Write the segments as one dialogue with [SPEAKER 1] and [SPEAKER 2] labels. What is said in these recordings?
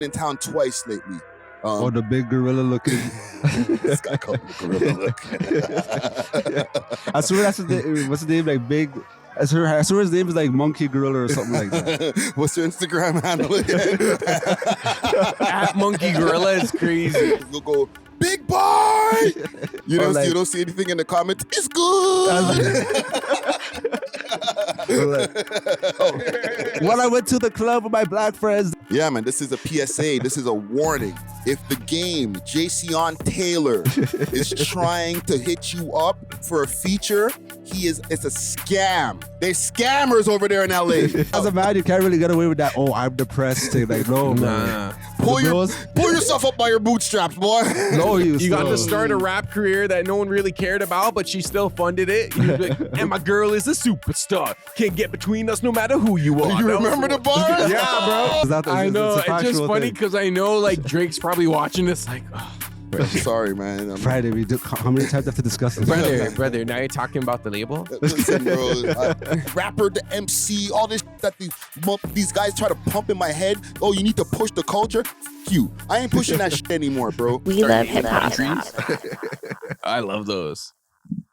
[SPEAKER 1] in town twice lately.
[SPEAKER 2] Oh, the big gorilla looking.
[SPEAKER 1] This guy called him the gorilla look.
[SPEAKER 2] Yeah. I swear that's his name. What's his name? Like big. I swear his name is like Monkey Gorilla or something like that.
[SPEAKER 1] What's your Instagram handle?
[SPEAKER 3] At Monkey Gorilla is crazy.
[SPEAKER 1] You'll go, big boy. You don't,
[SPEAKER 2] like,
[SPEAKER 1] you don't see anything in the comments. It's good.
[SPEAKER 2] When I went to the club with my black friends.
[SPEAKER 1] Yeah, man, this is a PSA. This is a warning. If the game Jason Taylor is trying to hit you up for a feature, it's a scam. They're scammers over there in LA.
[SPEAKER 2] As a man, you can't really get away with that. Oh, I'm depressed thing. Like, no, man.
[SPEAKER 1] Pull yourself up by your bootstraps, boy.
[SPEAKER 2] No,
[SPEAKER 3] you got to start a rap career that no one really cared about, but she still funded it. Like, and my girl is a superstar. Can't get between us no matter who you are.
[SPEAKER 1] You remember the bars?
[SPEAKER 3] Yeah, bro. I know. It's just funny because I know like Drake's probably watching this like, oh.
[SPEAKER 1] I'm sorry, man.
[SPEAKER 2] Friday, how many times have to discuss this?
[SPEAKER 3] Brother, now you're talking about the label?
[SPEAKER 1] Listen, bro, rapper, the MC, all this that these guys try to pump in my head. Oh, you need to push the culture? F you. I ain't pushing that shit anymore, bro.
[SPEAKER 4] We love hip-hop.
[SPEAKER 3] I love those.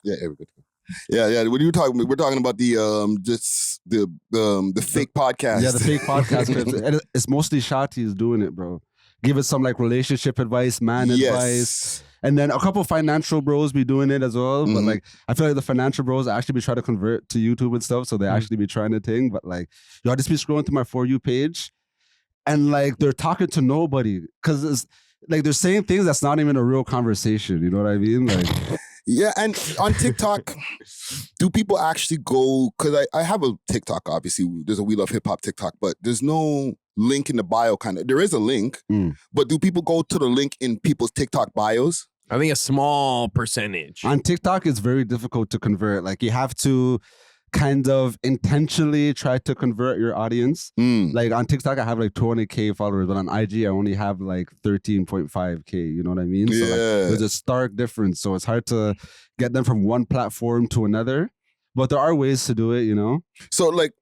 [SPEAKER 1] Yeah, here we go. Yeah. What are you talking about? We're talking about the fake podcast.
[SPEAKER 2] Yeah, the fake podcast clips. And it's mostly Shati's doing it, bro. Give us some like relationship advice, advice. And then a couple financial bros be doing it as well. But like, I feel like the financial bros actually be trying to convert to YouTube and stuff. So they actually be trying the thing. But like, I just be scrolling through my For You page and like, they're talking to nobody. Cause it's like, they're saying things that's not even a real conversation. You know what I mean? Like,
[SPEAKER 1] yeah, and on TikTok, do people actually go? Because I have a TikTok, obviously. There's a We Love Hip Hop TikTok, but there's no link in the bio kind of. There is a link, but do people go to the link in people's TikTok bios?
[SPEAKER 3] I think a small percentage.
[SPEAKER 2] On TikTok, it's very difficult to convert. Like, you have to kind of intentionally try to convert your audience. Like on TikTok, I have like 20K followers, but on IG, I only have like 13.5K. You know what I mean?
[SPEAKER 1] Yeah.
[SPEAKER 2] So like, there's a stark difference. So it's hard to get them from one platform to another. But there are ways to do it, you know?
[SPEAKER 1] So like,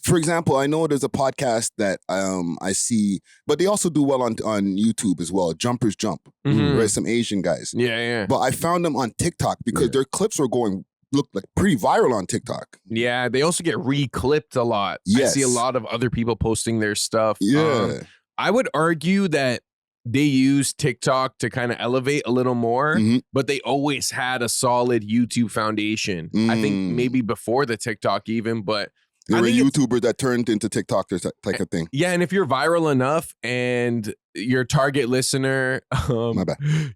[SPEAKER 1] for example, I know there's a podcast that I see, but they also do well on YouTube as well. Jumpers Jump, right? Some Asian guys.
[SPEAKER 3] Yeah.
[SPEAKER 1] But I found them on TikTok because their clips were look like pretty viral on TikTok.
[SPEAKER 3] Yeah, they also get re-clipped a lot.
[SPEAKER 1] Yes.
[SPEAKER 3] I see a lot of other people posting their stuff.
[SPEAKER 1] Yeah.
[SPEAKER 3] I would argue that they use TikTok to kind of elevate a little more, but they always had a solid YouTube foundation. I think maybe before the TikTok even, but
[SPEAKER 1] there were YouTubers that turned into TikTokers, that type of thing.
[SPEAKER 3] Yeah, and if you're viral enough and your target listener,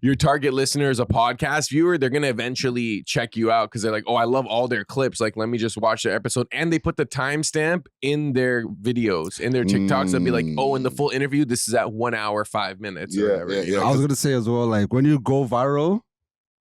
[SPEAKER 3] your target listener is a podcast viewer, they're gonna eventually check you out because they're like, oh, I love all their clips. Like, let me just watch their episode. And they put the timestamp in their videos, in their TikToks. They'll be like, oh, in the full interview, this is at 1 hour, 5 minutes. Or whatever, you know?
[SPEAKER 2] I was gonna say as well, like when you go viral,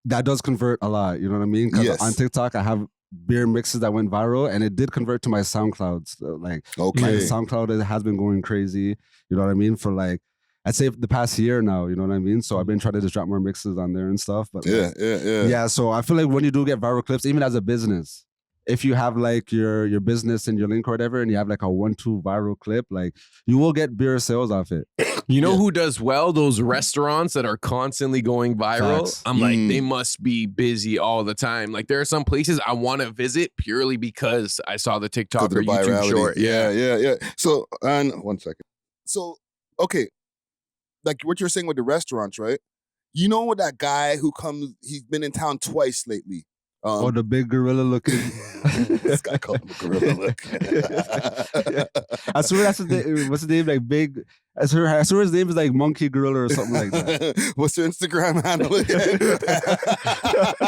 [SPEAKER 2] that does convert a lot. You know what I mean? Because on TikTok, I have beer mixes that went viral and it did convert to my SoundCloud. So like my SoundCloud has been going crazy, you know what I mean, for like I'd say the past year now, you know what I mean? So I've been trying to just drop more mixes on there and stuff. But yeah, so I feel like when you do get viral clips, even as a business, if you have like your business and your link or whatever and you have like a 1-2 viral clip, like you will get beer sales off it.
[SPEAKER 3] You know who does well? Those restaurants that are constantly going viral. Facts. I'm like, they must be busy all the time. Like there are some places I want to visit purely because I saw the TikTok or YouTube short.
[SPEAKER 1] Yeah. So, and 1 second. So, okay, like what you're saying with the restaurants, right? You know what that guy who comes, he's been in town twice lately.
[SPEAKER 2] Oh, the big gorilla looking.
[SPEAKER 1] This guy called him the gorilla look.
[SPEAKER 2] I swear that's his name. What's his name? Like big. I swear his name is like Monkey Gorilla or something like that.
[SPEAKER 1] What's your Instagram handle?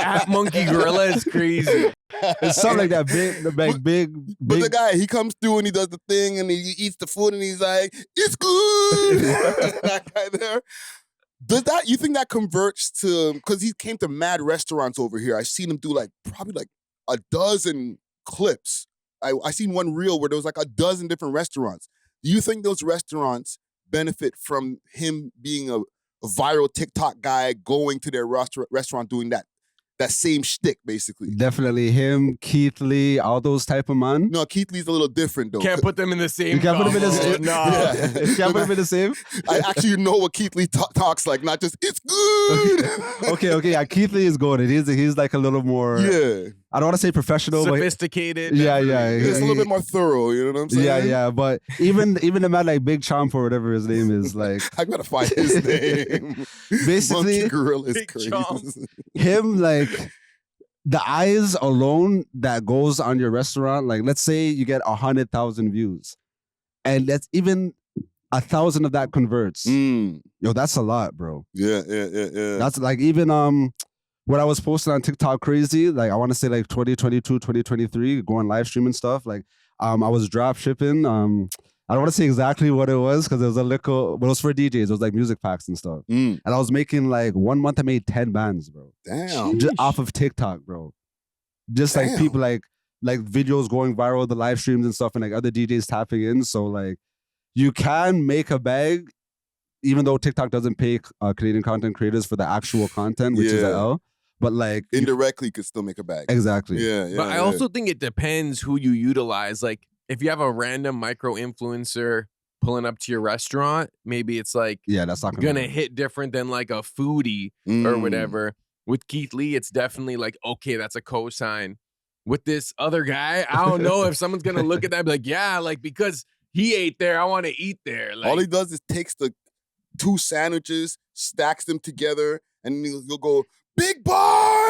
[SPEAKER 3] At Monkey Gorilla is crazy.
[SPEAKER 2] It's something like that. Big.
[SPEAKER 1] But the guy, he comes through and he does the thing and he eats the food and he's like, it's good. That guy there. Does that, you think that converts to, because he came to mad restaurants over here. I seen him do like probably like a dozen clips. I seen one reel where there was like a dozen different restaurants. Do you think those restaurants benefit from him being a viral TikTok guy going to their restaurant doing that that same shtick, basically.
[SPEAKER 2] Definitely him, Keith Lee, all those type of man.
[SPEAKER 1] No, Keith Lee's a little different though.
[SPEAKER 3] Can't put them in the same.
[SPEAKER 2] You can't put them in the same.
[SPEAKER 3] No,
[SPEAKER 2] You can't put them in the same.
[SPEAKER 1] I actually know what Keith Lee talks like, not just it's good.
[SPEAKER 2] Okay. Yeah, Keith Lee is good. He's like a little more.
[SPEAKER 1] Yeah.
[SPEAKER 2] I don't want to say professional,
[SPEAKER 3] sophisticated.
[SPEAKER 2] But yeah.
[SPEAKER 1] It's a little bit more thorough. You know what I'm saying?
[SPEAKER 2] Yeah. But even the man like Big Chomp or whatever his name is, like
[SPEAKER 1] I gotta find his name.
[SPEAKER 2] Basically,
[SPEAKER 1] Monkey Gorilla is
[SPEAKER 3] Big
[SPEAKER 1] crazy.
[SPEAKER 3] Chomp.
[SPEAKER 2] Him like the eyes alone that goes on your restaurant. Like let's say you get 100,000 views, and that's even 1,000 of that converts. Yo, that's a lot, bro.
[SPEAKER 1] Yeah.
[SPEAKER 2] That's like even when I was posting on TikTok crazy, like I want to say like 2022, 2023, going live stream and stuff. Like I was drop shipping. I don't want to say exactly what it was because it was a little, but it was for DJs. It was like music packs and stuff. And I was making like 1 month I made 10 bands, bro.
[SPEAKER 1] Damn.
[SPEAKER 2] Just off of TikTok, bro. Just like people like videos going viral, the live streams and stuff, and like other DJs tapping in. So like you can make a bag, even though TikTok doesn't pay Canadian content creators for the actual content, which is L. But like
[SPEAKER 1] indirectly, you could still make a bag.
[SPEAKER 2] Exactly.
[SPEAKER 1] Yeah.
[SPEAKER 3] But I also think it depends who you utilize. Like if you have a random micro influencer pulling up to your restaurant, maybe it's like
[SPEAKER 2] that's not
[SPEAKER 3] gonna hit different than like a foodie or whatever. With Keith Lee, it's definitely like, okay, that's a cosign. With this other guy, I don't know if someone's gonna look at that and be like, yeah, like because he ate there, I want to eat there. Like,
[SPEAKER 1] all he does is takes the 2 sandwiches, stacks them together, and he'll go, big boy!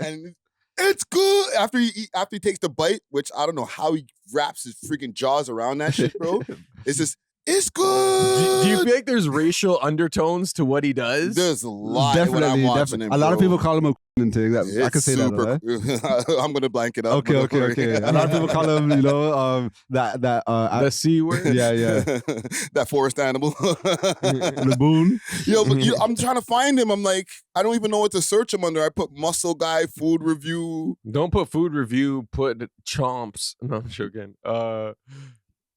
[SPEAKER 1] And it's good. After he takes the bite, which I don't know how he wraps his freaking jaws around that shit, bro. It's just, it's good.
[SPEAKER 3] Do you feel like there's racial undertones to what he does?
[SPEAKER 1] There's a lot when I'm watching him,
[SPEAKER 2] a lot of
[SPEAKER 1] bro.
[SPEAKER 2] people call him a thing. I can say that, right?
[SPEAKER 1] I'm gonna blank it up.
[SPEAKER 2] Okay. A lot of people call him, the
[SPEAKER 3] C word.
[SPEAKER 2] Yeah.
[SPEAKER 1] That forest animal.
[SPEAKER 2] The boon.
[SPEAKER 1] Yo, but I'm trying to find him. I'm like, I don't even know what to search him under. I put muscle guy, food review.
[SPEAKER 3] Don't put food review. Put chomps. No, I'm joking.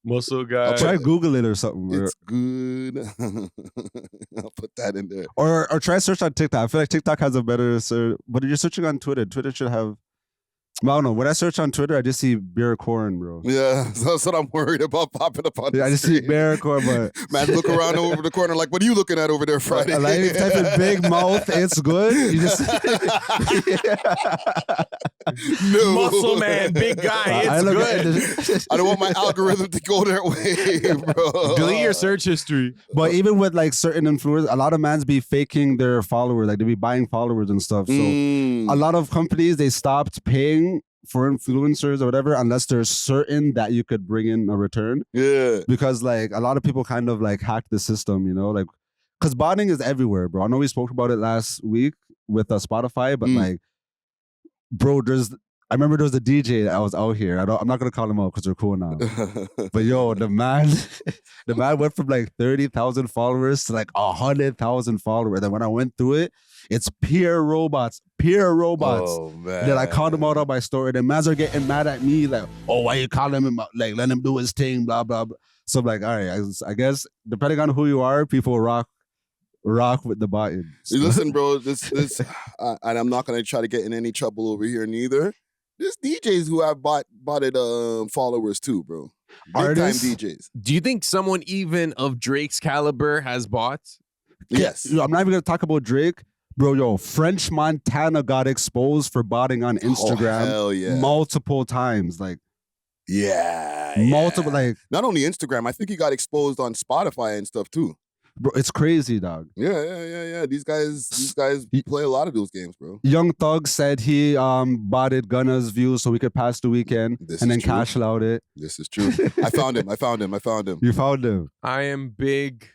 [SPEAKER 3] Muscle guy.
[SPEAKER 2] I'll try Google it or something.
[SPEAKER 1] It's good. I'll put that in there.
[SPEAKER 2] Or try search on TikTok. I feel like TikTok has a better search. But if you're searching on Twitter, Twitter should have. I don't know. When I search on Twitter, I just see bear corn, bro.
[SPEAKER 1] Yeah, that's what I'm worried about popping up on the
[SPEAKER 2] I just see bear corn, but
[SPEAKER 1] man, look around over the corner like, what are you looking at over there, Friday?
[SPEAKER 2] Like you type in big mouth, it's good. You just
[SPEAKER 1] no.
[SPEAKER 3] Muscle man, big guy, it's good.
[SPEAKER 1] I don't want my algorithm to go their way, bro.
[SPEAKER 3] Delete your search history.
[SPEAKER 2] But even with like certain influencers, a lot of mans be faking their followers, like they be buying followers and stuff. So a lot of companies, they stopped paying for influencers or whatever unless they're certain that you could bring in a return.
[SPEAKER 1] Yeah.
[SPEAKER 2] Because like a lot of people kind of like hack the system, you know, like because botting is everywhere, bro. I know we spoke about it last week with Spotify, but like, bro, I remember there was a DJ that was out here. I'm not gonna call him out because they're cool now. But yo, the man went from like 30,000 followers to like 100,000 followers. And then when I went through it, it's pure robots.
[SPEAKER 1] Oh, man.
[SPEAKER 2] Then I called him out on my story. Then mans are getting mad at me like, oh, why you calling him out? Like, let him do his thing, blah, blah, blah. So I'm like, all right, I guess depending on who you are, people rock with the button.
[SPEAKER 1] Listen, bro, this and I'm not gonna try to get in any trouble over here neither. There's DJs who have botted followers too, bro. Big time DJs.
[SPEAKER 3] Do you think someone even of Drake's caliber has bots?
[SPEAKER 1] Yes.
[SPEAKER 2] I'm not even gonna talk about Drake. Bro, yo, French Montana got exposed for botting on Instagram
[SPEAKER 1] hell yeah.
[SPEAKER 2] multiple times. Like,
[SPEAKER 1] multiple. Like, not only Instagram, I think he got exposed on Spotify and stuff too.
[SPEAKER 2] Bro, it's crazy, dog.
[SPEAKER 1] Yeah. These guys play a lot of those games, bro.
[SPEAKER 2] Young Thug said he botted Gunna's views so we could pass the weekend and then cash out it.
[SPEAKER 1] This is true. I found him.
[SPEAKER 2] You found him.
[SPEAKER 3] I am big.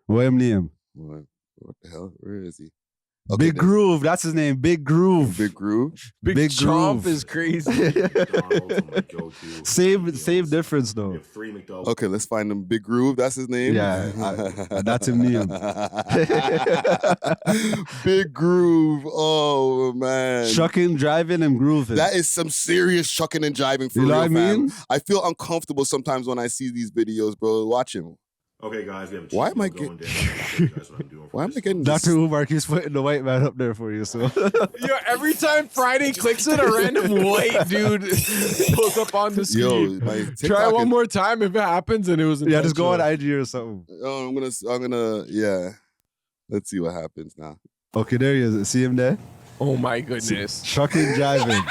[SPEAKER 2] William Liam.
[SPEAKER 1] What the hell? Where is he?
[SPEAKER 2] Okay, Big Groove, that's his name. Big Groove.
[SPEAKER 1] Big Groove.
[SPEAKER 3] Big Chomp is crazy.
[SPEAKER 2] Same difference though.
[SPEAKER 1] Okay, let's find him. Big Groove, that's his name.
[SPEAKER 2] Yeah, that's him.
[SPEAKER 1] Big Groove. Oh man.
[SPEAKER 2] Shucking, driving, and grooving.
[SPEAKER 1] That is some serious shucking and jiving for
[SPEAKER 2] you know
[SPEAKER 1] real,
[SPEAKER 2] what I mean?
[SPEAKER 1] I feel uncomfortable sometimes when I see these videos, bro. Watch him.
[SPEAKER 4] Okay, guys, we have a
[SPEAKER 1] Why am I
[SPEAKER 4] going
[SPEAKER 1] getting?
[SPEAKER 4] down.
[SPEAKER 1] Why am I getting?
[SPEAKER 2] Dr. Umar keeps putting the white man up there for you. So
[SPEAKER 3] Yo, every time Friday clicks it, a random white dude pulls up on the screen.
[SPEAKER 1] Yo, my
[SPEAKER 3] Try one more time if it happens, and it was
[SPEAKER 2] yeah, just go on IG or something.
[SPEAKER 1] Oh, I'm gonna, yeah. Let's see what happens now.
[SPEAKER 2] Okay, there he is. See him there?
[SPEAKER 3] Oh my goodness!
[SPEAKER 2] Shucking, jiving.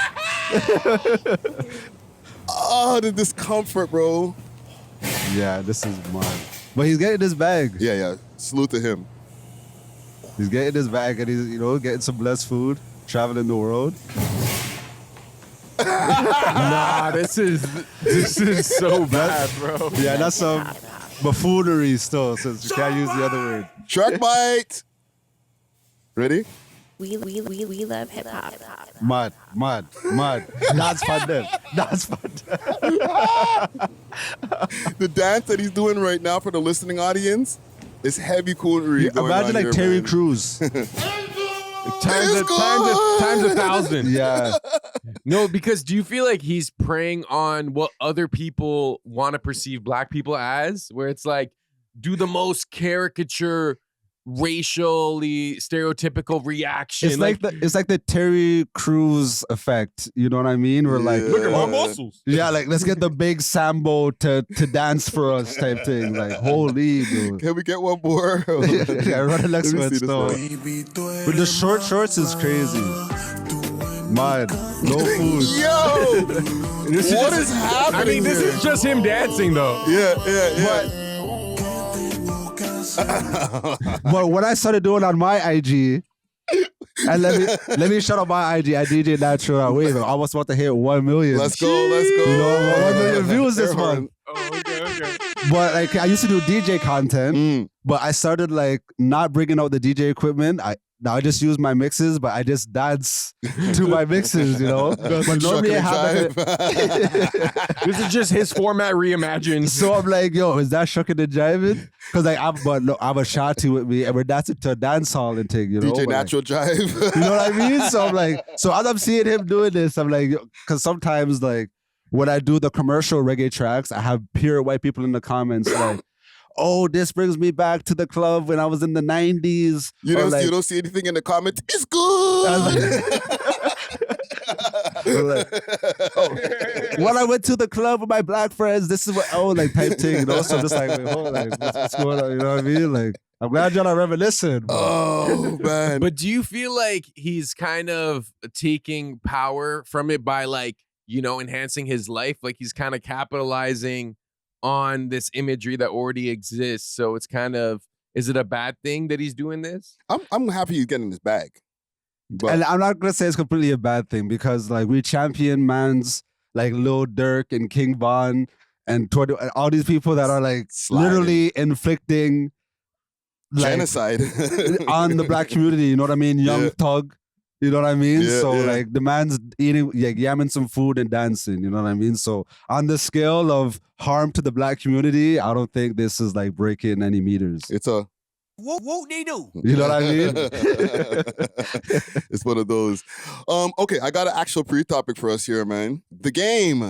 [SPEAKER 1] Oh, the discomfort, bro.
[SPEAKER 2] Yeah, this is mine. But he's getting his bag.
[SPEAKER 1] Yeah. Salute to him.
[SPEAKER 2] He's getting his bag and he's, getting some blessed food, traveling the world.
[SPEAKER 3] Nah, this is so bad, bro.
[SPEAKER 2] Yeah, that's some buffoonery still, since you can't use the other word.
[SPEAKER 1] Shark bite. Ready?
[SPEAKER 5] We love hip hop.
[SPEAKER 2] Mad. That's fun then.
[SPEAKER 1] The dance that he's doing right now for the listening audience is heavy coonery.
[SPEAKER 2] Yeah, imagine like Terry Crews.
[SPEAKER 3] times 1,000.
[SPEAKER 2] Yeah.
[SPEAKER 3] No, because do you feel like he's preying on what other people want to perceive black people as? Where it's like, do the most caricature, racially stereotypical reaction.
[SPEAKER 2] It's like the Terry Crews effect. You know what I mean? We're like,
[SPEAKER 3] look at my muscles.
[SPEAKER 2] Yeah, like let's get the big Sambo to dance for us type thing. Like, holy dude.
[SPEAKER 1] Can we get one more?
[SPEAKER 2] Yeah, run the next one. But the short shorts is crazy. Mad. No food.
[SPEAKER 1] Yo! What is happening?
[SPEAKER 3] I mean, this is just him dancing though.
[SPEAKER 1] Yeah.
[SPEAKER 2] But when I started doing on my IG, and let me shout out my IG at DJ Natural Wave. I'm almost about to hit 1 million.
[SPEAKER 1] Let's go.
[SPEAKER 2] You know, 1 million views this month.
[SPEAKER 3] Oh, okay.
[SPEAKER 2] But like, I used to do DJ content, but I started like not bringing out the DJ equipment. Now I just use my mixes, but I just dance to my mixes, But normally I have
[SPEAKER 3] This is just his format reimagined.
[SPEAKER 2] So I'm like, yo, is that shucking and jiving? Because like I'm a Shati with me, and we're dancing to a dance hall and thing,
[SPEAKER 1] DJ Natural Jive.
[SPEAKER 2] You know what I mean? So I'm like, so as I'm seeing him doing this, I'm like, because sometimes like when I do the commercial reggae tracks, I have pure white people in the comments like, oh, this brings me back to the club when I was in the 90s.
[SPEAKER 1] You don't see anything in the comments. It's good.
[SPEAKER 2] When I went to the club with my black friends, this is what type thing. So I'm just like, wait, hold on, what's going on? You know what I mean? Like, I'm glad y'all are reminiscing.
[SPEAKER 1] Oh man.
[SPEAKER 3] But do you feel like he's kind of taking power from it by like, enhancing his life? Like he's kind of capitalizing on this imagery that already exists. So it's kind of, is it a bad thing that he's doing this?
[SPEAKER 1] I'm happy he's getting his bag. But
[SPEAKER 2] and I'm not gonna say it's completely a bad thing because like we champion mans like Lil Durk and King Von and all these people that are like literally inflicting like,
[SPEAKER 1] genocide
[SPEAKER 2] on the black community. You know what I mean? Young Thug. You know what I mean?
[SPEAKER 1] Yeah,
[SPEAKER 2] so like the man's eating, yamming some food and dancing. You know what I mean? So on the scale of harm to the black community, I don't think this is like breaking any meters.
[SPEAKER 1] It's a
[SPEAKER 6] what they do?
[SPEAKER 2] You know what I mean?
[SPEAKER 1] It's one of those. Okay, I got an actual pre-topic for us here, man. The game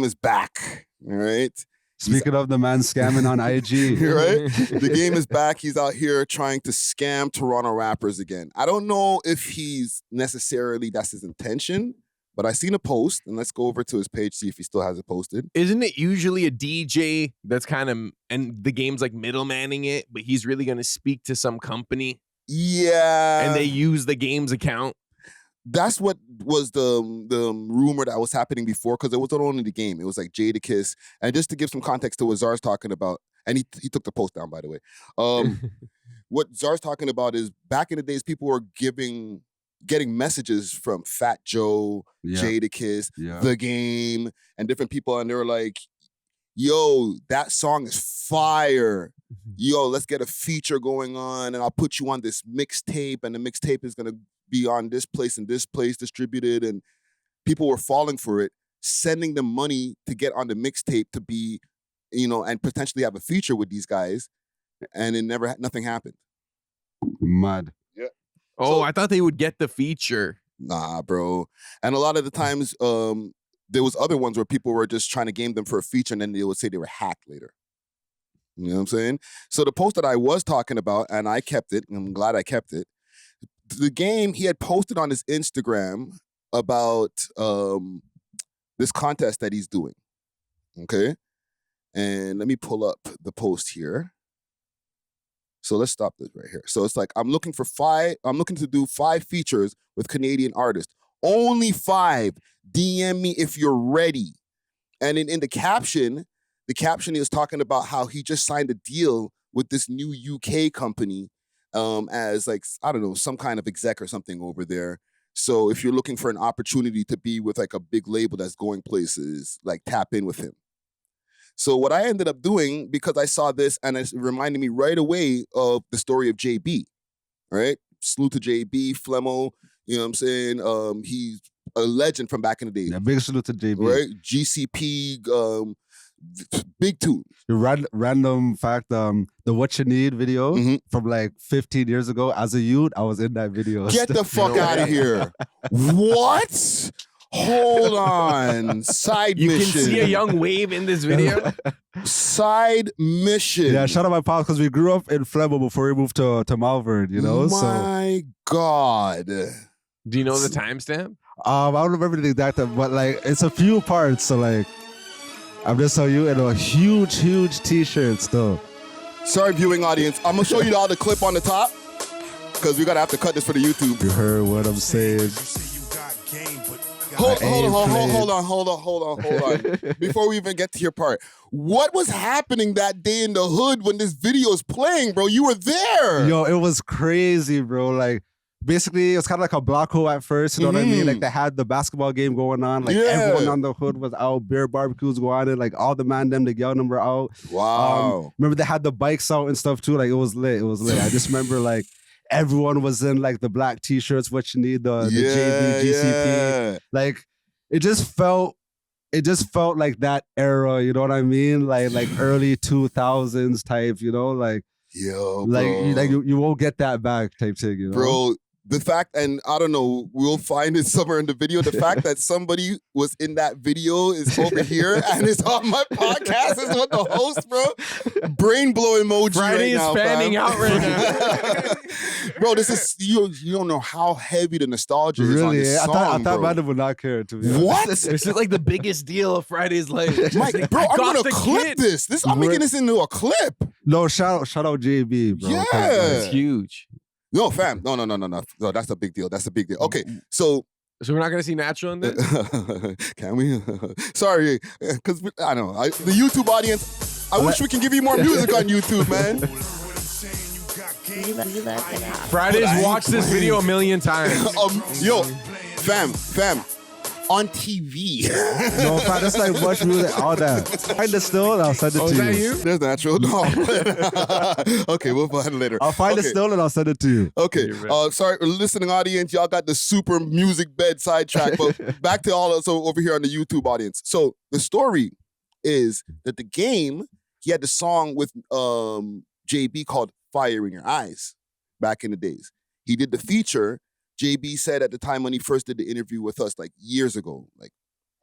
[SPEAKER 1] is back. All right.
[SPEAKER 2] Speaking of the man scamming on IG.
[SPEAKER 1] Right? The game is back. He's out here trying to scam Toronto rappers again. I don't know if he's necessarily, that's his intention, but I seen a post, and let's go over to his page, see if he still has it posted.
[SPEAKER 3] Isn't it usually a DJ that's kind of, and the game's like middlemaning it, but he's really going to speak to some company?
[SPEAKER 1] Yeah.
[SPEAKER 3] And they use the game's account?
[SPEAKER 1] That's what was the rumor that was happening before, because it wasn't only the game. It was like Jadakiss. And just to give some context to what Czar's talking about, and he took the post down, by the way. What Czar's talking about is back in the days, people were getting messages from Fat Joe, Jadakiss, The Game, and different people, and they were like, yo, that song is fire. Yo, let's get a feature going on, and I'll put you on this mixtape, and the mixtape is going to be on this place and this place distributed, and people were falling for it, sending them money to get on the mixtape to be, and potentially have a feature with these guys, and nothing happened.
[SPEAKER 2] Mad.
[SPEAKER 1] Yeah.
[SPEAKER 3] Oh, I thought they would get the feature.
[SPEAKER 1] Nah, bro. And a lot of the times, there was other ones where people were just trying to game them for a feature, and then they would say they were hacked later. You know what I'm saying? So the post that I was talking about, and I kept it, and I'm glad I kept it. The game, he had posted on his Instagram about this contest that he's doing. Okay? And let me pull up the post here. So let's stop this right here. So it's like, I'm looking to do 5 features with Canadian artists. Only 5. DM me if you're ready. And in the caption is talking about how he just signed a deal with this new UK company as like, I don't know, some kind of exec or something over there. So if you're looking for an opportunity to be with like a big label that's going places, like tap in with him. So what I ended up doing, because I saw this and it reminded me right away of the story of JB, right? Salute to JB, Flemo, you know what I'm saying? He's a legend from back in the day.
[SPEAKER 2] Yeah, big salute to JB.
[SPEAKER 1] Right? GCP, big tune.
[SPEAKER 2] Random fact, the What You Need video from like 15 years ago, as a youth, I was in that video.
[SPEAKER 1] Get the fuck out of here. What? Hold on. Side mission.
[SPEAKER 3] You can see a young wave in this video.
[SPEAKER 1] Side mission.
[SPEAKER 2] Yeah, shout out my pops because we grew up in Flemo before we moved to Malvern, you know?
[SPEAKER 1] My God.
[SPEAKER 3] Do you know the timestamp?
[SPEAKER 2] I don't remember the exact time, but like it's a few parts. So like, I'm just showing you in a huge t-shirt still.
[SPEAKER 1] Sorry, viewing audience. I'm gonna show you all the clip on the top because we're gonna have to cut this for the YouTube.
[SPEAKER 2] You heard what I'm saying?
[SPEAKER 1] Hold on. Before we even get to your part, what was happening that day in the hood when this video is playing, bro? You were there.
[SPEAKER 2] Yo, it was crazy, bro. Like, basically, it was kind of like a block hole at first, you know what I mean? Like, they had the basketball game going on. Like, everyone on the hood was out. Beer barbecues going on. Like, all the man them, the girl them were out.
[SPEAKER 1] Wow.
[SPEAKER 2] Remember, they had the bikes out and stuff, too. Like, it was lit. I just remember, like, everyone was in, like, the black T-shirts, What You Need, the JB, GCP.
[SPEAKER 1] Yeah.
[SPEAKER 2] Like, it just felt like that era, you know what I mean? Like early 2000s type, you know? Like,
[SPEAKER 1] yo,
[SPEAKER 2] like you won't get that back type thing, you know?
[SPEAKER 1] Bro, the fact, and I don't know, we'll find it somewhere in the video, the fact that somebody was in that video is over here and it's on my podcast is what the host, bro. Brain blow emoji
[SPEAKER 3] Friday
[SPEAKER 1] right now,
[SPEAKER 3] is fanning out right now.
[SPEAKER 1] Bro, this is, you don't know how heavy the nostalgia is on this song,
[SPEAKER 2] I thought
[SPEAKER 1] bro.
[SPEAKER 2] Madden would not care, to be honest.
[SPEAKER 1] What?
[SPEAKER 3] This is like the biggest deal of Friday's life.
[SPEAKER 1] Mike, bro, I'm gonna clip this. I'm making this into a clip.
[SPEAKER 2] No, shout out JB, bro.
[SPEAKER 1] Yeah.
[SPEAKER 3] It's huge.
[SPEAKER 1] No, fam. No. No, that's a big deal. Okay, so
[SPEAKER 3] we're not gonna see Natural in this?
[SPEAKER 1] Can we? Sorry, because I know the YouTube audience. I wish we can give you more music on YouTube, man.
[SPEAKER 5] We love hip-hop.
[SPEAKER 3] Friday's watched this video a million times.
[SPEAKER 1] Yo, fam. On TV.
[SPEAKER 2] No, fam, that's like much music, all that. Find it still and I'll send it to you.
[SPEAKER 3] Is that you?
[SPEAKER 1] There's Natural. No. Okay, we'll find it later.
[SPEAKER 2] I'll find it still and I'll send it to you.
[SPEAKER 1] Okay. Sorry, listening audience, y'all got the super music bed sidetrack, but back to all so over here on the YouTube audience. So the story is that the game, he had the song with JB called Fire in Your Eyes back in the days. He did the feature. JB said at the time when he first did the interview with us, like years ago, like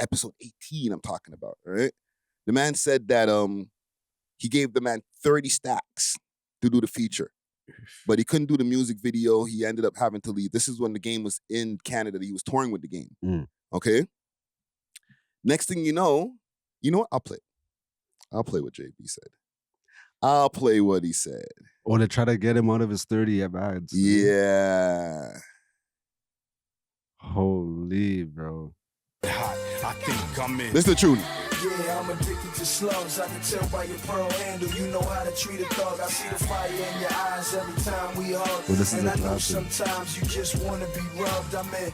[SPEAKER 1] episode 18 I'm talking about, right? The man said that he gave the man 30 stacks to do the feature, but he couldn't do the music video. He ended up having to leave. This is when the game was in Canada. He was touring with the game, okay? Next thing you know what? I'll play what JB said. I'll play what he said.
[SPEAKER 2] Or to try to get him out of his 30 at bads.
[SPEAKER 1] Yeah.
[SPEAKER 2] Holy, bro.
[SPEAKER 6] I think I'm in.
[SPEAKER 1] This is the tune.
[SPEAKER 4] Yeah, I'm addicted to slugs. I can tell by your pearl handle. You know how to treat a thug. I see the fire in your eyes every time we hug.
[SPEAKER 2] Well, this is
[SPEAKER 4] and I know
[SPEAKER 2] classic.
[SPEAKER 4] sometimes you just want to be rubbed. I'm in.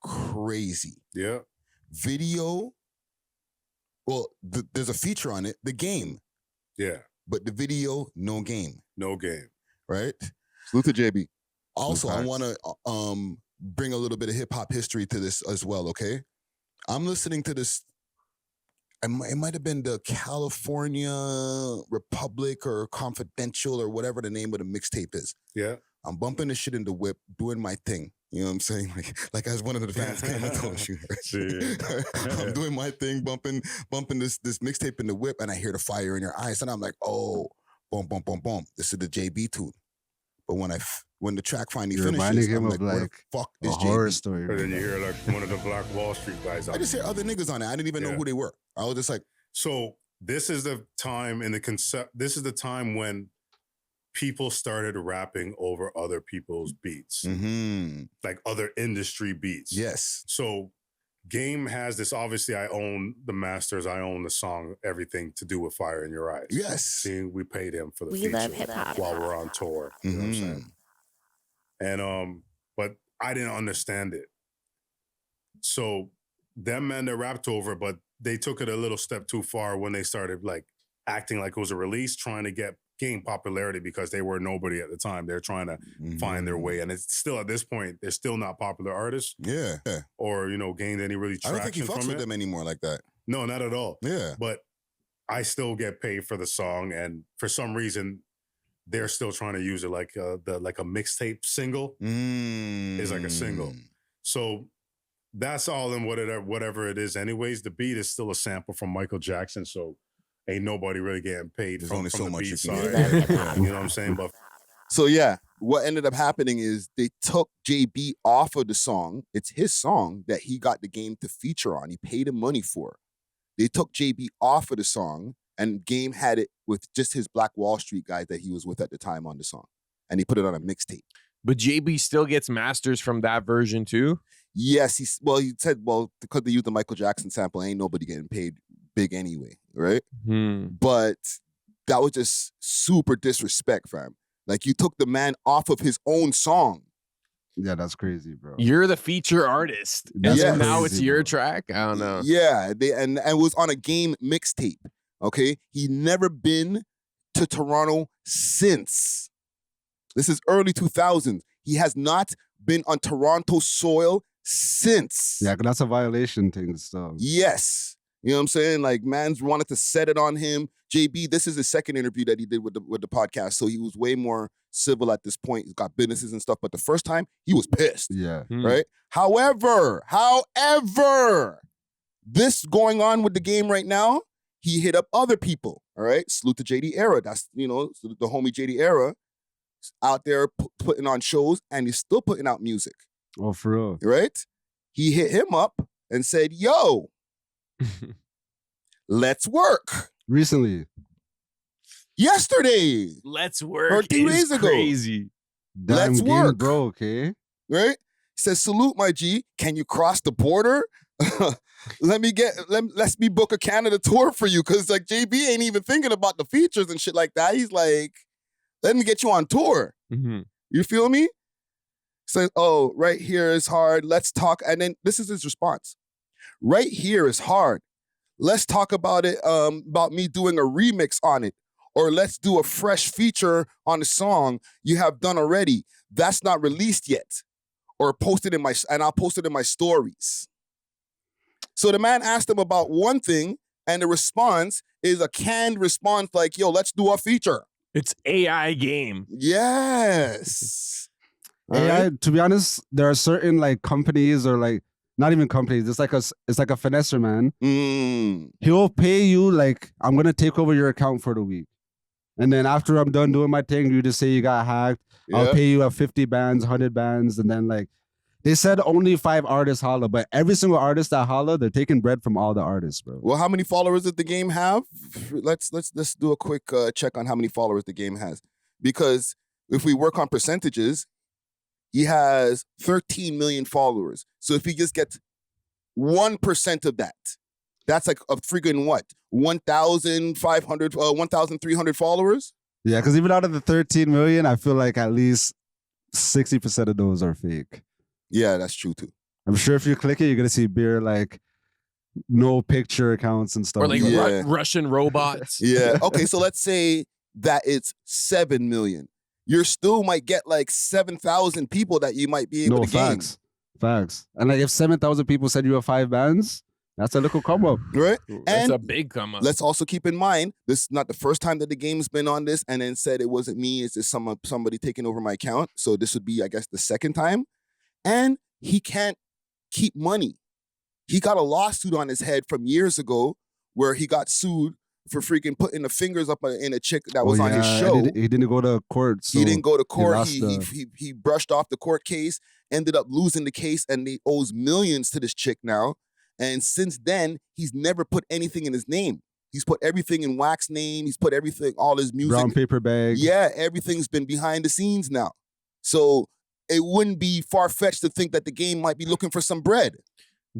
[SPEAKER 1] Crazy.
[SPEAKER 6] Yeah.
[SPEAKER 1] Video. Well, there's a feature on it, the game.
[SPEAKER 6] Yeah.
[SPEAKER 1] But the video, no game.
[SPEAKER 6] No game.
[SPEAKER 1] Right? Salute to JB. Also, I
[SPEAKER 2] Facts.
[SPEAKER 1] want to bring a little bit of hip-hop history to this as well, okay? I'm listening to this. It might have been the California Republic or Confidential or whatever the name of the mixtape is.
[SPEAKER 6] Yeah.
[SPEAKER 1] I'm bumping this shit in the whip, doing my thing. You know what I'm saying? Like as one of the fans came and told you. I'm doing my thing, bumping this mixtape in the whip, and I hear the fire in your eyes, and I'm like, oh, boom, boom, boom, boom. This is the JB tune. But when the track finally finishes, I'm like, where the fuck is JB?
[SPEAKER 2] Horror story.
[SPEAKER 6] But then you hear like one of the Black Wall Street guys.
[SPEAKER 1] I just hear other niggas on it. I didn't even know who they were. I was just like,
[SPEAKER 6] so this is the time in the concept. This is the time when people started rapping over other people's beats, like other industry beats.
[SPEAKER 1] Yes.
[SPEAKER 6] So Game has this. Obviously, I own the masters. I own the song. Everything to do with Fire in Your Eyes.
[SPEAKER 1] Yes.
[SPEAKER 6] See, we paid him for the
[SPEAKER 7] We
[SPEAKER 6] feature
[SPEAKER 7] love hip-hop.
[SPEAKER 6] while we're on tour. You know what I'm saying? And but I didn't understand it. So them men that rapped over, but they took it a little step too far when they started like acting like it was a release, trying to gain popularity because they were nobody at the time. They're trying to find their way. And it's still at this point, they're still not popular artists.
[SPEAKER 1] Yeah.
[SPEAKER 6] Or, gained any really traction.
[SPEAKER 1] I don't think he fucks with them anymore like that.
[SPEAKER 6] No, not at all.
[SPEAKER 1] Yeah.
[SPEAKER 6] But I still get paid for the song. And for some reason, they're still trying to use it like a mixtape single. Is like a single. So that's all in whatever it is. Anyways, the beat is still a sample from Michael Jackson. So ain't nobody really getting paid.
[SPEAKER 1] There's
[SPEAKER 6] from
[SPEAKER 1] only so
[SPEAKER 6] the
[SPEAKER 1] much
[SPEAKER 6] beat
[SPEAKER 1] you
[SPEAKER 6] side.
[SPEAKER 1] can get.
[SPEAKER 6] You know what I'm saying? But
[SPEAKER 1] so yeah, what ended up happening is they took JB off of the song. It's his song that he got the Game to feature on. He paid him money for. They took JB off of the song, and Game had it with just his Black Wall Street guys that he was with at the time on the song, and he put it on a mixtape.
[SPEAKER 3] But JB still gets masters from that version too?
[SPEAKER 1] Yes, he said, because they used the Michael Jackson sample, ain't nobody getting paid big anyway, right? But that was just super disrespect, fam. Like, you took the man off of his own song.
[SPEAKER 2] Yeah, that's crazy, bro.
[SPEAKER 3] You're the feature artist.
[SPEAKER 1] That's
[SPEAKER 3] And now
[SPEAKER 2] crazy,
[SPEAKER 3] it's your
[SPEAKER 2] bro.
[SPEAKER 3] track? I don't know.
[SPEAKER 1] Yeah, and it was on a Game mixtape, okay? He never been to Toronto since. This is early 2000s. He has not been on Toronto soil since.
[SPEAKER 2] Yeah, 'cause that's a violation thing still.
[SPEAKER 1] Yes. You know what I'm saying? Like, man's wanted to set it on him. JB, this is his second interview that he did with the podcast, so he was way more civil at this point. He's got businesses and stuff, but the first time, he was pissed.
[SPEAKER 2] Yeah.
[SPEAKER 1] Right? However, this going on with the Game right now, he hit up other people, all right? Salute to JD Era. That's, the homie JD Era out there putting on shows, and he's still putting out music.
[SPEAKER 2] Oh, for real.
[SPEAKER 1] Right? He hit him up and said, yo, let's work.
[SPEAKER 2] Recently.
[SPEAKER 1] Yesterday.
[SPEAKER 3] Let's work.
[SPEAKER 1] Or 2 days ago.
[SPEAKER 3] Crazy.
[SPEAKER 2] Damn,
[SPEAKER 1] Let's
[SPEAKER 2] Game
[SPEAKER 1] work.
[SPEAKER 2] broke, eh?
[SPEAKER 1] Right? He says, salute, my G. Can you cross the border? Let's me book a Canada tour for you. Cause like JB ain't even thinking about the features and shit like that. He's like, let me get you on tour. You feel me? Says, oh, right here is hard. Let's talk. And then this is his response. Right here is hard. Let's talk about it, about me doing a remix on it. Or let's do a fresh feature on the song you have done already. That's not released yet. Or I'll post it in my stories. So the man asked him about one thing, and the response is a canned response like, yo, let's do a feature.
[SPEAKER 3] It's AI Game.
[SPEAKER 1] Yes.
[SPEAKER 2] AI, to be honest, there are certain like companies or like, not even companies, it's like a finesser, man. He'll pay you like, I'm going to take over your account for the week. And then after I'm done doing my thing, you just say you got hacked. Yeah. I'll pay you at 50 bands, 100 bands. And then like, they said only 5 artists holla, but every single artist that holla, they're taking bread from all the artists, bro.
[SPEAKER 1] Well, how many followers does the Game have? Let's do a quick check on how many followers the Game has. Because if we work on percentages, he has 13 million followers. So if he just gets 1% of that, that's like a freaking what? 1,300 followers?
[SPEAKER 2] Yeah, because even out of the 13 million, I feel like at least 60% of those are fake.
[SPEAKER 1] Yeah, that's true too.
[SPEAKER 2] I'm sure if you click it, you're going to see beer like no picture accounts and stuff.
[SPEAKER 3] Or like Russian robots.
[SPEAKER 1] Yeah. Okay, so let's say that it's 7 million. You still might get like 7,000 people that you might be able to gain.
[SPEAKER 2] Facts. And like if 7,000 people send you a 5 bands, that's a little come up.
[SPEAKER 1] Right?
[SPEAKER 3] That's a big come up.
[SPEAKER 1] Let's also keep in mind, this is not the first time that the Game's been on this and then said it wasn't me, it's just somebody taking over my account. So this would be, I guess, the second time. and he can't keep money. He got a lawsuit on his head from years ago where he got sued for freaking putting the fingers up in a chick that was on his show.
[SPEAKER 2] He didn't go to court. So
[SPEAKER 1] he didn't go to court. He brushed off the court case, ended up losing the case, and he owes millions to this chick now. And since then, he's never put anything in his name. He's put everything in Wax's name. He's put everything, all his music.
[SPEAKER 2] Brown paper bag.
[SPEAKER 1] Yeah, everything's been behind the scenes now. So it wouldn't be far-fetched to think that the game might be looking for some bread.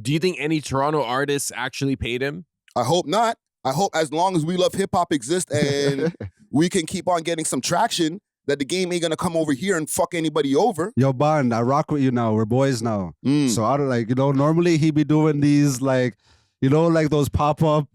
[SPEAKER 3] Do you think any Toronto artists actually paid him?
[SPEAKER 1] I hope not. I hope as long as We Love Hip Hop exists and we can keep on getting some traction, that the game ain't gonna come over here and fuck anybody over.
[SPEAKER 2] Yo, Bond, I rock with you now. We're boys now. So I don't like, normally he be doing these like, like those pop-up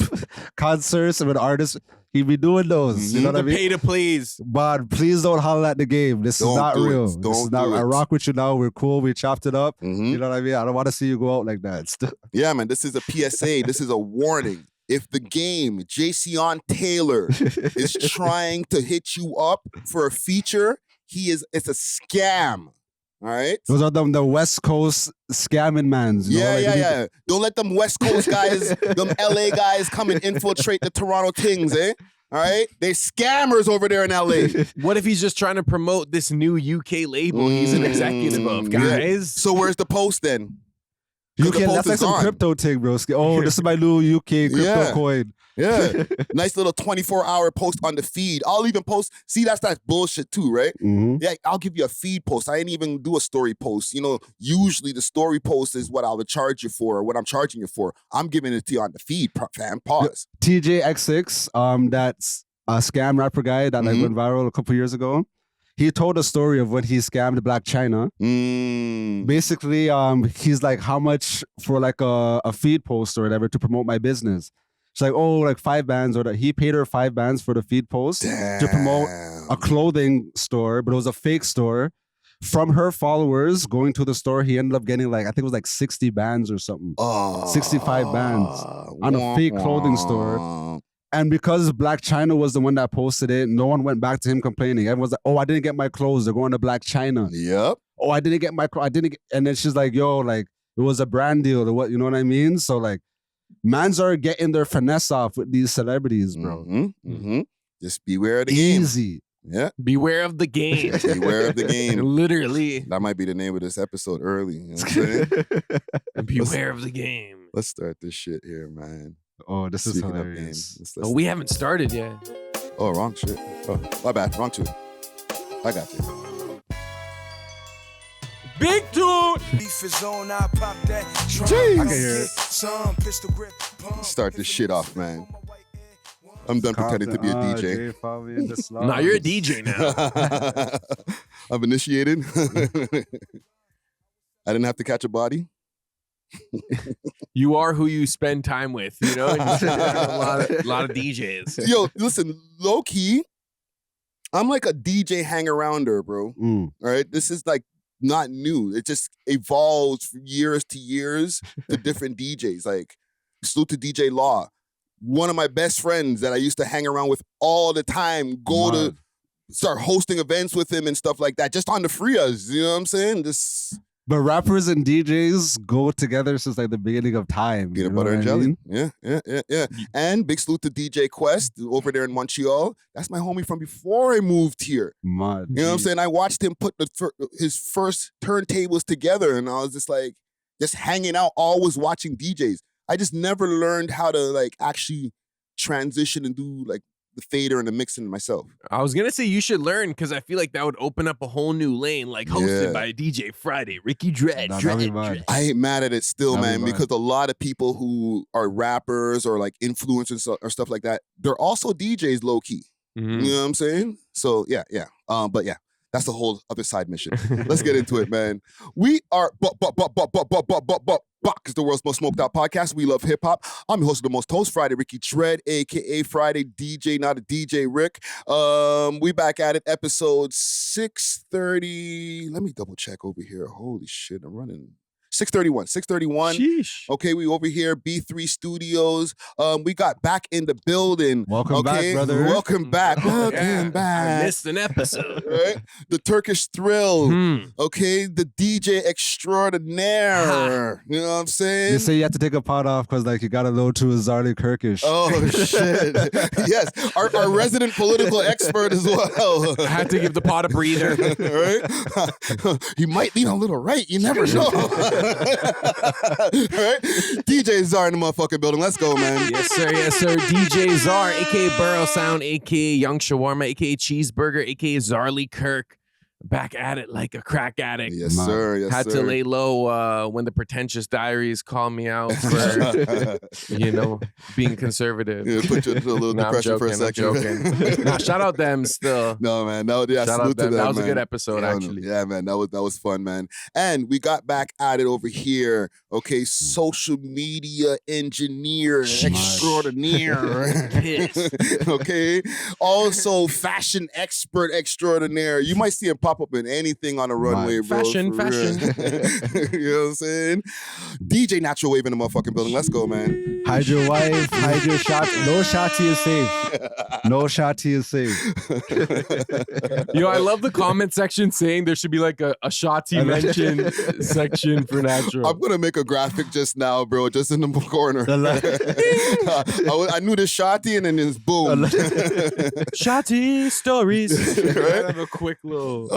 [SPEAKER 2] concerts with artists. He be doing those. You know what I mean?
[SPEAKER 3] Pay to please.
[SPEAKER 2] Bond, please don't holler at the game. This is not real. I rock with you now. We're cool. We chopped it up. You know what I mean? I don't want to see you go out like that.
[SPEAKER 1] Yeah, man. This is a PSA. This is a warning. If the game, Jason Taylor, is trying to hit you up for a feature, it's a scam. All right?
[SPEAKER 2] Those are the West Coast scamming mans.
[SPEAKER 1] Yeah. Don't let them West Coast guys, them LA guys come and infiltrate the Toronto Kings, eh? All right? They're scammers over there in LA.
[SPEAKER 3] What if he's just trying to promote this new UK label he's an executive of, guys?
[SPEAKER 1] Yeah. So where's the post then?
[SPEAKER 2] UK, that's like some crypto thing, bro. Oh, this is my new UK crypto coin.
[SPEAKER 1] Yeah. Nice little 24-hour post on the feed. I'll even post. See, that's bullshit too, right? Yeah, I'll give you a feed post. I ain't even do a story post. Usually the story post is what I would charge you for, or what I'm charging you for. I'm giving it to you on the feed, fam. Pause.
[SPEAKER 2] TJX6, that's a scam rapper guy that went viral a couple years ago. He told a story of when he scammed Black China. Basically, he's like, how much for like a feed post or whatever to promote my business? She's like, oh, like 5 bands, or that he paid her 5 bands for the feed post to promote a clothing store, but it was a fake store. From her followers going to the store, he ended up getting like, I think it was like 60 bands or something. 65 bands on a fake clothing store. And because Black China was the one that posted it, no one went back to him complaining. Everyone's like, oh, I didn't get my clothes. They're going to Black China.
[SPEAKER 1] Yep.
[SPEAKER 2] Oh, I didn't get my clothes. And then she's like, yo, like, it was a brand deal or what, you know what I mean? So like, mans are getting their finesse off with these celebrities, bro.
[SPEAKER 1] Just beware of the game.
[SPEAKER 2] Easy.
[SPEAKER 1] Yeah.
[SPEAKER 3] Beware of the game.
[SPEAKER 1] Beware of the game.
[SPEAKER 3] Literally.
[SPEAKER 1] That might be the name of this episode early. You know what I'm saying?
[SPEAKER 3] Beware of the game.
[SPEAKER 1] Let's start this shit here, man.
[SPEAKER 2] Oh, this is hilarious.
[SPEAKER 3] We haven't started yet.
[SPEAKER 1] Oh, wrong shit. Oh, my bad. Wrong tune. I got you.
[SPEAKER 3] Big tune.
[SPEAKER 1] Start this shit off, man. I'm done pretending to be a DJ.
[SPEAKER 3] Nah, you're a DJ now.
[SPEAKER 1] I've initiated. I didn't have to catch a body.
[SPEAKER 3] You are who you spend time with, a lot of DJs.
[SPEAKER 1] Yo, listen, low key, I'm like a DJ hang arounder, bro. All right, this is like not new. It just evolves from years to years to different DJs. Like, salute to DJ Law, one of my best friends that I used to hang around with all the time. Go to start hosting events with him and stuff like that, just on the threeaz. You know what I'm saying?
[SPEAKER 2] But rappers and DJs go together since like the beginning of time.
[SPEAKER 1] Peanut butter and jelly. Yeah. And big salute to DJ Quest over there in Montreal. That's my homie from before I moved here. You know what I'm saying? I watched him put his first turntables together, and I was just like, just hanging out, always watching DJs. I just never learned how to like actually transition and do like the fader and the mixing myself.
[SPEAKER 3] I was gonna say you should learn, because I feel like that would open up a whole new lane, like hosted by DJ Friday, Ricky Dread.
[SPEAKER 1] I ain't mad at it still, man, because a lot of people who are rappers or like influencers or stuff like that, they're also DJs low key. You know what I'm saying? So yeah. But yeah, that's the whole other side mission. Let's get into it, man. We are Buck is the world's most smoked out podcast. We love hip hop. I'm your host of the most host, Friday Ricky Dread, aka Friday DJ, not a DJ Rick. We back at it, episode 630. Let me double check over here. Holy shit, I'm running 631. 631.
[SPEAKER 3] Sheesh.
[SPEAKER 1] Okay, we over here, B3 Studios. We got back in the building.
[SPEAKER 2] Welcome back, brother.
[SPEAKER 1] Welcome back. Welcome back.
[SPEAKER 3] I missed an episode.
[SPEAKER 1] Right? The Turkish Thrill. Okay, the DJ extraordinaire. You know what I'm saying?
[SPEAKER 2] They say you have to take a pot off because like you got a little too Zarly Kirkish.
[SPEAKER 1] Oh shit! Yes, our resident political expert as well.
[SPEAKER 3] I had to give the pot a breather.
[SPEAKER 1] Right? He might lean a little right. You never know. Right? DJ Czar in the motherfucking building. Let's go, man.
[SPEAKER 3] Yes, sir. Yes, sir. DJ Czar, aka Burrow Sound, aka Young Shawarma, aka Cheeseburger, aka Zarly Kirk. Back at it like a crack addict.
[SPEAKER 1] Yes, sir. Yes,
[SPEAKER 3] Had to lay low when the Pretentious Diaries called me out for, being conservative.
[SPEAKER 1] Yeah, put you into a little depression for a second.
[SPEAKER 3] I'm joking. Nah, shout out them still.
[SPEAKER 1] No, man. No, yeah,
[SPEAKER 3] shout
[SPEAKER 1] salute
[SPEAKER 3] out them.
[SPEAKER 1] to them,
[SPEAKER 3] That was
[SPEAKER 1] man.
[SPEAKER 3] a good episode, actually.
[SPEAKER 1] Yeah, man. That was fun, man. And we got back at it over here. Okay, social media engineer extraordinaire. Okay. Also, fashion expert extraordinaire. You might see him pop up in anything on the runway, bro.
[SPEAKER 3] Fashion.
[SPEAKER 1] You know what I'm saying? DJ Natural Wave in the motherfucking building. Let's go, man.
[SPEAKER 2] Hide your wife, hide your shot. No shotty is safe. No shotty is safe.
[SPEAKER 3] I love the comment section saying there should be like a shotty mention section for Natural.
[SPEAKER 1] I'm gonna make a graphic just now, bro, just in the corner. I knew the shotty and then it's boom.
[SPEAKER 3] Shotty stories.
[SPEAKER 1] Right?
[SPEAKER 3] I have a quick little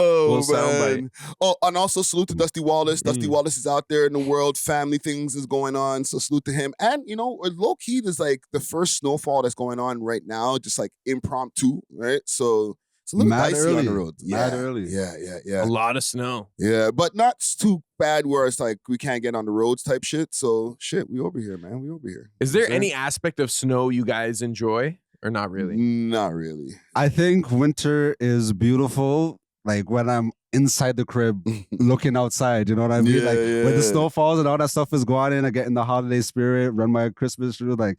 [SPEAKER 1] man. Oh, and also salute to Dusty Wallace. Dusty Wallace is out there in the world. Family things is going on. So salute to him. And, low key, there's like the first snowfall that's going on right now, just like impromptu, right? So it's a little dicey on the road.
[SPEAKER 2] Mad early.
[SPEAKER 1] Yeah.
[SPEAKER 3] A lot of snow.
[SPEAKER 1] Yeah, but not too bad where it's like we can't get on the roads type shit. So shit, we over here, man. We over here.
[SPEAKER 3] Is there any aspect of snow you guys enjoy or not really?
[SPEAKER 1] Not really.
[SPEAKER 2] I think winter is beautiful. Like when I'm inside the crib looking outside, you know what I mean? When the snow falls and all that stuff is going in, I get in the holiday spirit, run my Christmas through, like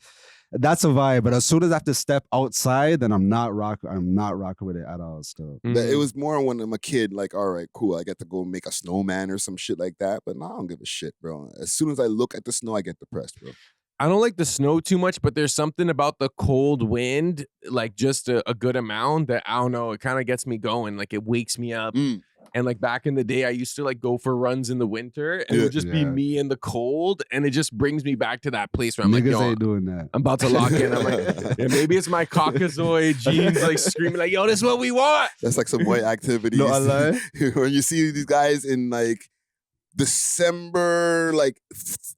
[SPEAKER 2] that's a vibe. But as soon as I have to step outside, then I'm not rocking with it at all still.
[SPEAKER 1] It was more when I'm a kid, like, all right, cool, I get to go make a snowman or some shit like that. But now I don't give a shit, bro. As soon as I look at the snow, I get depressed, bro.
[SPEAKER 3] I don't like the snow too much, but there's something about the cold wind, like just a good amount that, I don't know, it kind of gets me going. Like it wakes me up. And like back in the day, I used to like go for runs in the winter and it would just be me in the cold. And it just brings me back to that place where I'm
[SPEAKER 2] Niggas
[SPEAKER 3] like,
[SPEAKER 2] ain't doing that.
[SPEAKER 3] I'm about to lock in. I'm like, maybe it's my Caucasoid genes like screaming like, yo, this is what we want.
[SPEAKER 1] That's like some white activities.
[SPEAKER 2] No, I lie.
[SPEAKER 1] When you see these guys in like December, like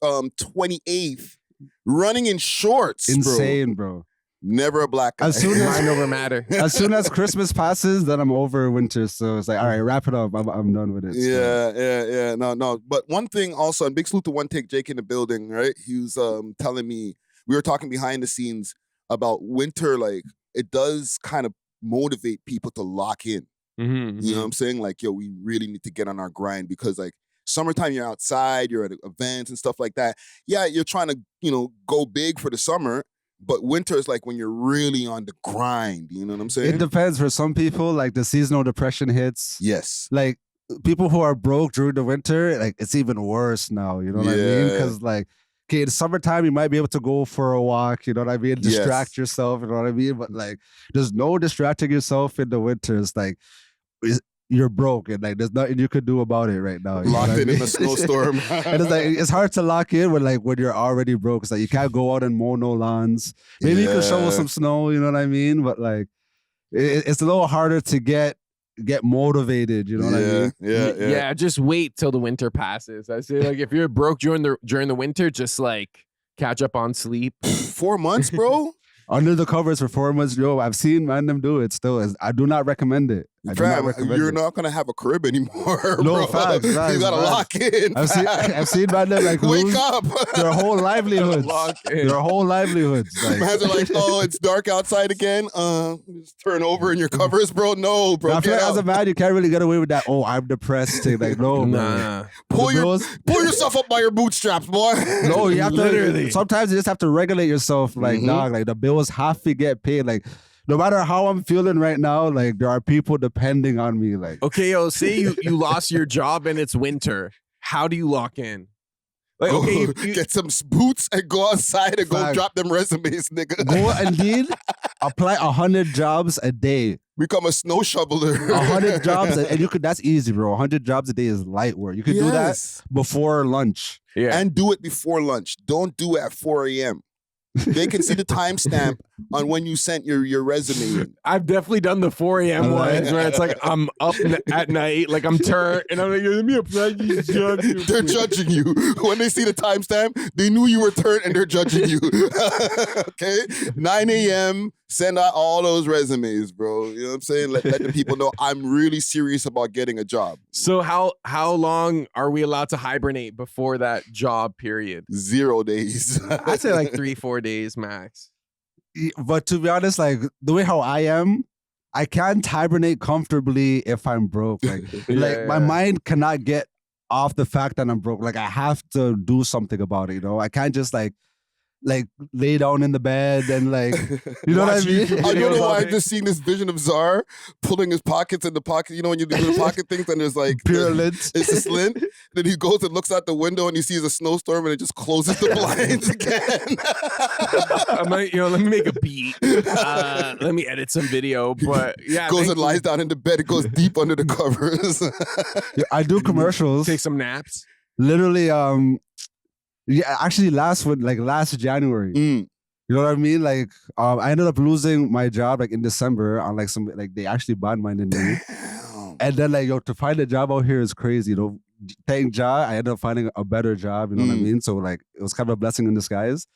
[SPEAKER 1] 28th, running in shorts,
[SPEAKER 2] insane, bro.
[SPEAKER 1] Never a black guy.
[SPEAKER 2] As soon as
[SPEAKER 3] mind over matter.
[SPEAKER 2] As soon as Christmas passes, then I'm over winter. So it's like, all right, wrap it up. I'm done with it.
[SPEAKER 1] Yeah. No. But one thing also, and big salute to One Take Jake in the building, right? He was telling me, we were talking behind the scenes about winter, like it does kind of motivate people to lock in. You know what I'm saying? Like, yo, we really need to get on our grind because like summertime, you're outside, you're at events and stuff like that. Yeah, you're trying to, go big for the summer. But winter is like when you're really on the grind. You know what I'm saying?
[SPEAKER 2] It depends. For some people, like the seasonal depression hits.
[SPEAKER 1] Yes.
[SPEAKER 2] Like people who are broke during the winter, like it's even worse now. You know what I mean? Because like, okay, in summertime, you might be able to go for a walk. You know what I mean? Distract yourself. You know what I mean? But like, there's no distracting yourself in the winter. It's like, you're broke and like there's nothing you could do about it right now.
[SPEAKER 1] Locked in a snowstorm.
[SPEAKER 2] And it's like it's hard to lock in when you're already broke. It's like you can't go out and mow no lawns. Maybe you can shovel some snow, you know what I mean? But like it's a little harder to get motivated, you know what I mean?
[SPEAKER 1] Yeah.
[SPEAKER 3] Just wait till the winter passes. I say like if you're broke during the winter, just like catch up on sleep.
[SPEAKER 1] 4 months, bro?
[SPEAKER 2] Under the covers for 4 months, yo, I've seen them do it still. I do not recommend it.
[SPEAKER 1] You're not gonna have a crib anymore.
[SPEAKER 2] No,
[SPEAKER 1] bro.
[SPEAKER 2] facts,
[SPEAKER 1] you gotta lock in.
[SPEAKER 2] I've seen them like
[SPEAKER 1] wake up.
[SPEAKER 2] Their whole livelihoods. Their whole livelihoods. Like,
[SPEAKER 1] man's are like, oh, it's dark outside again. Just turn over in your covers, bro. No, bro.
[SPEAKER 2] I feel like as a man, you can't really get away with that. Oh, I'm depressed thing. Like, no,
[SPEAKER 3] nah.
[SPEAKER 1] Pull yourself up by your bootstraps, boy.
[SPEAKER 2] No, you have to. Literally. Sometimes you just have to regulate yourself. Like, dog. Like the bills have to get paid. Like. No matter how I'm feeling right now, like there are people depending on me. Like,
[SPEAKER 3] okay, yo, say you lost your job and it's winter. How do you lock in? Like, okay,
[SPEAKER 1] get some boots and go outside and go drop them resumes, nigga.
[SPEAKER 2] Go Indeed, apply 100 jobs a day.
[SPEAKER 1] Become a snow shoveler.
[SPEAKER 2] 100 jobs, and you could. That's easy, bro. 100 jobs a day is light work. You could do that before lunch.
[SPEAKER 3] Yeah,
[SPEAKER 1] and do it before lunch. Don't do it at 4 a.m. They can see the timestamp on when you sent your resume in.
[SPEAKER 3] I've definitely done the 4 a.m. ones where it's like I'm up at night, like I'm turned, and I'm like, let me apply these jobs.
[SPEAKER 1] They're judging you. When they see the timestamp, they knew you were turned and they're judging you. Okay? 9 a.m., send out all those resumes, bro. You know what I'm saying? Let the people know I'm really serious about getting a job.
[SPEAKER 3] So how long are we allowed to hibernate before that job period?
[SPEAKER 1] 0 days.
[SPEAKER 3] I'd say like 3-4 days max.
[SPEAKER 2] But to be honest, like the way how I am, I can't hibernate comfortably if I'm broke. Like, my mind cannot get off the fact that I'm broke. Like I have to do something about it, you know? I can't just like lay down in the bed and like, you know what I mean?
[SPEAKER 1] I don't know why I just seen this vision of Czar pulling his pockets in the pocket. You know when you do the pocket things and there's like
[SPEAKER 2] pure lint.
[SPEAKER 1] It's a slit. Then he goes and looks out the window and he sees a snowstorm and it just closes the blinds again.
[SPEAKER 3] Let me make a beat. Let me edit some video. But yeah,
[SPEAKER 1] goes and lies down in the bed. It goes deep under the covers.
[SPEAKER 2] I do commercials.
[SPEAKER 3] Take some naps.
[SPEAKER 2] Literally, yeah, actually last January. You know what I mean? Like, I ended up losing my job like in December on like some, like they actually bond-minded me. And then like, to find a job out here is crazy, you know? Thank God, I ended up finding a better job, you know what I mean? So like, it was kind of a blessing in disguise.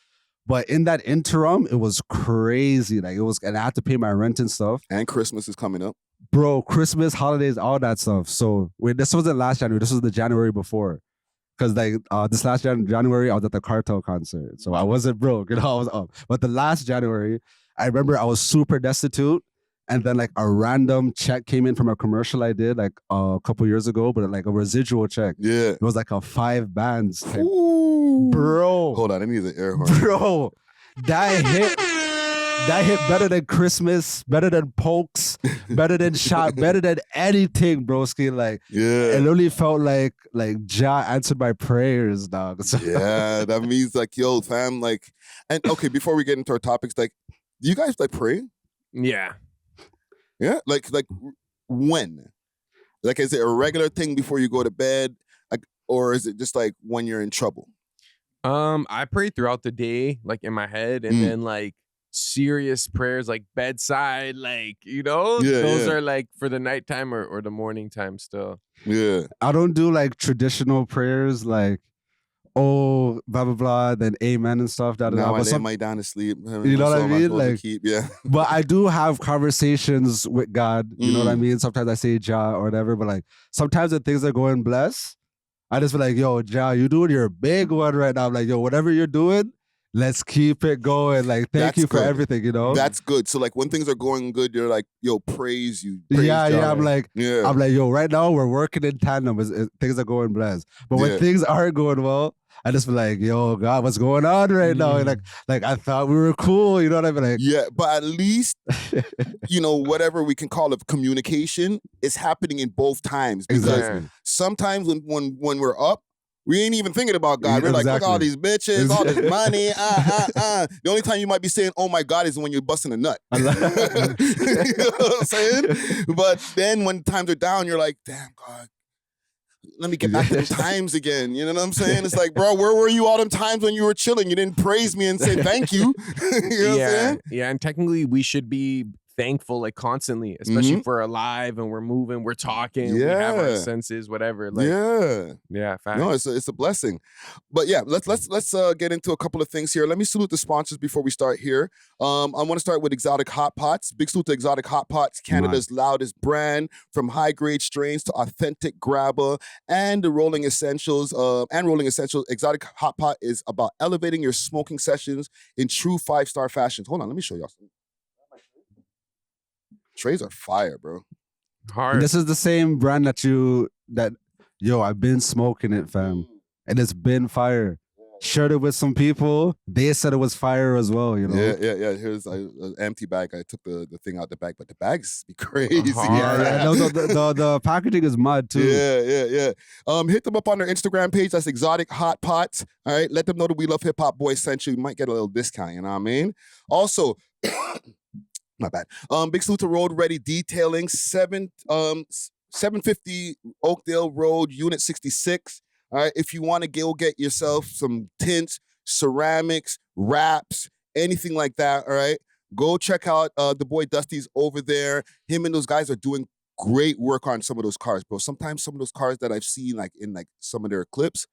[SPEAKER 2] But in that interim, it was crazy. Like and I had to pay my rent and stuff.
[SPEAKER 1] And Christmas is coming up.
[SPEAKER 2] Bro, Christmas, holidays, all that stuff. So wait, this wasn't last January, this was the January before. Because like this last January, I was at the Cartel concert. So I wasn't broke, you know, I was up. But the last January, I remember I was super destitute. And then like a random check came in from a commercial I did like a couple years ago, but like a residual check.
[SPEAKER 1] Yeah.
[SPEAKER 2] It was like a 5 bands type. Bro.
[SPEAKER 1] Hold on, I need the air horn.
[SPEAKER 2] Bro, that hit better than Christmas, better than Pokes, better than Shot, better than anything, broski. Like,
[SPEAKER 1] yeah,
[SPEAKER 2] it really felt like Jah answered my prayers, dog. So,
[SPEAKER 1] yeah, that means like, yo, fam, like, and okay, before we get into our topics, like, do you guys like pray?
[SPEAKER 3] Yeah.
[SPEAKER 1] Yeah, like when? Like, is it a regular thing before you go to bed, like, or is it just like when you're in trouble?
[SPEAKER 3] I pray throughout the day, like in my head, and then like serious prayers, like bedside, like those are like for the nighttime or the morning time still.
[SPEAKER 1] Yeah,
[SPEAKER 2] I don't do like traditional prayers, like blah blah blah, then amen and stuff.
[SPEAKER 1] Now I lay my down to sleep.
[SPEAKER 2] You know what I mean? Like,
[SPEAKER 1] yeah.
[SPEAKER 2] But I do have conversations with God. You know what I mean? Sometimes I say Jah or whatever, but like sometimes when things are going blessed, I just feel like, yo, Jah, you doing your big one right now. I'm like, yo, whatever you're doing, let's keep it going. Like, thank you for everything, you know?
[SPEAKER 1] That's good. So like when things are going good, you're like, yo, praise you. Praise
[SPEAKER 2] yeah. I'm like, yo, right now we're working in tandem. Things are going blessed. But when things aren't going well, I just feel like, yo, God, what's going on right now? Like I thought we were cool, you know what I mean? Like,
[SPEAKER 1] yeah, but at least, whatever we can call it, communication is happening in both times. Because sometimes when we're up, we ain't even thinking about God. We're like, look, all these bitches, all this money, The only time you might be saying, oh my God, is when you're busting a nut. You know what I'm saying? But then when times are down, you're like, damn, God, let me get back to them times again. You know what I'm saying? It's like, bro, where were you all them times when you were chilling? You didn't praise me and say thank you. You know what I'm saying?
[SPEAKER 3] Yeah, and technically we should be thankful like constantly, especially if we're alive and we're moving, we're talking, we have our senses, whatever. Like, yeah, facts.
[SPEAKER 1] No, it's a blessing. But yeah, let's get into a couple of things here. Let me salute the sponsors before we start here. I want to start with Exotic Hot Pots. Big salute to Exotic Hot Pots, Canada's loudest brand, from high grade strains to authentic grabber and the Rolling Essentials. Exotic Hot Pot is about elevating your smoking sessions in true 5-star fashions. Hold on, let me show y'all something. Trays are fire, bro.
[SPEAKER 3] Hard.
[SPEAKER 2] This is the same brand I've been smoking it, fam. And it's been fire. shared it with some people. They said it was fire as well, you know?
[SPEAKER 1] Yeah. Here's an empty bag. I took the thing out the bag, but the bags be crazy.
[SPEAKER 2] Yeah. No, the packaging is mud too.
[SPEAKER 1] Yeah. Hit them up on their Instagram page. That's Exotic Hot Pots. All right. Let them know that We Love Hip Hop Boys sent you. You might get a little discount, you know what I mean? Also, my bad. Big salute to Road Ready Detailing, 750 Oakdale Road, Unit 66. All right, if you want to go get yourself some tints, ceramics, wraps, anything like that, all right, go check out the boy Dusty's over there. Him and those guys are doing great work on some of those cars, bro. Sometimes some of those cars that I've seen like in like some of their clips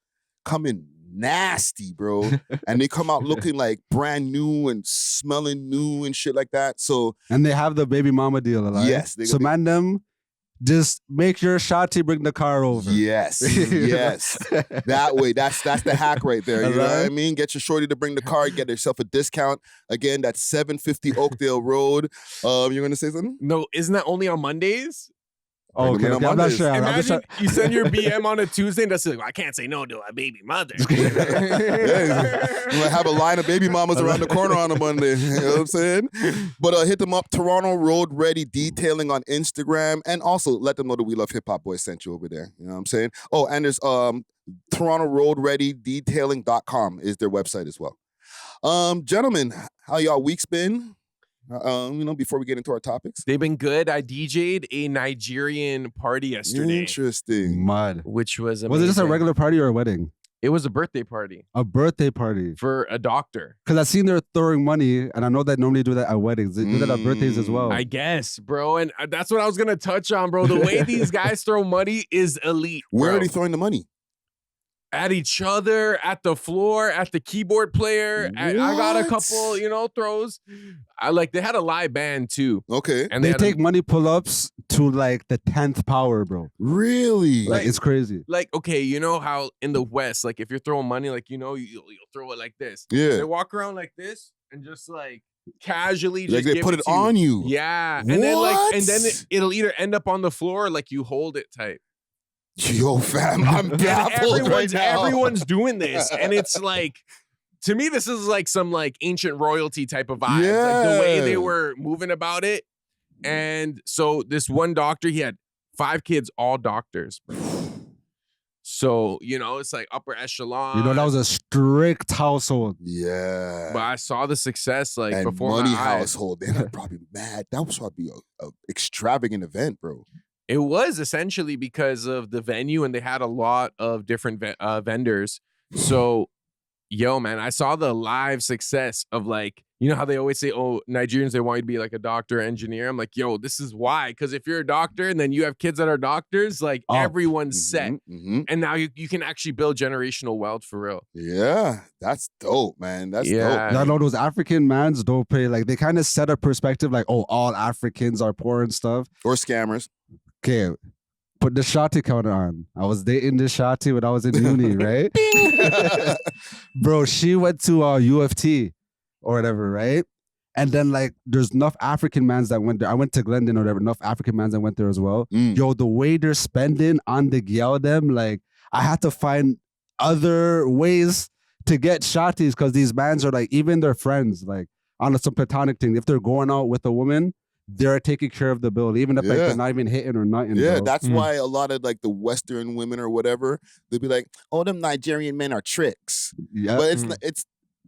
[SPEAKER 1] come in nasty, bro. And they come out looking like brand new and smelling new and shit like that. So, and
[SPEAKER 2] they have the baby mama deal, right?
[SPEAKER 1] Yes.
[SPEAKER 2] So man, them just make your shawty bring the car over.
[SPEAKER 1] Yes. That way, that's the hack right there. You know what I mean? Get your shorty to bring the car, get yourself a discount. Again, that's 750 Oakdale Road. You're gonna say something?
[SPEAKER 3] No, isn't that only on Mondays?
[SPEAKER 2] Okay, I'm not sure.
[SPEAKER 3] Imagine you send your BM on a Tuesday and that's like, well, I can't say no to a baby mother.
[SPEAKER 1] You might have a line of baby mamas around the corner on a Monday. You know what I'm saying? But hit them up, Toronto Road Ready Detailing on Instagram. And also let them know that We Love Hip Hop Boys sent you over there. You know what I'm saying? Oh, and there's Toronto Road Ready Detailing.com is their website as well. Gentlemen, how y'all weeks been? Before we get into our topics.
[SPEAKER 3] They've been good. I DJ'd a Nigerian party yesterday.
[SPEAKER 1] Interesting.
[SPEAKER 2] Mud.
[SPEAKER 3] Which was amazing.
[SPEAKER 2] Was it just a regular party or a wedding?
[SPEAKER 3] It was a birthday party.
[SPEAKER 2] A birthday party?
[SPEAKER 3] For a doctor.
[SPEAKER 2] Because I've seen they're throwing money, and I know that normally do that at weddings. They do that at birthdays as well.
[SPEAKER 3] I guess, bro. And that's what I was going to touch on, bro. The way these guys throw money is elite.
[SPEAKER 1] Where are they throwing the money?
[SPEAKER 3] At each other, at the floor, at the keyboard player. I got a couple, throws. They had a live band too.
[SPEAKER 1] Okay.
[SPEAKER 2] And they take money pull-ups to like the 10th power, bro.
[SPEAKER 1] Really?
[SPEAKER 2] Like it's crazy.
[SPEAKER 3] Like, okay, you know how in the West, like if you're throwing money, like, you'll throw it like this.
[SPEAKER 1] Yeah.
[SPEAKER 3] They walk around like this and just like casually
[SPEAKER 1] like
[SPEAKER 3] just
[SPEAKER 1] they
[SPEAKER 3] give
[SPEAKER 1] put it on you.
[SPEAKER 3] Yeah.
[SPEAKER 1] What?
[SPEAKER 3] And then it'll either end up on the floor or like you hold it tight.
[SPEAKER 1] Yo, fam, I'm baffled right now.
[SPEAKER 3] Everyone's doing this, and it's like, to me, this is like some like ancient royalty type of vibe.
[SPEAKER 1] Yeah.
[SPEAKER 3] Like the way they were moving about it. And so this one doctor, he had 5 kids, all doctors. So, it's like upper echelon.
[SPEAKER 2] That was a strict household.
[SPEAKER 1] Yeah.
[SPEAKER 3] But I saw the success
[SPEAKER 1] and
[SPEAKER 3] before
[SPEAKER 1] money
[SPEAKER 3] my eyes.
[SPEAKER 1] household. They're probably mad. That was probably a extravagant event, bro.
[SPEAKER 3] It was essentially because of the venue, and they had a lot of different vendors. So, man, I saw the live success of like, how they always say, oh, Nigerians, they want you to be like a doctor, engineer. I'm like, yo, this is why. Because if you're a doctor and then you have kids that are doctors, like everyone's set. And now you can actually build generational wealth for real.
[SPEAKER 1] Yeah, that's dope, man. That's dope.
[SPEAKER 2] I know those African mans don't pay. Like they kind of set a perspective like, oh, all Africans are poor and stuff.
[SPEAKER 1] Or scammers.
[SPEAKER 2] Okay, put the shawty counter on. I was dating this shawty when I was in uni, right? Bro, she went to UFT or whatever, right? And then like there's enough African mans that went there. I went to Glendon or whatever, enough African mans that went there as well. Yo, the way they're spending on the gyal them, like I had to find other ways to get shawties because these mans are like, even their friends, like on some platonic thing, if they're going out with a woman, they're taking care of the bill, even if like they're not even hitting or nothing.
[SPEAKER 1] Yeah,
[SPEAKER 2] bro.
[SPEAKER 1] that's why a lot of like the Western women or whatever, they'll be like, "Oh, them Nigerian men are tricks."
[SPEAKER 2] Yeah,
[SPEAKER 1] but it's.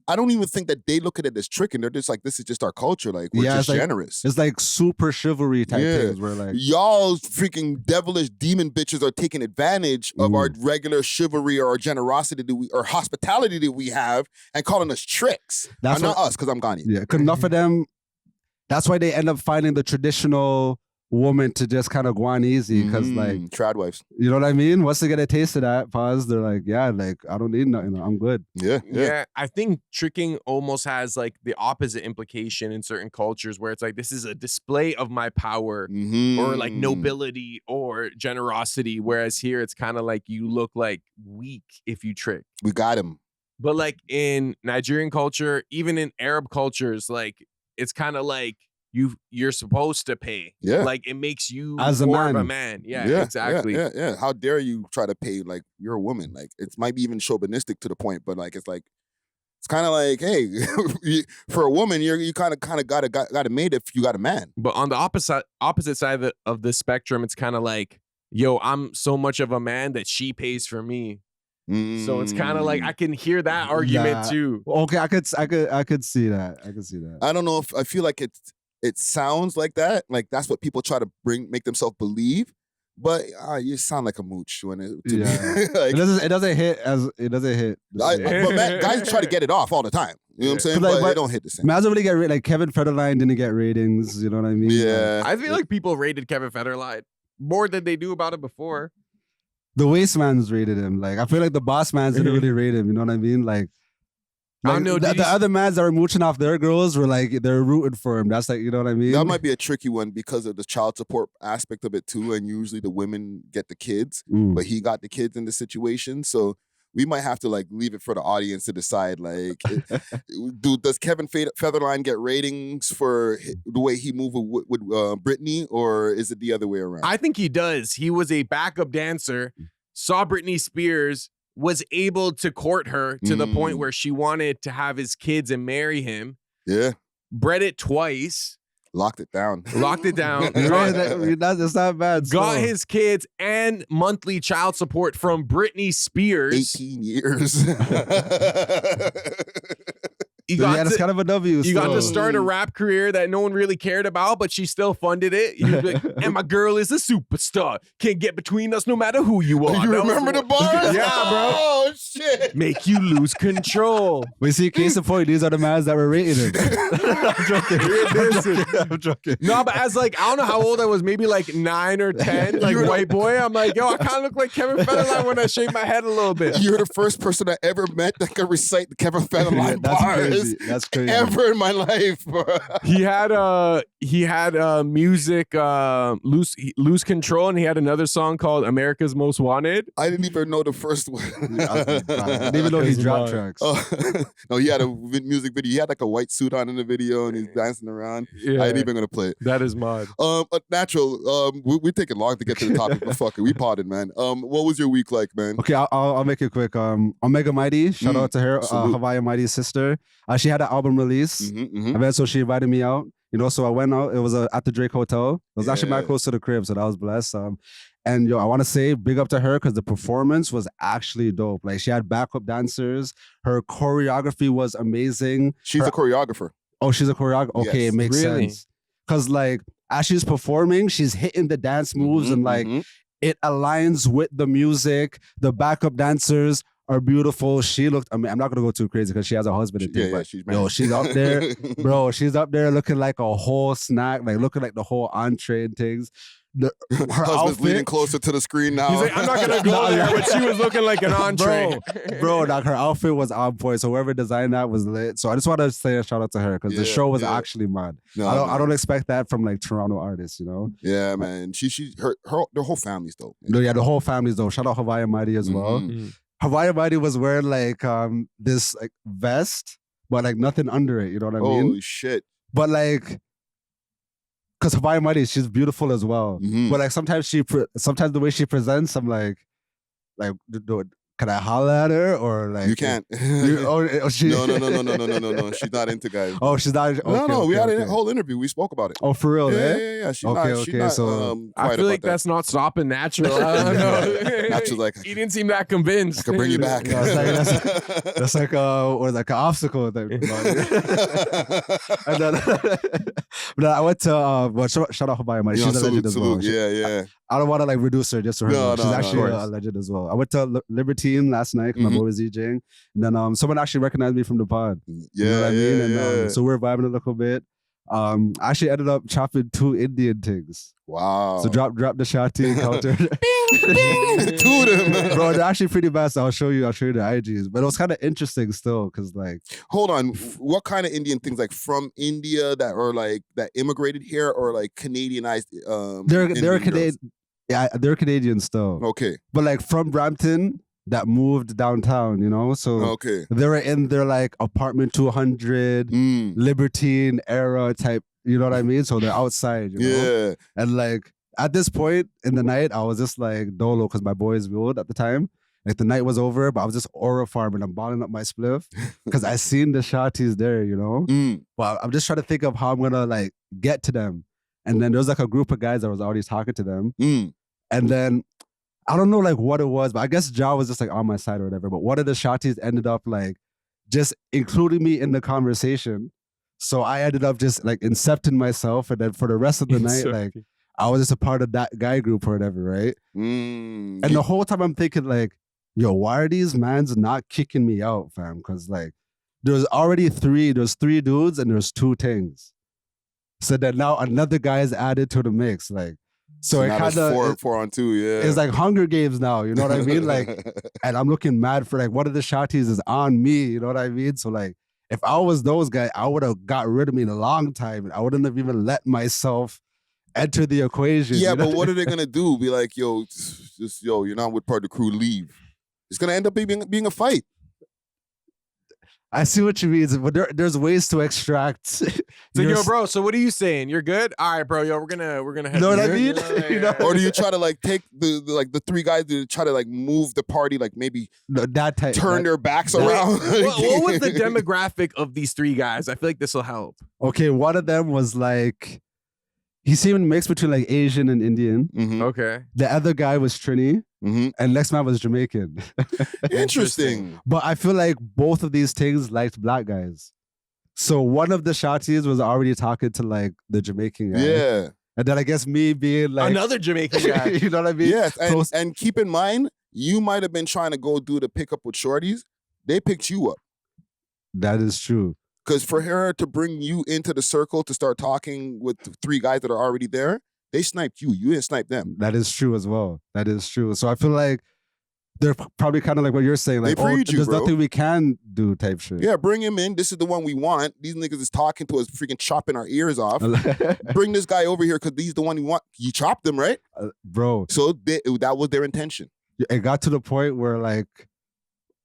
[SPEAKER 1] I don't even think that they look at it as tricking. They're just like, this is just our culture. Like we're just generous.
[SPEAKER 2] It's like super chivalry type things. Where like
[SPEAKER 1] y'all freaking devilish demon bitches are taking advantage of our regular chivalry or our generosity or hospitality that we have and calling us tricks. That's not us, because I'm Ghanaian.
[SPEAKER 2] Yeah, because enough of them. That's why they end up finding the traditional woman to just kind of go on easy, because like
[SPEAKER 1] trad wives.
[SPEAKER 2] You know what I mean? Once they get a taste of that, they're like, yeah, like I don't need nothing. I'm good.
[SPEAKER 1] Yeah.
[SPEAKER 3] I think tricking almost has like the opposite implication in certain cultures, where it's like, this is a display of my power or like nobility or generosity. Whereas here, it's kind of like you look like weak if you trick.
[SPEAKER 1] We got him.
[SPEAKER 3] But like in Nigerian culture, even in Arab cultures, like it's kind of like you're supposed to pay.
[SPEAKER 1] Yeah.
[SPEAKER 3] Like it makes you
[SPEAKER 2] As a
[SPEAKER 3] more of
[SPEAKER 2] man.
[SPEAKER 3] a man. Yeah, exactly.
[SPEAKER 1] Yeah. How dare you try to pay like you're a woman? Like it might be even chauvinistic to the point, but like it's kind of like, hey, for a woman, you kind of got it made if you got a man.
[SPEAKER 3] But on the opposite side of the spectrum, it's kind of like, yo, I'm so much of a man that she pays for me. So it's kind of like I can hear that argument too.
[SPEAKER 2] Okay, I could see that. I could see that.
[SPEAKER 1] I don't know if I feel like it sounds like that. Like that's what people try to make themselves believe. But you sound like a mooch when it. To me. Like,
[SPEAKER 2] it doesn't hit.
[SPEAKER 1] But man, guys try to get it off all the time. You know what I'm saying? But it don't hit the same.
[SPEAKER 2] Man, really get like Kevin Federline didn't get ratings. You know what I mean?
[SPEAKER 1] Yeah.
[SPEAKER 3] I feel like people rated Kevin Federline more than they do about it before.
[SPEAKER 2] The Wasteman's rated him. Like I feel like the Boss Mans didn't really rate him. You know what I mean? Like
[SPEAKER 3] I don't know.
[SPEAKER 2] The other mans that were mooching off their girls were like they're rooting for him. That's like, you know what I mean?
[SPEAKER 1] That might be a tricky one because of the child support aspect of it too. And usually the women get the kids, but he got the kids in the situation. So we might have to like leave it for the audience to decide. Like, does Kevin Federline get ratings for the way he moved with Britney, or is it the other way around?
[SPEAKER 3] I think he does. He was a backup dancer, saw Britney Spears, was able to court her to the point where she wanted to have his kids and marry him.
[SPEAKER 1] Yeah.
[SPEAKER 3] Bred it twice.
[SPEAKER 1] Locked it down.
[SPEAKER 2] That's not bad.
[SPEAKER 3] Got his kids and monthly child support from Britney Spears.
[SPEAKER 1] 18 years.
[SPEAKER 2] That's kind of a W.
[SPEAKER 3] You got to start a rap career that no one really cared about, but she still funded it. Like, and my girl is a superstar. Can't get between us no matter who you are.
[SPEAKER 1] You remember the bars?
[SPEAKER 3] Yeah, bro.
[SPEAKER 1] Oh, shit.
[SPEAKER 3] Make you lose control.
[SPEAKER 2] We see, case in point, these are the mans that were rating him. I'm joking.
[SPEAKER 3] No, but as like, I don't know how old I was, maybe like 9 or 10, like white boy. I'm like, yo, I kind of look like Kevin Federline when I shake my head a little bit.
[SPEAKER 1] You're the first person I ever met that could recite the Kevin Federline bars.
[SPEAKER 2] That's crazy.
[SPEAKER 1] Ever in my life, bro.
[SPEAKER 3] He had music lose control, and he had another song called America's Most Wanted.
[SPEAKER 1] I didn't even know the first one.
[SPEAKER 2] I didn't even know he dropped tracks.
[SPEAKER 1] No, he had a music video. He had like a white suit on in the video, and he's dancing around.
[SPEAKER 3] Yeah.
[SPEAKER 1] I ain't even gonna play it.
[SPEAKER 3] That is mod.
[SPEAKER 1] Natural. We're taking long to get to the topic, but fuck it, we potted, man. What was your week like, man?
[SPEAKER 2] Okay, I'll make it quick. Omega Mighty, shout out to her, Hawaii Mighty's sister. She had an album release, and then so she invited me out. You know, so I went out. It was at the Drake Hotel. It was actually my close to the crib, so that was blessed. And yo, I want to say big up to her because the performance was actually dope. Like she had backup dancers. Her choreography was amazing.
[SPEAKER 1] She's a choreographer.
[SPEAKER 2] Oh, she's a choreographer. Okay,
[SPEAKER 1] Yes.
[SPEAKER 2] it makes sense. Because like as she's performing, she's hitting the dance moves and like it aligns with the music. The backup dancers are beautiful. She looked, I mean, I'm not gonna go too crazy because she has a husband and things, but she's up there, bro. She's up there looking like a whole snack, like looking like the whole entree and things. Her
[SPEAKER 1] husband's
[SPEAKER 2] outfit,
[SPEAKER 1] leaning closer to the screen now.
[SPEAKER 3] He's like, I'm not gonna go there, but she was looking like an entree.
[SPEAKER 2] bro, like her outfit was on point. So whoever designed that was lit. So I just want to say a shout out to her because the show was actually mad. No, I don't expect that from like Toronto artists, you know?
[SPEAKER 1] Yeah, man. The whole family's dope.
[SPEAKER 2] No, yeah, the whole family's dope. Shout out Hawaii Mighty as well. Hawaii Mighty was wearing like this like vest, but like nothing under it. You know what I mean?
[SPEAKER 1] Holy shit!
[SPEAKER 2] But like, cause Hawaii Mighty, she's beautiful as well. But like sometimes sometimes the way she presents, I'm like, can I holler at her or like
[SPEAKER 1] you can't? No. She's not into guys.
[SPEAKER 2] Oh, she's not. Okay,
[SPEAKER 1] no. We had a whole interview. We spoke about it.
[SPEAKER 2] Oh, for real?
[SPEAKER 1] Yeah. She's not,
[SPEAKER 2] so
[SPEAKER 3] I feel like that's not stopping Natural. I don't know.
[SPEAKER 1] Natural's like,
[SPEAKER 3] he didn't seem that convinced.
[SPEAKER 1] I can bring you back.
[SPEAKER 2] That's like or like an obstacle. And then, but I went to shout out Hawaii Mighty. She's a legend as well.
[SPEAKER 1] Yeah.
[SPEAKER 2] I don't want to like reduce her just to her.
[SPEAKER 1] No,
[SPEAKER 2] she's actually a legend as well. I went to Libertine last night. My boy was DJing, and then someone actually recognized me from the pod.
[SPEAKER 1] Yeah,
[SPEAKER 2] you know what I mean? And, so we were vibing a little bit. I actually ended up chopping 2 Indian things.
[SPEAKER 1] Wow.
[SPEAKER 2] So drop the shotty encounter.
[SPEAKER 1] Bing! 2 of them.
[SPEAKER 2] Bro, they're actually pretty bad. So I'll show you the IGs. But it was kind of interesting still, because like,
[SPEAKER 1] hold on, what kind of Indian things? Like from India that are like that immigrated here, or like Canadianized?
[SPEAKER 2] They're Canadian. Yeah, they're Canadian still.
[SPEAKER 1] Okay.
[SPEAKER 2] But like from Brampton that moved downtown, you know? So they were in their like apartment 200, Libertine era type You know what I mean? So they're outside, you know? And like at this point in the night, I was just like dolo because my boys ruled at the time. Like the night was over, but I was just aura farming. I'm balling up my spliff because I seen the shotties there, you know? But I'm just trying to think of how I'm gonna like get to them. And then there was like a group of guys that was already talking to them. And then I don't know like what it was, but I guess Ja was just like on my side or whatever. But one of the shotties ended up like just including me in the conversation. So I ended up just like incepting myself. And then for the rest of the night, like I was just a part of that guy group or whatever, right? And the whole time I'm thinking like, yo, why are these mans not kicking me out, fam? Because like there's three dudes and there's 2 things. So then now another guy is added to the mix. Like, so it kind of
[SPEAKER 1] 4 on 2, yeah.
[SPEAKER 2] It's like Hunger Games now, you know what I mean? Like, and I'm looking mad for like one of the shotties is on me, you know what I mean? So like, if I was those guys, I would have got rid of me in a long time. I wouldn't have even let myself enter the equation.
[SPEAKER 1] Yeah,
[SPEAKER 2] you know?
[SPEAKER 1] but what are they gonna do? Be like, yo, you're not with part of the crew, leave. It's gonna end up being a fight.
[SPEAKER 2] I see what you mean, but there's ways to extract.
[SPEAKER 3] So yo, bro. So what are you saying? You're good. All right, bro. Yo, we're gonna head.
[SPEAKER 2] You know what I mean?
[SPEAKER 3] You know?
[SPEAKER 1] Or do you try to like take the 3 guys to try to like move the party, like maybe turn their backs around?
[SPEAKER 3] What was the demographic of these 3 guys? I feel like this will help.
[SPEAKER 2] Okay, one of them was like he seemed mixed between like Asian and Indian.
[SPEAKER 3] Okay.
[SPEAKER 2] The other guy was Trini. And next man was Jamaican.
[SPEAKER 1] Interesting.
[SPEAKER 2] But I feel like both of these things liked black guys. So one of the shotties was already talking to like the Jamaican guy.
[SPEAKER 1] Yeah.
[SPEAKER 2] And then I guess me being like
[SPEAKER 3] another Jamaican guy.
[SPEAKER 2] You know what I mean?
[SPEAKER 1] Yes. And keep in mind, you might have been trying to go do the pickup with shorties. They picked you up.
[SPEAKER 2] That is true.
[SPEAKER 1] Because for her to bring you into the circle to start talking with 3 guys that are already there, they sniped you. You didn't snipe them.
[SPEAKER 2] That is true as well. That is true. So I feel like they're probably kind of like what you're saying. Like, there's nothing we can do type shit.
[SPEAKER 1] Yeah, bring him in. This is the one we want. These niggas is talking to us, freaking chopping our ears off. Bring this guy over here because he's the one you want. You chopped them, right?
[SPEAKER 2] Bro.
[SPEAKER 1] So that was their intention.
[SPEAKER 2] It got to the point where like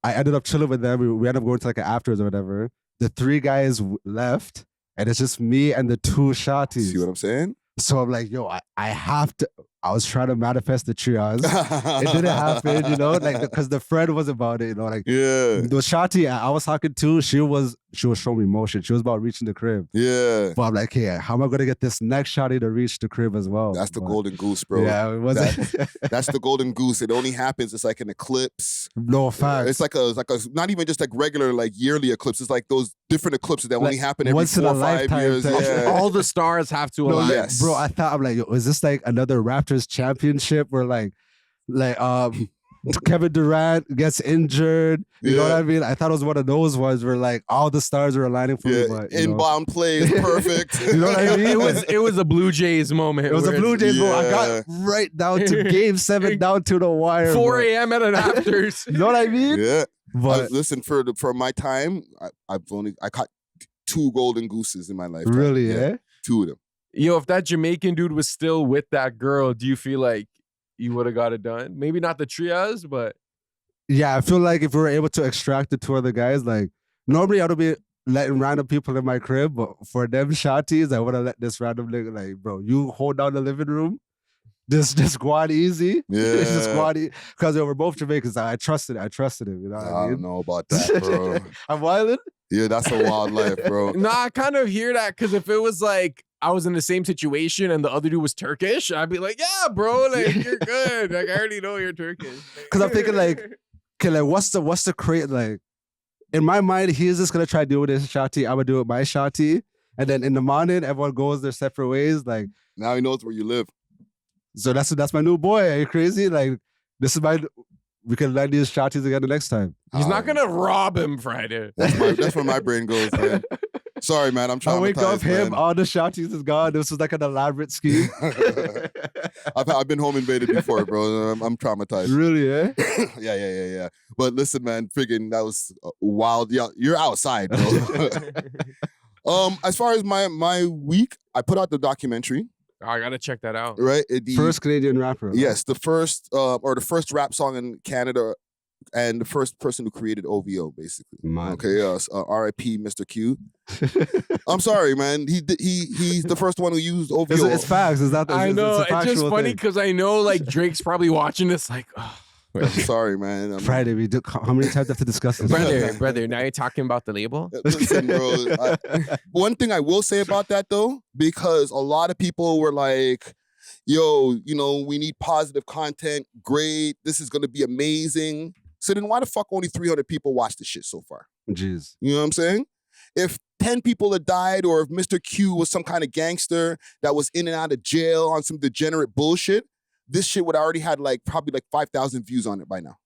[SPEAKER 2] I ended up chilling with them. We ended up going to like an afters or whatever. The 3 guys left and it's just me and the 2 shotties.
[SPEAKER 1] See what I'm saying?
[SPEAKER 2] So I'm like, yo, I have to. I was trying to manifest the threeaz. It didn't happen, you know, like because the friend was about it, you know, like the shotty I was talking to, she was showing me emotion. She was about reaching the crib.
[SPEAKER 1] Yeah.
[SPEAKER 2] But I'm like, hey, how am I gonna get this next shotty to reach the crib as well?
[SPEAKER 1] That's the golden goose, bro.
[SPEAKER 2] Yeah, it was.
[SPEAKER 1] That's the golden goose. It only happens. It's like an eclipse.
[SPEAKER 2] No facts.
[SPEAKER 1] It's like a not even just like regular like yearly eclipse. It's like those different eclipses that only happen every
[SPEAKER 2] once
[SPEAKER 1] 4
[SPEAKER 2] in a
[SPEAKER 1] or 5 years.
[SPEAKER 3] Yeah. All the stars have to align.
[SPEAKER 1] Yes.
[SPEAKER 2] Bro, I thought I'm like, yo, is this like another Raptors championship where like Kevin Durant gets injured? You know what I mean? I thought it was one of those ones where like all the stars were aligning for me. But
[SPEAKER 1] inbound plays perfect.
[SPEAKER 2] You know what I mean?
[SPEAKER 3] It was a Blue Jays moment.
[SPEAKER 2] It was a Blue Jays moment. I got right down to Game 7, down to the wire.
[SPEAKER 3] 4 a.m. at an afters.
[SPEAKER 2] You know what I mean?
[SPEAKER 1] Yeah.
[SPEAKER 2] But
[SPEAKER 1] listen, for my time, I caught 2 golden gooses in my life.
[SPEAKER 2] Really? Yeah.
[SPEAKER 1] 2 of them.
[SPEAKER 3] Yo, if that Jamaican dude was still with that girl, do you feel like you would have got it done? Maybe not the threeaz, but
[SPEAKER 2] yeah, I feel like if we were able to extract the 2 other guys, like normally I would be letting random people in my crib, but for them shotties, I would have let this random nigga like, bro, you hold down the living room. Just go on easy.
[SPEAKER 1] Yeah.
[SPEAKER 2] Just go on easy. Because we're both Jamaicans. I trusted him. You know what I mean?
[SPEAKER 1] don't know about that, bro.
[SPEAKER 2] I'm wildin'?
[SPEAKER 1] Yeah, that's a wild life, bro.
[SPEAKER 3] Nah, I kind of hear that because if it was like I was in the same situation and the other dude was Turkish, I'd be like, yeah, bro, like you're good. Like I already know you're Turkish.
[SPEAKER 2] Because I'm thinking like, okay, like what's the crate like? In my mind, he's just gonna try to do with his shotty. I'm gonna do it with my shotty, and then in the morning, everyone goes their separate ways. Like
[SPEAKER 1] now he knows where you live.
[SPEAKER 2] So that's my new boy. Are you crazy? Like this is we can land these shotties again the next time.
[SPEAKER 3] He's not gonna rob him Friday.
[SPEAKER 1] That's where my brain goes, man. Sorry, man. I'm traumatized.
[SPEAKER 2] I wake up,
[SPEAKER 1] man.
[SPEAKER 2] all the shotties is gone. This was like an elaborate scheme.
[SPEAKER 1] I've been home invaded before, bro. I'm traumatized.
[SPEAKER 2] Really, eh?
[SPEAKER 1] Yeah. But listen, man, friggin' that was wild. Yeah, you're outside, bro. As far as my week, I put out the documentary.
[SPEAKER 3] I gotta check that out.
[SPEAKER 1] Right,
[SPEAKER 2] first Canadian rapper.
[SPEAKER 1] Yes, the first rap song in Canada and the first person who created OVO, basically.
[SPEAKER 2] Man.
[SPEAKER 1] Okay, R.I.P. Mr. Q. I'm sorry, man. He's the first one who used OVO.
[SPEAKER 2] It's facts. It's not.
[SPEAKER 3] I know.
[SPEAKER 2] It's
[SPEAKER 3] just funny because I know like Drake's probably watching this. Like, oh.
[SPEAKER 1] I'm sorry, man.
[SPEAKER 2] Friday, we do. How many times do I have to discuss this?
[SPEAKER 3] brother. Now you're talking about the label.
[SPEAKER 1] Listen, bro. One thing I will say about that though, because a lot of people were like, "Yo, we need positive content. Great, this is gonna be amazing." So then, why the fuck only 300 people watched this shit so far?
[SPEAKER 2] Jeez.
[SPEAKER 1] You know what I'm saying? If 10 people had died, or if Mr. Q was some kind of gangster that was in and out of jail on some degenerate bullshit, this shit would already had probably 5,000 views on it by now.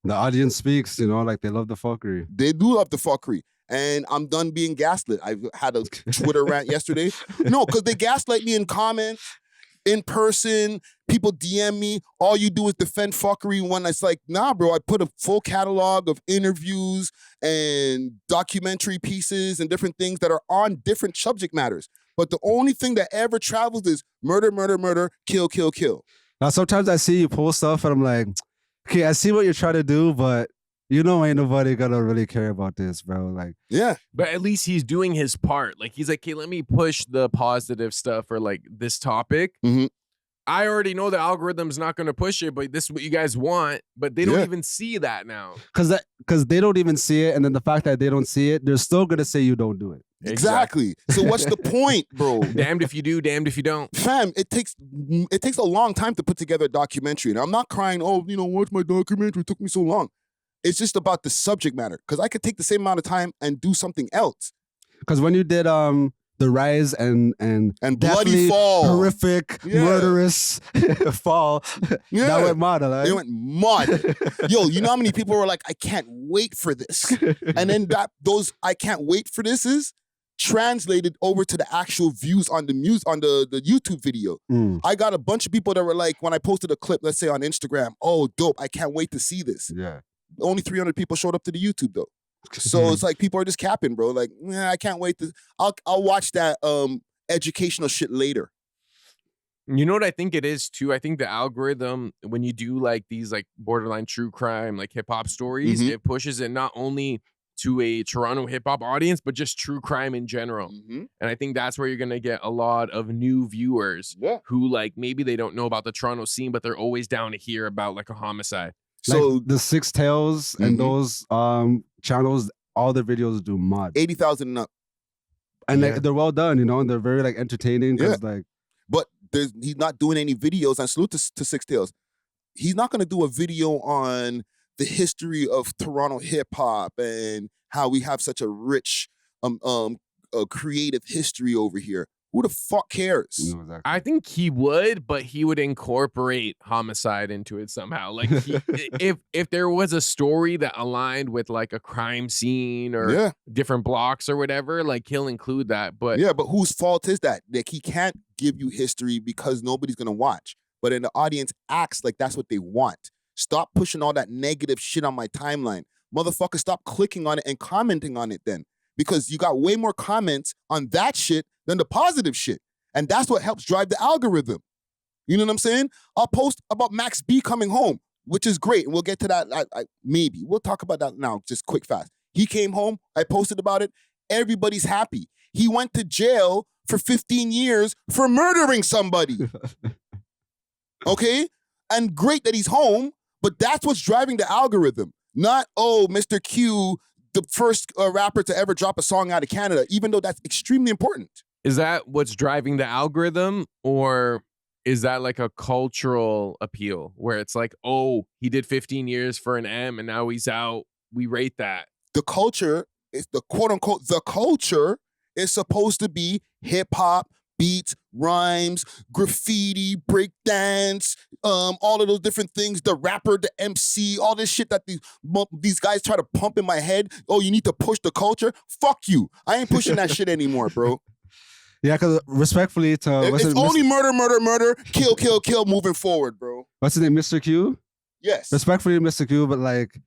[SPEAKER 2] The audience speaks, like they love the fuckery.
[SPEAKER 1] They do love the fuckery. And I'm done being gaslit. I had a Twitter rant yesterday. No, because they gaslight me in comments, in person, people DM me. All you do is defend fuckery when it's like, nah, bro, I put a full catalog of interviews and documentary pieces and different things that are on different subject matters. But the only thing that ever travels is murder, murder, murder, kill, kill, kill.
[SPEAKER 2] Now, sometimes I see you post stuff and I'm like, okay, I see what you're trying to do, but ain't nobody gonna really care about this, bro. Like,
[SPEAKER 1] yeah.
[SPEAKER 3] But at least he's doing his part. Like, he's like, okay, let me push the positive stuff or like this topic.
[SPEAKER 1] Mm-hmm.
[SPEAKER 3] I already know the algorithm's not going to push it, but this is what you guys want. But they don't even see that now.
[SPEAKER 2] Because they don't even see it. And then the fact that they don't see it, they're still going to say you don't do it.
[SPEAKER 1] Exactly. So what's the point, bro?
[SPEAKER 3] Damned if you do, damned if you don't.
[SPEAKER 1] Fam, it takes a long time to put together a documentary. And I'm not crying, watch my documentary. It took me so long. It's just about the subject matter. Because I could take the same amount of time and do something else.
[SPEAKER 2] Because when you did the rise and
[SPEAKER 1] bloody fall,
[SPEAKER 2] horrific, murderous fall, that went mad. Like.
[SPEAKER 1] It went mad. Yo, you know how many people were like, I can't wait for this. And then those I can't wait for this is translated over to the actual views on the YouTube video. I got a bunch of people that were like, when I posted a clip, let's say on Instagram, oh, dope, I can't wait to see this.
[SPEAKER 2] Yeah.
[SPEAKER 1] Only 300 people showed up to the YouTube though. So it's like people are just capping, bro. Like, I can't wait to. I'll watch that educational shit later.
[SPEAKER 3] You know what I think it is too? I think the algorithm, when you do like these like borderline true crime, like hip hop stories, it pushes it not only to a Toronto hip hop audience, but just true crime in general. And I think that's where you're gonna get a lot of new viewers who like maybe they don't know about the Toronto scene, but they're always down to hear about like a homicide.
[SPEAKER 2] So like the Six Tales and those channels, all their videos do mod
[SPEAKER 1] 80,000 and up,
[SPEAKER 2] and like, they're well done, and they're very like entertaining.
[SPEAKER 1] But he's not doing any videos. And salute to Six Tales. He's not going to do a video on the history of Toronto hip hop and how we have such a rich, creative history over here. Who the fuck cares?
[SPEAKER 2] No, exactly.
[SPEAKER 3] I think he would, but he would incorporate homicide into it somehow. Like if there was a story that aligned with like a crime scene or different blocks or whatever, like he'll include that. But
[SPEAKER 1] but whose fault is that? Like he can't give you history because nobody's gonna watch. But then the audience acts like that's what they want. Stop pushing all that negative shit on my timeline. Motherfucker, stop clicking on it and commenting on it then. Because you got way more comments on that shit than the positive shit. And that's what helps drive the algorithm. You know what I'm saying? I'll post about Max B coming home, which is great. And we'll get to that maybe. We'll talk about that now, just quick, fast. He came home. I posted about it. Everybody's happy. He went to jail for 15 years for murdering somebody. Okay? And great that he's home, but that's what's driving the algorithm. Not, Mr. Q, the first rapper to ever drop a song out of Canada, even though that's extremely important.
[SPEAKER 3] Is that what's driving the algorithm, or is that like a cultural appeal where it's like, oh, he did 15 years for an M and now he's out? We rate that.
[SPEAKER 1] The culture is the quote unquote, the culture is supposed to be hip hop, beats, rhymes, graffiti, breakdance, all of those different things, the rapper, the MC, all this shit that these guys try to pump in my head. Oh, you need to push the culture? Fuck you. I ain't pushing that shit anymore, bro.
[SPEAKER 2] Yeah, because respectfully to...
[SPEAKER 1] It's only murder, murder, murder, kill, kill, kill moving forward, bro.
[SPEAKER 2] What's his name, Mr. Q?
[SPEAKER 1] Yes.
[SPEAKER 2] Respectfully, Mr. Q, but like,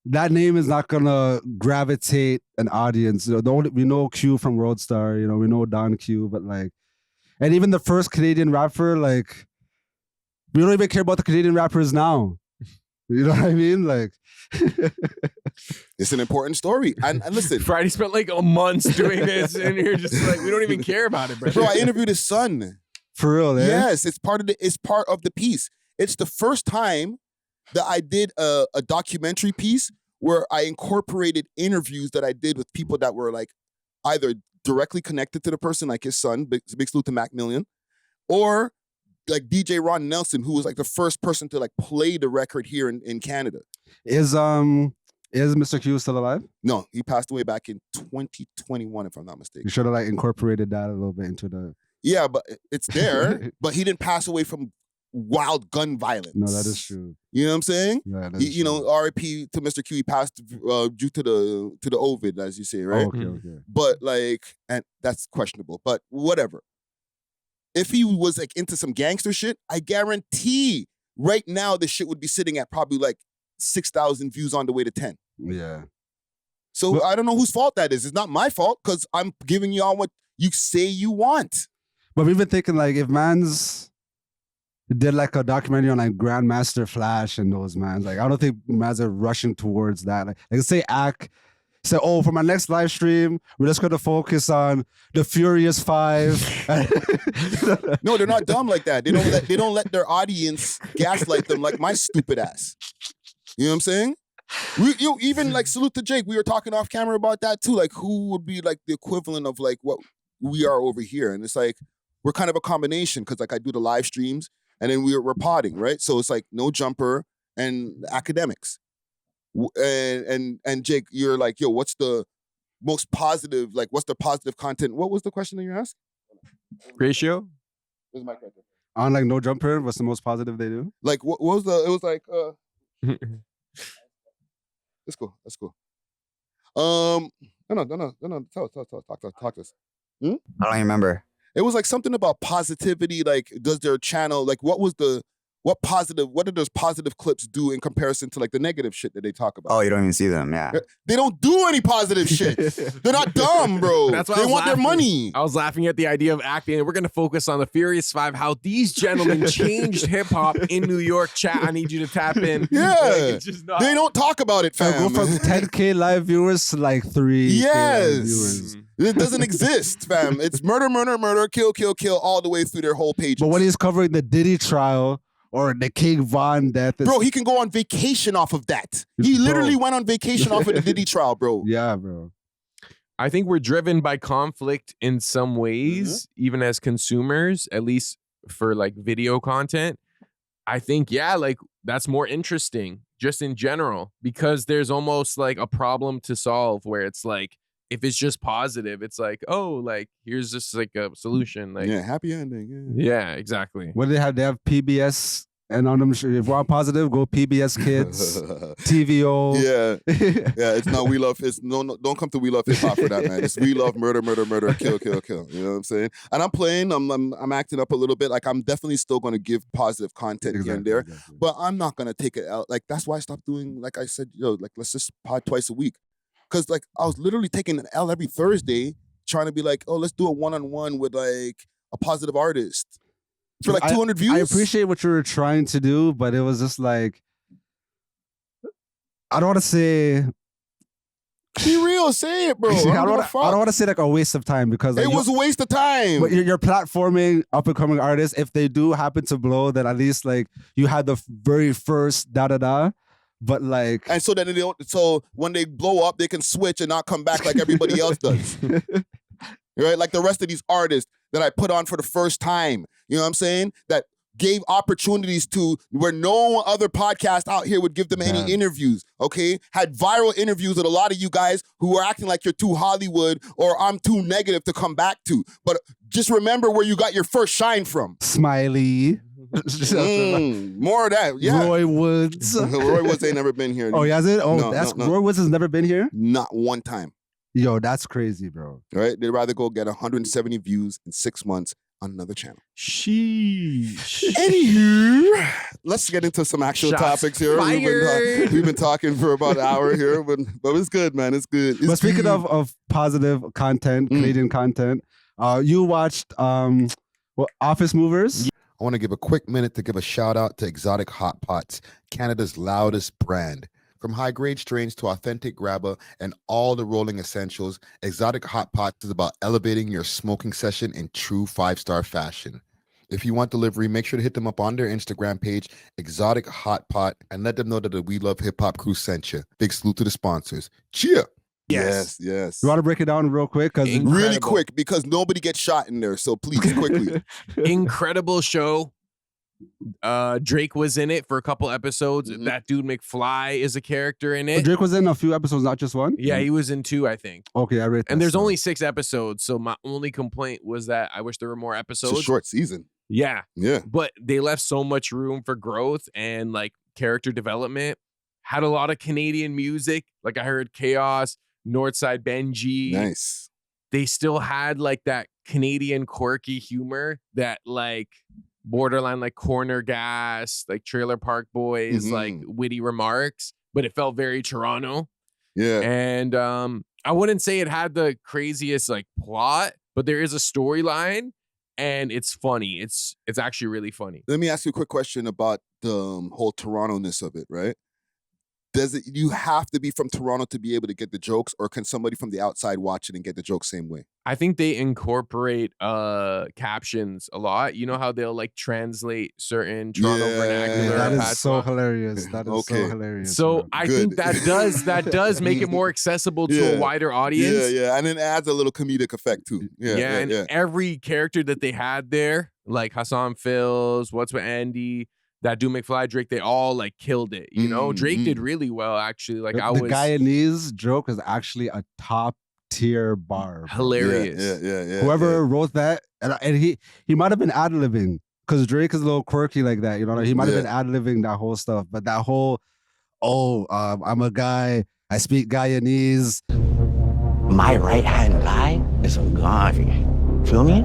[SPEAKER 2] that name is not gonna gravitate an audience. We know Q from Roadstar, we know Don Q, but like, and even the first Canadian rapper, like, we don't even care about the Canadian rappers now. You know what I mean? Like,
[SPEAKER 1] it's an important story. And listen,
[SPEAKER 3] Friday spent like a month doing this, and you're just like, we don't even care about it, bro.
[SPEAKER 1] Bro, I interviewed his son.
[SPEAKER 2] For real, eh?
[SPEAKER 1] Yes, it's part of the piece. It's the first time that I did a documentary piece where I incorporated interviews that I did with people that were like either directly connected to the person, like his son, Big Salute to Mac Million, or like DJ Ron Nelson, who was like the first person to like play the record here in Canada.
[SPEAKER 2] Is Mr. Q still alive?
[SPEAKER 1] No, he passed away back in 2021, if I'm not mistaken.
[SPEAKER 2] You should have like incorporated that a little bit into the.
[SPEAKER 1] Yeah, but it's there. But he didn't pass away from wild gun violence.
[SPEAKER 2] No, that is true.
[SPEAKER 1] You know what I'm saying?
[SPEAKER 2] Yeah,
[SPEAKER 1] you know, R.I.P. to Mr. Q. He passed due to the Ovid, as you say, right?
[SPEAKER 2] Oh, okay.
[SPEAKER 1] But like, and that's questionable. But whatever. If he was like into some gangster shit, I guarantee right now the shit would be sitting at probably like 6,000 views on the way to 10.
[SPEAKER 2] Yeah.
[SPEAKER 1] So I don't know whose fault that is. It's not my fault because I'm giving y'all what you say you want.
[SPEAKER 2] But we've been thinking like if mans did like a documentary on like Grandmaster Flash and those mans, like I don't think mans are rushing towards that. Like say say, oh, for my next live stream, we're just going to focus on the Furious 5.
[SPEAKER 1] No, they're not dumb like that. They don't let their audience gaslight them like my stupid ass. You know what I'm saying? Even like salute to Jake. We were talking off camera about that too. Like who would be like the equivalent of like what we are over here? And it's like we're kind of a combination because like I do the live streams and then we're podding, right? So it's like No Jumper and academics. And Jake, you're like, yo, what's the most positive, like what's the positive content? What was the question that you asked?
[SPEAKER 3] Ratio?
[SPEAKER 1] Where's my character?
[SPEAKER 2] On like No Jumper, what's the most positive they do?
[SPEAKER 1] Like what was it was like Let's go. No, talk to us.
[SPEAKER 7] I don't even remember.
[SPEAKER 1] It was like something about positivity, like does their channel, like what do those positive clips do in comparison to like the negative shit that they talk about?
[SPEAKER 7] Oh, you don't even see them, yeah.
[SPEAKER 1] They don't do any positive shit. They're not dumb, bro.
[SPEAKER 3] That's why
[SPEAKER 1] they want their money.
[SPEAKER 3] I was laughing at the idea of acting, and we're going to focus on the Furious 5, how these gentlemen changed hip-hop in New York. Chat, I need you to tap in.
[SPEAKER 1] Yeah.
[SPEAKER 3] Like, it's just not...
[SPEAKER 1] They don't talk about it, fam.
[SPEAKER 2] Go from 10K live viewers to like 3K live viewers.
[SPEAKER 1] It doesn't exist, fam. It's murder, kill, all the way through their whole pages.
[SPEAKER 2] But when he's covering the Diddy trial or the King Von death,
[SPEAKER 1] bro, he can go on vacation off of that. He literally went on vacation off of the Diddy trial, bro.
[SPEAKER 2] Yeah, bro.
[SPEAKER 3] I think we're driven by conflict in some ways, even as consumers, at least for like video content. I think, yeah, like that's more interesting just in general because there's almost like a problem to solve where it's like, if it's just positive, it's like, oh, like here's just like a solution. Like,
[SPEAKER 1] yeah, happy ending.
[SPEAKER 3] Yeah, exactly.
[SPEAKER 2] What do they have? They have PBS, and on them, if we're on positive, go PBS Kids, TVO.
[SPEAKER 1] Yeah, it's not We Love. It's no, don't come to We Love Hip Hop for that, man. It's We Love Murder, kill. You know what I'm saying? And I'm playing. I'm acting up a little bit. Like I'm definitely still going to give positive content here and there, but I'm not going to take it out. Like that's why I stopped doing. Like I said, like let's just pod twice a week. Because, like, I was literally taking an L every Thursday trying to be like, oh, let's do a one-on-one with, like, a positive artist. For, like, 200 views.
[SPEAKER 2] I appreciate what you were trying to do, but it was just, like, I don't want to say...
[SPEAKER 1] Be real, say it, bro. I don't
[SPEAKER 2] want to say, like, a waste of time because... Like,
[SPEAKER 1] it was a waste of time.
[SPEAKER 2] But you're platforming up-and-coming artists. If they do happen to blow, then at least, like, you had the very first da-da-da. But like,
[SPEAKER 1] and so that they don't. So when they blow up, they can switch and not come back like everybody else does, right? Like the rest of these artists that I put on for the first time. You know what I'm saying? That gave opportunities to where no other podcast out here would give them any interviews. Okay, had viral interviews with a lot of you guys who are acting like you're too Hollywood or I'm too negative to come back to. But just remember where you got your first shine from.
[SPEAKER 2] Smiley.
[SPEAKER 1] More of that, yeah.
[SPEAKER 2] Roy Woods.
[SPEAKER 1] Roy Woods ain't never been here.
[SPEAKER 2] Oh, has it? Oh,
[SPEAKER 1] no.
[SPEAKER 2] Roy Woods has never been here?
[SPEAKER 1] Not one time.
[SPEAKER 2] Yo, that's crazy, bro.
[SPEAKER 1] Right? They'd rather go get 170 views in 6 months on another channel.
[SPEAKER 3] Sheesh.
[SPEAKER 1] Anywho, let's get into some actual topics here.
[SPEAKER 3] We've
[SPEAKER 1] been talking for about an hour here, but it's good, man. It's good.
[SPEAKER 2] But speaking of positive content, Canadian content, you watched Office Movers?
[SPEAKER 1] I want to give a quick minute to give a shout out to Exotic Hot Pots, Canada's loudest brand. From high-grade strains to authentic grabber and all the rolling essentials, Exotic Hot Pots is about elevating your smoking session in true 5-star fashion. If you want delivery, make sure to hit them up on their Instagram page, Exotic Hot Pot, and let them know that the We Love Hip Hop crew sent you. Big salute to the sponsors. Cheer! Yes.
[SPEAKER 2] You want to break it down real quick?
[SPEAKER 1] Really quick, because nobody gets shot in there. So please, quickly.
[SPEAKER 3] Incredible show. Drake was in it for a couple episodes. That dude McFly is a character in it.
[SPEAKER 2] Drake was in a few episodes, not just one?
[SPEAKER 3] Yeah, he was in 2, I think.
[SPEAKER 2] Okay, I read that.
[SPEAKER 3] And there's only 6 episodes. So my only complaint was that I wish there were more episodes.
[SPEAKER 1] It's a short season.
[SPEAKER 3] Yeah.
[SPEAKER 1] Yeah.
[SPEAKER 3] But they left so much room for growth and like character development. Had a lot of Canadian music. Like I heard Chaos, Northside Benji.
[SPEAKER 1] Nice.
[SPEAKER 3] They still had like that Canadian quirky humor that like borderline like corner gas, like Trailer Park Boys, like witty remarks, but it felt very Toronto.
[SPEAKER 1] Yeah.
[SPEAKER 3] And I wouldn't say it had the craziest like plot, but there is a storyline and it's funny. It's actually really funny.
[SPEAKER 1] Let me ask you a quick question about the whole Toronto-ness of it, right? Does it you have to be from Toronto to be able to get the jokes, or can somebody from the outside watch it and get the jokes same way?
[SPEAKER 3] I think they incorporate captions a lot. You know how they'll like translate certain Toronto vernacular.
[SPEAKER 2] That is so hilarious. That is so hilarious.
[SPEAKER 3] So I think that does make it more accessible to a wider audience.
[SPEAKER 1] Yeah, and it adds a little comedic effect too.
[SPEAKER 3] And every character that they had there, like Hassan Phils, What's with Andy, that dude McFly, Drake, they all like killed it. You know, Drake did really well actually. Like
[SPEAKER 2] the Guyanese joke is actually a top tier bar.
[SPEAKER 3] Hilarious.
[SPEAKER 1] Yeah.
[SPEAKER 2] Whoever wrote that, and he might have been ad-libbing because Drake is a little quirky like that. You know, he might have been ad-libbing that whole stuff, but that whole, I'm a guy, I speak Guyanese.
[SPEAKER 8] My right hand guy is a guy. Feel me?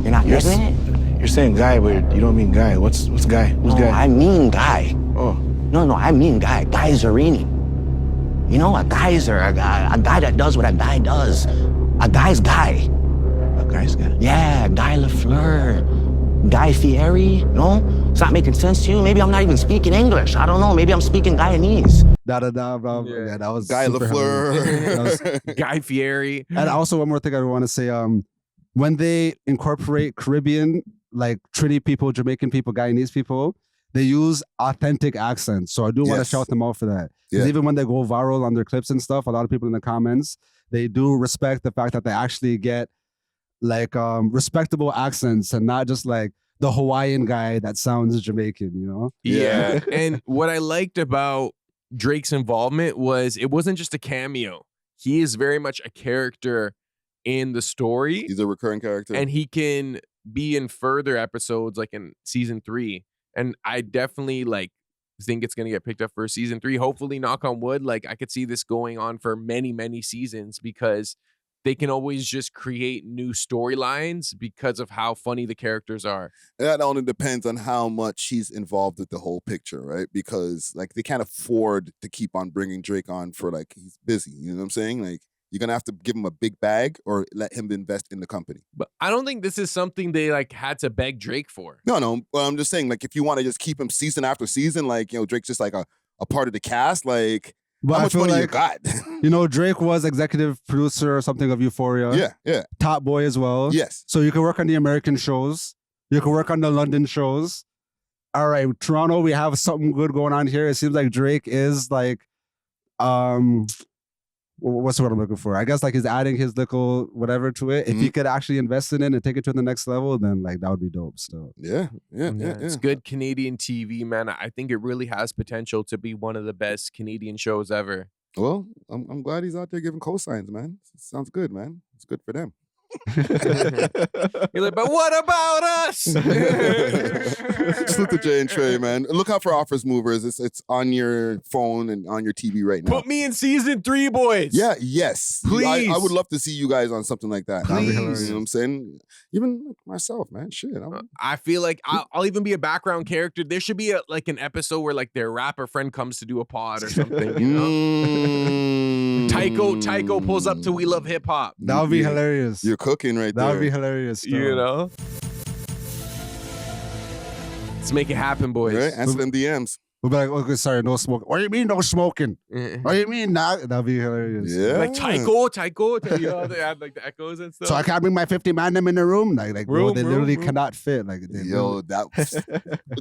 [SPEAKER 8] You're not getting it?
[SPEAKER 9] You're saying guy, but you don't mean guy. What's guy? Who's guy?
[SPEAKER 8] I mean guy.
[SPEAKER 9] Oh.
[SPEAKER 8] No, I mean guy. Guy Zarini. You know, a geyser, a guy that does what a guy does. A guy's guy.
[SPEAKER 9] A guy's guy?
[SPEAKER 8] Yeah, Guy Lafleur. Guy Fieri. No? It's not making sense to you? Maybe I'm not even speaking English. I don't know. Maybe I'm speaking Guyanese.
[SPEAKER 2] Bro. Yeah, that was
[SPEAKER 1] Guy Lafleur.
[SPEAKER 3] Guy Fieri.
[SPEAKER 2] And also one more thing I want to say, when they incorporate Caribbean, like Trinity people, Jamaican people, Guyanese people, they use authentic accents. So I do want to shout them out for that. Because even when they go viral on their clips and stuff, a lot of people in the comments, they do respect the fact that they actually get like respectable accents and not just like the Hawaiian guy that sounds Jamaican, you know?
[SPEAKER 3] Yeah. And what I liked about Drake's involvement was it wasn't just a cameo. He is very much a character in the story.
[SPEAKER 1] He's a recurring character.
[SPEAKER 3] And he can be in further episodes like in season 3. And I definitely like think it's gonna get picked up for season 3. Hopefully, knock on wood, like I could see this going on for many, many seasons because they can always just create new storylines because of how funny the characters are.
[SPEAKER 1] That only depends on how much he's involved with the whole picture, right? Because like they can't afford to keep on bringing Drake on for like he's busy. You know what I'm saying? Like you're gonna have to give him a big bag or let him invest in the company.
[SPEAKER 3] But I don't think this is something they like had to beg Drake for.
[SPEAKER 1] No. Well, I'm just saying, like, if you want to just keep him season after season, like, you know, Drake's just like a part of the cast, like,
[SPEAKER 2] but
[SPEAKER 1] how much money you got?
[SPEAKER 2] You know, Drake was executive producer or something of Euphoria.
[SPEAKER 1] Yeah.
[SPEAKER 2] Top Boy as well.
[SPEAKER 1] Yes.
[SPEAKER 2] So you can work on the American shows. You can work on the London shows. All right, Toronto, we have something good going on here. It seems like Drake is like, what's the word I'm looking for? I guess like he's adding his little whatever to it. If he could actually invest in it and take it to the next level, then like that would be dope still.
[SPEAKER 1] Yeah.
[SPEAKER 3] It's good Canadian TV, man. I think it really has potential to be one of the best Canadian shows ever.
[SPEAKER 1] Well, I'm glad he's out there giving cosigns, man. Sounds good, man. It's good for them.
[SPEAKER 3] You're like, but what about us?
[SPEAKER 1] Salute to Jay and Trey, man. Look out for Offers Movers. It's on your phone and on your TV right now.
[SPEAKER 3] Put me in season 3, boys.
[SPEAKER 1] Yeah, yes.
[SPEAKER 3] Please.
[SPEAKER 1] I would love to see you guys on something like that.
[SPEAKER 3] Please.
[SPEAKER 1] You know what I'm saying? Even myself, man. Shit.
[SPEAKER 3] I feel like I'll even be a background character. There should be like an episode where like their rapper friend comes to do a pod or something, you know? Tycho pulls up to We Love Hip Hop.
[SPEAKER 2] That would be hilarious.
[SPEAKER 1] You're cooking right there.
[SPEAKER 2] That would be hilarious. Still.
[SPEAKER 3] You know? Let's make it happen, boys.
[SPEAKER 1] Right? Answer them DMs.
[SPEAKER 2] We'll be like, okay, sorry, no smoking. What do you mean no smoking? What do you mean not? That'd be hilarious.
[SPEAKER 1] Yeah.
[SPEAKER 3] Like Tycho. You know, they had like the echoes and stuff.
[SPEAKER 2] So I can't bring my 50 man them in the room? Bro, they literally cannot fit. Like,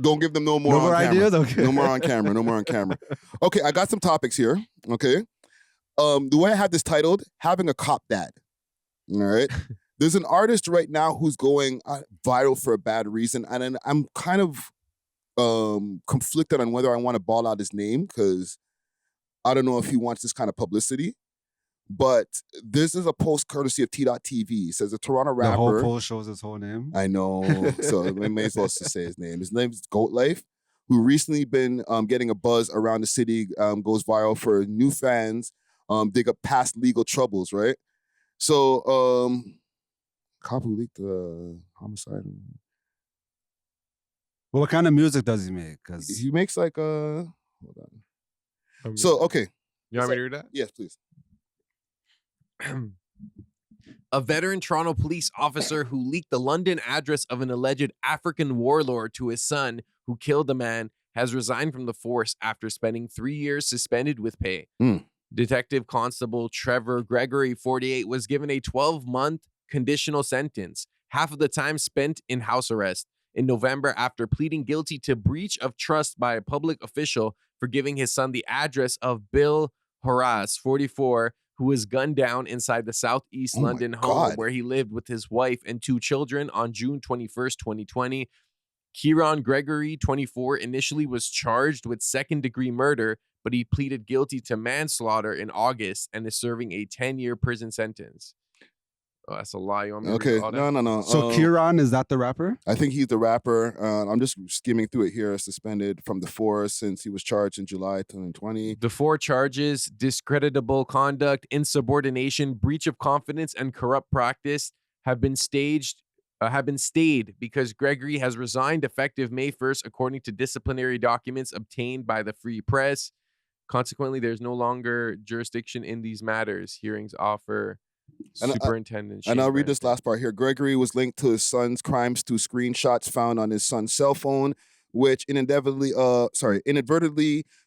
[SPEAKER 1] don't give them no more on
[SPEAKER 2] ideas?
[SPEAKER 1] camera.
[SPEAKER 2] Okay.
[SPEAKER 1] No more on camera. No more on camera. Okay, I got some topics here. Okay. The way I have this titled, Having a Cop Dad. All right. There's an artist right now who's going viral for a bad reason. And I'm kind of conflicted on whether I want to ball out his name because I don't know if he wants this kind of publicity. But this is a post courtesy of T.TV. It says a Toronto rapper.
[SPEAKER 2] The whole post shows his whole name.
[SPEAKER 1] I know. So I may as well just say his name. His name is Goat Life, who recently been getting a buzz around the city, goes viral for new fans, dig up past legal troubles, right? So, cop who leaked the homicide.
[SPEAKER 2] Well, what kind of music does he make? Because
[SPEAKER 1] he makes like hold on. So okay,
[SPEAKER 3] you want me to read that?
[SPEAKER 1] Yes, please.
[SPEAKER 3] A veteran Toronto police officer who leaked the London address of an alleged African warlord to his son who killed a man has resigned from the force after spending 3 years suspended with pay. Detective Constable Trevor Gregory, 48, was given a 12-month conditional sentence, half of the time spent in house arrest, in November after pleading guilty to breach of trust by a public official for giving his son the address of Bill Horace, 44, who was gunned down inside the Southeast London home where he lived with his wife and 2 children on June 21st, 2020. Kieran Gregory, 24, initially was charged with second-degree murder, but he pleaded guilty to manslaughter in August and is serving a 10-year prison sentence. Oh, that's a lie. You want me to read all that?
[SPEAKER 1] No.
[SPEAKER 2] So Kieran, is that the rapper?
[SPEAKER 1] I think he's the rapper. I'm just skimming through it here. Suspended from the force since he was charged in July 2020.
[SPEAKER 3] The 4 charges: discreditable conduct, insubordination, breach of confidence, and corrupt practice have been stayed because Gregory has resigned effective May 1st, according to disciplinary documents obtained by the Free Press. Consequently, there's no longer jurisdiction in these matters. Hearings offer superintendent.
[SPEAKER 1] And I'll read this last part here. Gregory was linked to his son's crimes through screenshots found on his son's cell phone, which inadvertently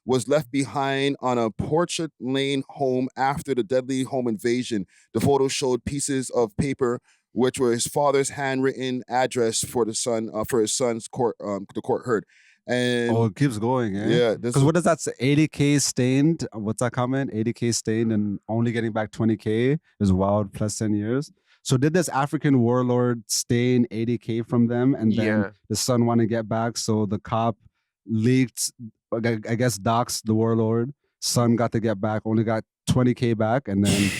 [SPEAKER 1] was left behind on a Portrait Lane home after the deadly home invasion. The photos showed pieces of paper which were his father's handwritten address for the son for his son's court the court heard. And
[SPEAKER 2] it keeps going, eh?
[SPEAKER 1] Yeah.
[SPEAKER 2] Because what does that say? 80K stained. What's that comment? 80K stained and only getting back 20K is wild plus 10 years. So did this African warlord stain 80K from them, and then the son wanted to get back? So the cop leaked, I guess, doxed the warlord. Son got to get back, only got 20K back, and then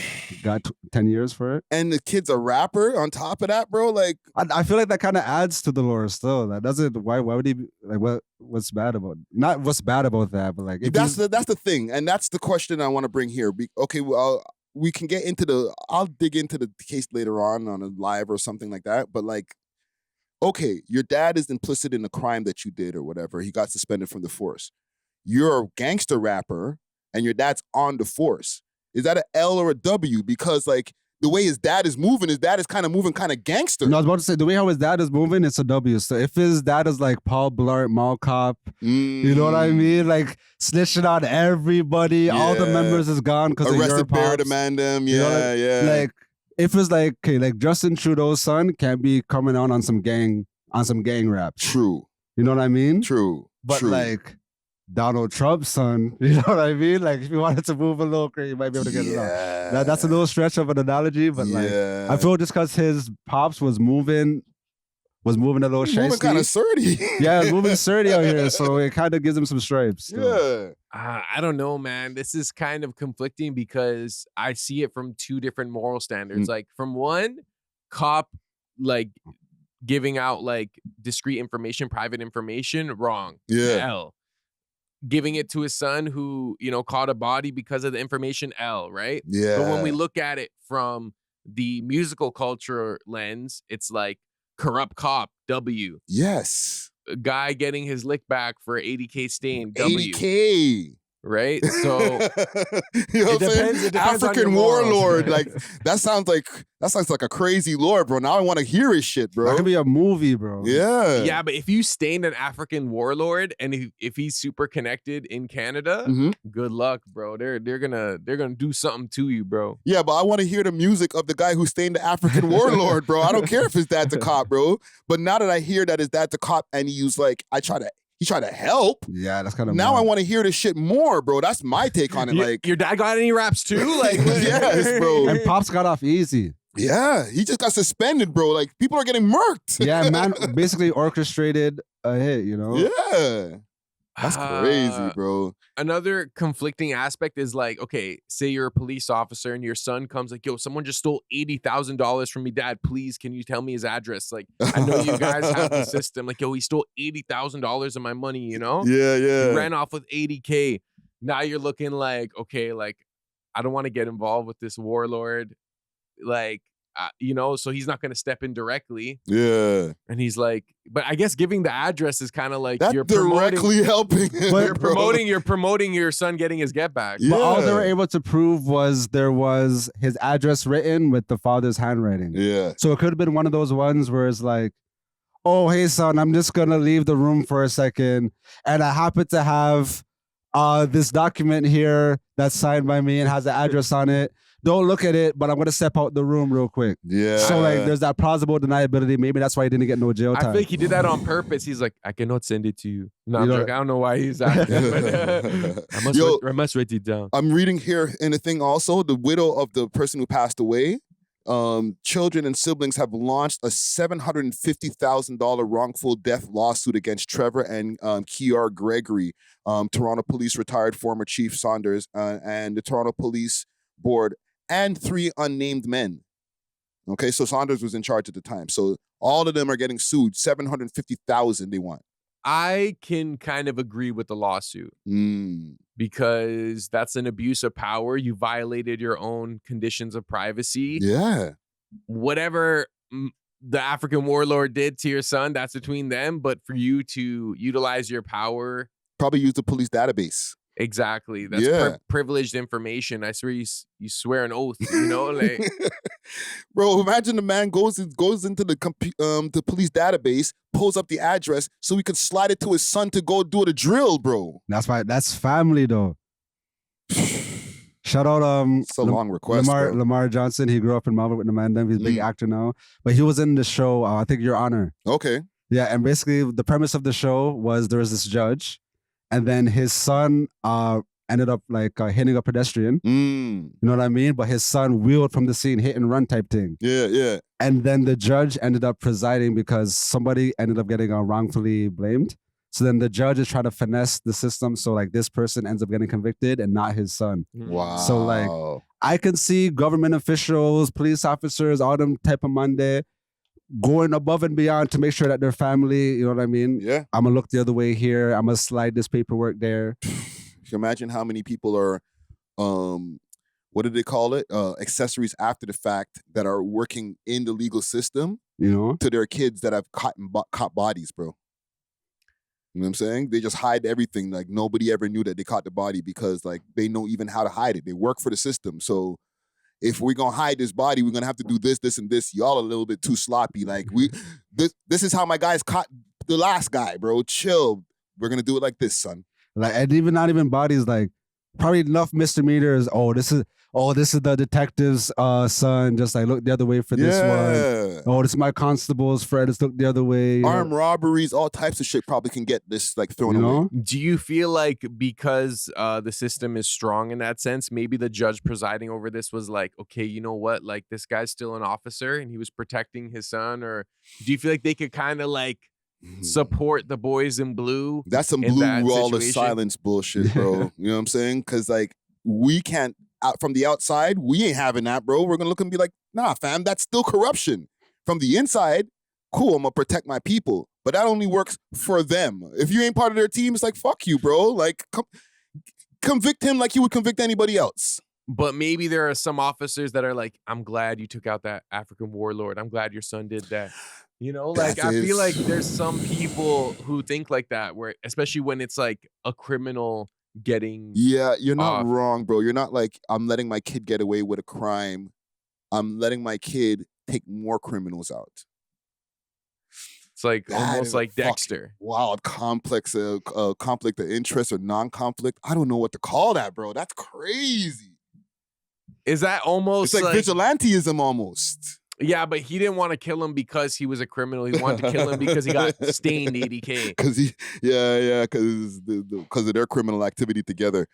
[SPEAKER 2] got 10 years for it.
[SPEAKER 1] And the kid's a rapper on top of that, bro. Like,
[SPEAKER 2] I feel like that kind of adds to the lore still. That doesn't. Why would he be, like? What's bad about? Not what's bad about that, but like
[SPEAKER 1] that's the thing, and that's the question I want to bring here. Okay, well, we can get into I'll dig into the case later on a live or something like that. But like, okay, your dad is implicit in the crime that you did or whatever. He got suspended from the force. You're a gangster rapper, and your dad's on the force. Is that an L or a W? Because like the way his dad is moving, his dad is kind of moving kind of gangster.
[SPEAKER 2] No, I was about to say the way how his dad is moving, it's a W. So if his dad is like Paul Blart, Mall Cop, you know what I mean? Like snitching on everybody, all the members is gone because
[SPEAKER 1] arrested bear demand them. Yeah, yeah.
[SPEAKER 2] Like if it's like okay, like Justin Trudeau's son can't be coming on some gang rap.
[SPEAKER 1] True.
[SPEAKER 2] You know what I mean?
[SPEAKER 1] True.
[SPEAKER 2] But like Donald Trump's son, you know what I mean? Like, if you wanted to move a little crazy, you might be able to get it out. That's a little stretch of an analogy, but like, I feel just because his pops was moving a little shady.
[SPEAKER 1] Moving kind of surdy.
[SPEAKER 2] Yeah, moving surdy out here, so it kind of gives him some stripes.
[SPEAKER 1] So.
[SPEAKER 3] Yeah. I don't know, man. This is kind of conflicting because I see it from 2 different moral standards. Like, from one, cop, like, giving out, like, discreet information, private information, wrong.
[SPEAKER 1] Yeah.
[SPEAKER 3] L. Giving it to his son who, you know, caught a body because of the information, L, right?
[SPEAKER 1] Yeah.
[SPEAKER 3] But when we look at it from the musical culture lens, it's like corrupt cop, W.
[SPEAKER 1] Yes.
[SPEAKER 3] A guy getting his lick back for 80K stain, W.
[SPEAKER 1] 80K.
[SPEAKER 3] right? So
[SPEAKER 1] you know what I'm saying?
[SPEAKER 3] It depends on
[SPEAKER 1] African
[SPEAKER 3] your morals,
[SPEAKER 1] warlord,
[SPEAKER 3] man.
[SPEAKER 1] like that sounds like a crazy lore, bro. Now I want to hear his shit, bro.
[SPEAKER 2] That could be a movie, bro.
[SPEAKER 1] Yeah.
[SPEAKER 3] Yeah, but if you stained an African warlord and if he's super connected in Canada, good luck, bro. They're gonna do something to you, bro.
[SPEAKER 1] Yeah, but I want to hear the music of the guy who stained the African warlord, bro. I don't care if his dad's a cop, bro. But now that I hear that his dad's a cop and he tried to help.
[SPEAKER 2] Yeah, that's kind of
[SPEAKER 1] now I want to hear this shit more, bro. That's my take on it. Like
[SPEAKER 3] your dad got any raps too? Like
[SPEAKER 1] yes, bro.
[SPEAKER 2] And Pops got off easy.
[SPEAKER 1] Yeah, he just got suspended, bro. Like people are getting murked.
[SPEAKER 2] Yeah, man, basically orchestrated a hit, you know?
[SPEAKER 1] Yeah. That's crazy, bro.
[SPEAKER 3] Another conflicting aspect is like, okay, say you're a police officer and your son comes like, yo, someone just stole $80,000 from me, dad. Please, can you tell me his address? Like, I know you guys have the system. Like, yo, he stole $80,000 of my money, you know?
[SPEAKER 1] Yeah, yeah.
[SPEAKER 3] He ran off with $80K. Now you're looking like, okay, like, I don't want to get involved with this warlord. Like, you know, so he's not going to step in directly.
[SPEAKER 1] Yeah.
[SPEAKER 3] And he's like, but I guess giving the address is kind of like
[SPEAKER 1] that's
[SPEAKER 3] you're
[SPEAKER 1] directly helping him.
[SPEAKER 3] You're promoting your son getting his get back.
[SPEAKER 2] Yeah. But all they were able to prove was there was his address written with the father's handwriting.
[SPEAKER 1] Yeah.
[SPEAKER 2] So it could have been one of those ones where it's like, oh, hey, son, I'm just going to leave the room for a second. And I happen to have this document here that's signed by me and has the address on it. Don't look at it, but I'm going to step out the room real quick.
[SPEAKER 1] Yeah.
[SPEAKER 2] So, like, there's that plausible deniability. Maybe that's why he didn't get no jail time.
[SPEAKER 3] I think he did that on purpose. He's like, I cannot send it to you. No, I'm joking. I don't know why he's acting. But, I must write it down.
[SPEAKER 1] I'm reading here in the thing also, the widow of the person who passed away, children and siblings have launched a $750,000 wrongful death lawsuit against Trevor and Kiara Gregory, Toronto Police retired former Chief Saunders, and the Toronto Police Board, and 3 unnamed men. Okay, so Saunders was in charge at the time. So all of them are getting sued. $750,000 they want.
[SPEAKER 3] I can kind of agree with the lawsuit because that's an abuse of power. You violated your own conditions of privacy.
[SPEAKER 1] Yeah. Whatever
[SPEAKER 3] the African warlord did to your son, that's between them. But for you to utilize your power,
[SPEAKER 1] probably use the police database.
[SPEAKER 3] Exactly. That's privileged information. I swear you swear an oath, you know? Like,
[SPEAKER 1] bro, imagine the man goes into the police database, pulls up the address so he could slide it to his son to go do the drill, bro.
[SPEAKER 2] That's family though. Shout out
[SPEAKER 1] it's a long request.
[SPEAKER 2] Lamar Johnson. He grew up in Melbourne with the man. He's a big actor now. But he was in the show, I think Your Honor.
[SPEAKER 1] Okay.
[SPEAKER 2] Yeah, and basically the premise of the show was there was this judge. And then his son ended up like hitting a pedestrian. You know what I mean? But his son wheeled from the scene, hit and run type thing.
[SPEAKER 1] Yeah, yeah.
[SPEAKER 2] And then the judge ended up presiding because somebody ended up getting wrongfully blamed. So then the judge is trying to finesse the system. So like this person ends up getting convicted and not his son.
[SPEAKER 1] Wow.
[SPEAKER 2] So like I can see government officials, police officers, all them type of Monday going above and beyond to make sure that their family, you know what I mean?
[SPEAKER 1] Yeah.
[SPEAKER 2] I'm going to look the other way here. I'm going to slide this paperwork there.
[SPEAKER 1] Can you imagine how many people are, what do they call it? Accessories after the fact that are working in the legal system,
[SPEAKER 2] you know,
[SPEAKER 1] to their kids that have caught bodies, bro. You know what I'm saying? They just hide everything. Like nobody ever knew that they caught the body because like they know even how to hide it. They work for the system. So if we're gonna hide this body, we're gonna have to do this, this, and this. Y'all a little bit too sloppy. Like this is how my guys caught the last guy, bro. Chill. We're gonna do it like this, son.
[SPEAKER 2] Like, and even not even bodies, like probably enough misdemeanors. This is the detective's son. Just like look the other way for this one. Oh, this is my constable's friend. Just look the other way.
[SPEAKER 1] Armed robberies, all types of shit probably can get this like thrown away.
[SPEAKER 3] Do you feel like because the system is strong in that sense, maybe the judge presiding over this was like, okay, you know what? Like this guy's still an officer and he was protecting his son, or do you feel like they could kind of like support the boys in blue?
[SPEAKER 1] That's some blue wall of silence bullshit, bro. You know what I'm saying? Because like we can't. Out from the outside, we ain't having that, bro. We're gonna look and be like, nah, fam, that's still corruption. From the inside, cool, I'm gonna protect my people. But that only works for them. If you ain't part of their team, it's like, fuck you, bro. Like, convict him like you would convict anybody else.
[SPEAKER 3] But maybe there are some officers that are like, I'm glad you took out that African warlord. I'm glad your son did that. You know, like, I feel like there's some people who think like that, where especially when it's like a criminal getting.
[SPEAKER 1] Yeah, you're not
[SPEAKER 3] off.
[SPEAKER 1] wrong, bro. You're not like, I'm letting my kid get away with a crime. I'm letting my kid take more criminals out.
[SPEAKER 3] It's like
[SPEAKER 1] That
[SPEAKER 3] almost
[SPEAKER 1] is
[SPEAKER 3] like
[SPEAKER 1] a
[SPEAKER 3] Dexter.
[SPEAKER 1] Wild complex, conflict of interest or non-conflict. I don't know what to call that, bro. That's crazy.
[SPEAKER 3] Is that almost
[SPEAKER 1] It's like vigilanteism almost.
[SPEAKER 3] Yeah, but he didn't want to kill him because he was a criminal. He wanted to kill him because he got stained 80K.
[SPEAKER 1] Because of their criminal activity together.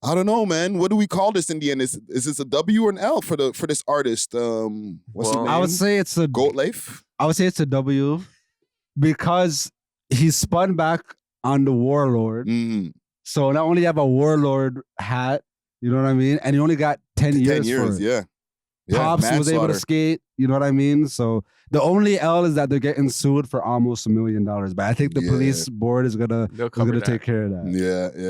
[SPEAKER 1] I don't know, man. What do we call this in the end? Is this a W or an L for this artist? What's his name?
[SPEAKER 2] I would say it's a
[SPEAKER 1] Goat Life.
[SPEAKER 2] I would say it's a W because he spun back on the Warlord. So not only have a Warlord hat, you know what I mean, and he only got 10 years.
[SPEAKER 1] 10 years,
[SPEAKER 2] for it.
[SPEAKER 1] yeah.
[SPEAKER 2] Pops was able to skate, you know what I mean? So the only L is that they're getting sued for almost $1 million. But I think the police board is gonna take care of that.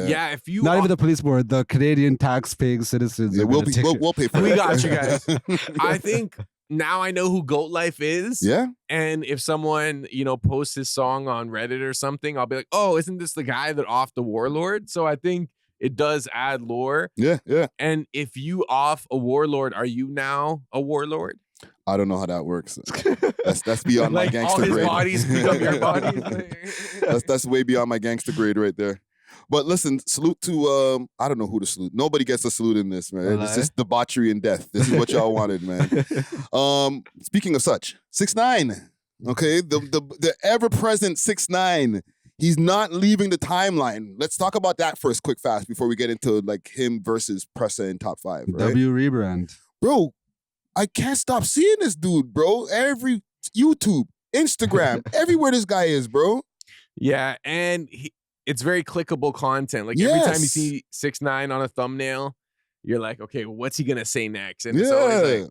[SPEAKER 3] Yeah, if you
[SPEAKER 2] not even the police board, the Canadian tax-paying citizens.
[SPEAKER 1] we'll pay for it.
[SPEAKER 3] We got you guys. I think now I know who Goat Life is.
[SPEAKER 1] Yeah.
[SPEAKER 3] And if someone, posts his song on Reddit or something, I'll be like, oh, isn't this the guy that offed the Warlord? So I think it does add lore.
[SPEAKER 1] Yeah.
[SPEAKER 3] And if you off a Warlord, are you now a Warlord?
[SPEAKER 1] I don't know how that works. That's beyond my gangster grade.
[SPEAKER 3] All his bodies become your bodies.
[SPEAKER 1] That's way beyond my gangster grade right there. But listen, salute to I don't know who to salute. Nobody gets a salute in this, man. It's just debauchery and death. This is what y'all wanted, man. Speaking of such, 6ix9ine. Okay, the ever-present 6ix9ine. He's not leaving the timeline. Let's talk about that first, quick, fast, before we get into like him versus Pressa in top 5. Right?
[SPEAKER 2] W rebrand,
[SPEAKER 1] bro. I can't stop seeing this dude, bro. Every YouTube, Instagram, everywhere this guy is, bro.
[SPEAKER 3] Yeah, and it's very clickable content. Like every time you see 6ix9ine on a thumbnail, you're like, okay, what's he gonna say next? And it's always like,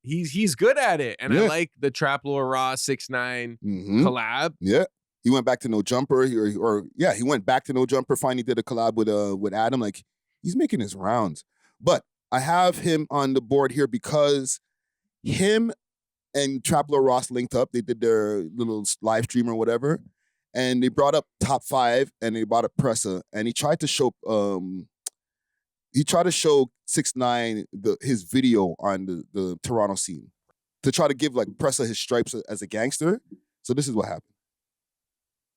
[SPEAKER 3] he's good at it. And I like the Trap Lore Raw 6ix9ine collab.
[SPEAKER 1] Yeah. He went back to No Jumper, he went back to No Jumper. Finally did a collab with Adam. Like, he's making his rounds. But I have him on the board here because him and Trap Lore Ross linked up. They did their little live stream or whatever, and they brought up top 5, and they brought up Pressa, and he tried to show 6ix9ine his video on the Toronto scene to try to give like Pressa his stripes as a gangster. So this is what happened.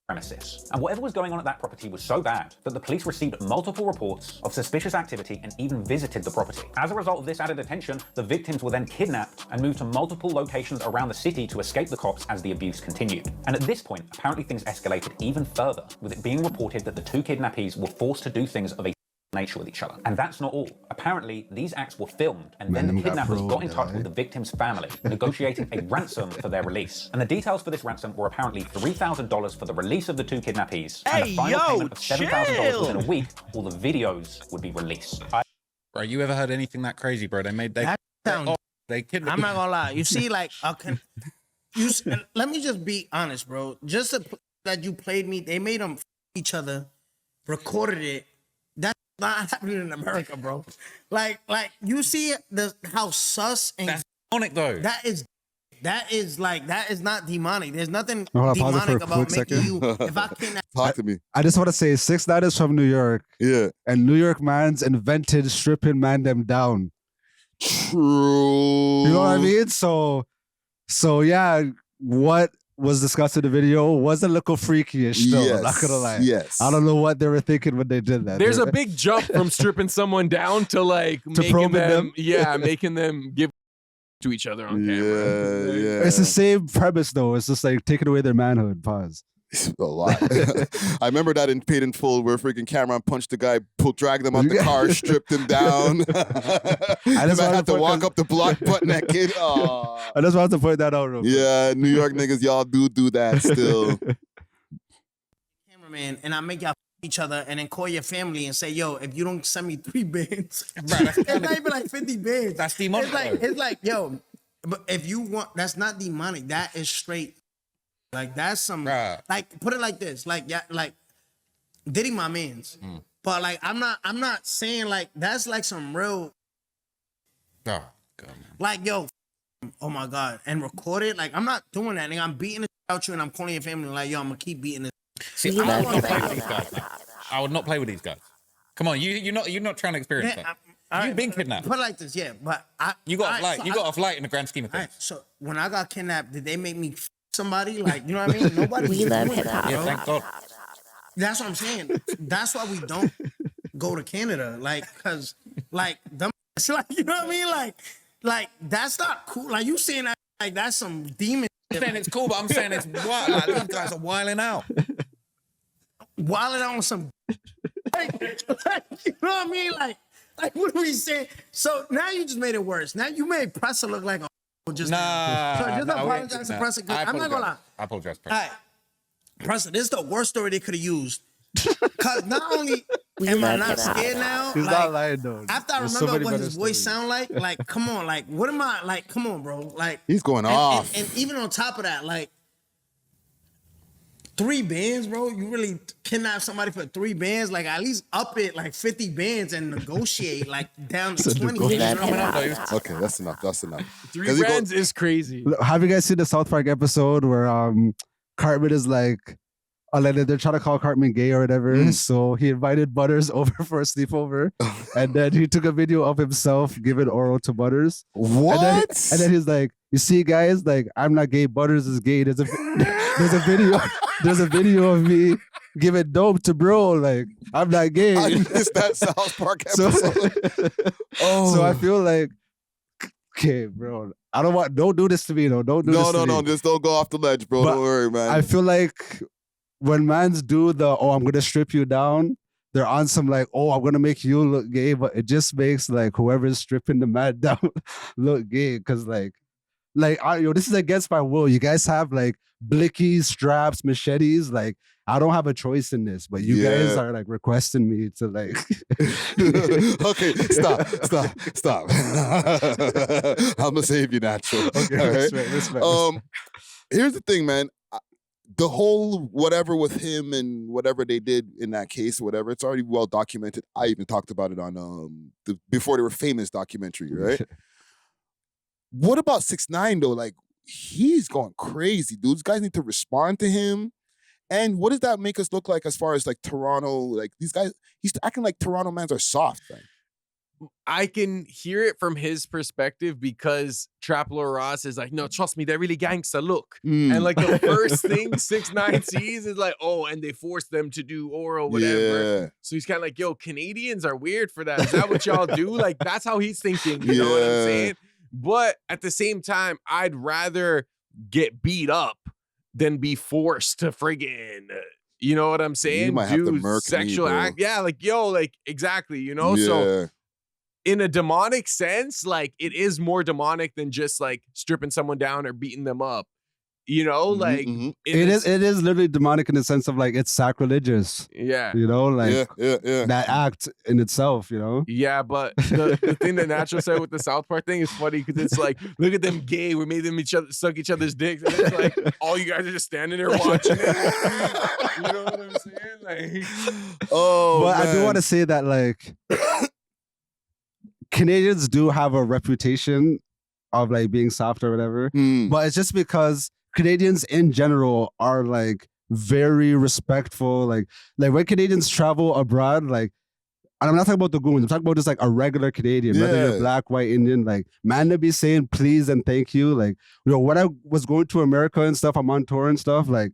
[SPEAKER 10] Premises. And whatever was going on at that property was so bad that the police received multiple reports of suspicious activity and even visited the property. As a result of this added attention, the victims were then kidnapped and moved to multiple locations around the city to escape the cops as the abuse continued. And at this point, apparently things escalated even further, with it being reported that the two kidnappees were forced to do things of a nature with each other. And that's not all. Apparently, these acts were filmed, and then the kidnappers got in touch with the victim's family, negotiating a ransom for their release. And the details for this ransom were apparently $3,000 for the release of the two kidnappees, and a final payment of $7,000 within a week, or the videos would be released.
[SPEAKER 11] Bro, you ever heard anything that crazy, bro? They kidnapped.
[SPEAKER 12] I'm not gonna lie. You see, like, let me just be honest, bro. Just that you played me, they made them each other, recorded it. That's not happening in America, bro. Like you see how sus and
[SPEAKER 11] that's demonic though.
[SPEAKER 12] That is not demonic. There's nothing
[SPEAKER 2] demonic
[SPEAKER 12] about making you. If I can't
[SPEAKER 1] talk to me,
[SPEAKER 2] I just want to say 6ix9ine is from New York.
[SPEAKER 1] Yeah,
[SPEAKER 2] and New York mans invented stripping man them down.
[SPEAKER 1] True.
[SPEAKER 2] You know what I mean? So yeah, what was discussed in the video was a little freaky-ish still.
[SPEAKER 1] Yes,
[SPEAKER 2] I'm not gonna lie.
[SPEAKER 1] Yes.
[SPEAKER 2] I don't know what they were thinking when they did that.
[SPEAKER 3] There's a big jump from stripping someone down to like making them making them give to each other on camera.
[SPEAKER 1] Yeah.
[SPEAKER 2] It's the same premise though. It's just like taking away their manhood. Pause.
[SPEAKER 1] A lot. I remember that in Paid in Full where freaking Cameron punched the guy, dragged him out the car, stripped him down. I just had to walk up the block button that kid. Aww.
[SPEAKER 2] I just wanted to point that out real quick.
[SPEAKER 1] Yeah, New York niggas, y'all do that still.
[SPEAKER 12] Cameraman, and I make y'all each other and then call your family and say, yo, if you don't send me 3 bands, it's not even like 50 bands.
[SPEAKER 11] That's demonic.
[SPEAKER 12] It's like, yo, but if you want, that's not demonic. That is straight. Like that's some like put it like this. Like yeah, like Diddy my mans. But like I'm not saying like that's like some real
[SPEAKER 11] God.
[SPEAKER 12] Like yo, oh my God, and record it. Like I'm not doing that, nigga. I'm beating it out you and I'm calling your family like yo, I'm gonna keep beating it.
[SPEAKER 11] See, I'm not gonna play with these guys now. I would not play with these guys. Come on, you're not trying to experience that. You've been kidnapped.
[SPEAKER 12] Put it like this, yeah, but
[SPEAKER 11] you got a flight. You got a flight in the grand scheme of things.
[SPEAKER 12] So when I got kidnapped, did they make me somebody? Like, you know what I mean? Nobody.
[SPEAKER 13] We love hip hop.
[SPEAKER 11] Yeah, thank God.
[SPEAKER 12] That's what I'm saying. That's why we don't go to Canada, like, cause like them, like, you know what I mean? Like that's not cool. Like you saying that, like that's some demon.
[SPEAKER 11] I'm saying it's cool, but I'm saying it's wild. Like, these guys are wilding out.
[SPEAKER 12] Wilding out on some. Like, you know what I mean? Like what are we saying? So now you just made it worse. Now you made Pressa look like a just.
[SPEAKER 11] Nah.
[SPEAKER 12] So just apologize to Pressa. I'm not gonna lie.
[SPEAKER 11] I apologize, Pressa.
[SPEAKER 12] All right. Pressa, this is the worst story they could have used. Cause not only am I not scared now,
[SPEAKER 2] He's
[SPEAKER 12] like,
[SPEAKER 2] not lying though.
[SPEAKER 12] after I remember what his voice sound like, come on, like, what am I, like, come on, bro. Like,
[SPEAKER 1] he's going off.
[SPEAKER 12] And even on top of that, like, 3 bands, bro. You really kidnap somebody for 3 bands? Like, at least up it like 50 bands and negotiate like down to 20.
[SPEAKER 1] Okay, that's enough. That's enough.
[SPEAKER 3] 3 bands is crazy.
[SPEAKER 2] Have you guys seen the South Park episode where Cartman is like they're trying to call Cartman gay or whatever, so he invited Butters over for a sleepover, and then he took a video of himself giving oral to Butters.
[SPEAKER 1] What?
[SPEAKER 2] And then he's like, "You see, guys, like I'm not gay. Butters is gay. There's a video of me giving dope to bro. Like I'm not gay."
[SPEAKER 1] I missed that South Park episode.
[SPEAKER 2] So I feel like, okay, bro. Don't do this to me, though. Don't do this to me.
[SPEAKER 1] No. Just don't go off the ledge, bro.
[SPEAKER 2] But
[SPEAKER 1] don't worry, man.
[SPEAKER 2] I feel like when mans do I'm going to strip you down, they're on some like, I'm going to make you look gay, but it just makes like whoever's stripping the man down look gay. Cause like, this is against my will. You guys have like blickies, straps, machetes. Like, I don't have a choice in this, but you guys are like requesting me to like.
[SPEAKER 1] Okay, stop. I'm gonna save you, Natural.
[SPEAKER 2] Okay,
[SPEAKER 1] right?
[SPEAKER 2] respect.
[SPEAKER 1] Here's the thing, man. The whole whatever with him and whatever they did in that case, whatever, it's already well documented. I even talked about it on the Before They Were Famous documentary, right? What about 6ix9ine though? Like, he's going crazy, dude. These guys need to respond to him. And what does that make us look like as far as like Toronto? Like these guys, he's acting like Toronto mans are soft, man.
[SPEAKER 3] I can hear it from his perspective because Trapler Ross is like, no, trust me, they're really gangsta. Look. And like the first thing 6ix9ine sees is like, and they forced them to do oral, whatever. Yeah. So he's kind of like, yo, Canadians are weird for that. Is that what y'all do? Like, that's how he's thinking. You know what I'm saying? But at the same time, I'd rather get beat up than be forced to friggin', you know what I'm saying?
[SPEAKER 1] You might have to murk
[SPEAKER 3] sexual
[SPEAKER 1] me, bro.
[SPEAKER 3] act. Yeah, like, yo, like, exactly, you know? So in a demonic sense, like, it is more demonic than just like stripping someone down or beating them up. You know, like
[SPEAKER 2] it is literally demonic in the sense of like it's sacrilegious.
[SPEAKER 3] Yeah.
[SPEAKER 2] You know, like that act in itself, you know?
[SPEAKER 3] Yeah, but the thing that Natural said with the South Park thing is funny because it's like, look at them gay. We made them suck each other's dicks. And it's like all you guys are just standing there watching it. You know what I'm saying? Like,
[SPEAKER 2] but I do want to say that like Canadians do have a reputation of like being soft or whatever. But it's just because Canadians in general are like very respectful. Like when Canadians travel abroad, like, and I'm not talking about the goons, I'm talking about just like a regular Canadian, whether you're black, white, Indian, like, man, to be saying please and thank you. Like, you know, when I was going to America and stuff, I'm on tour and stuff, like,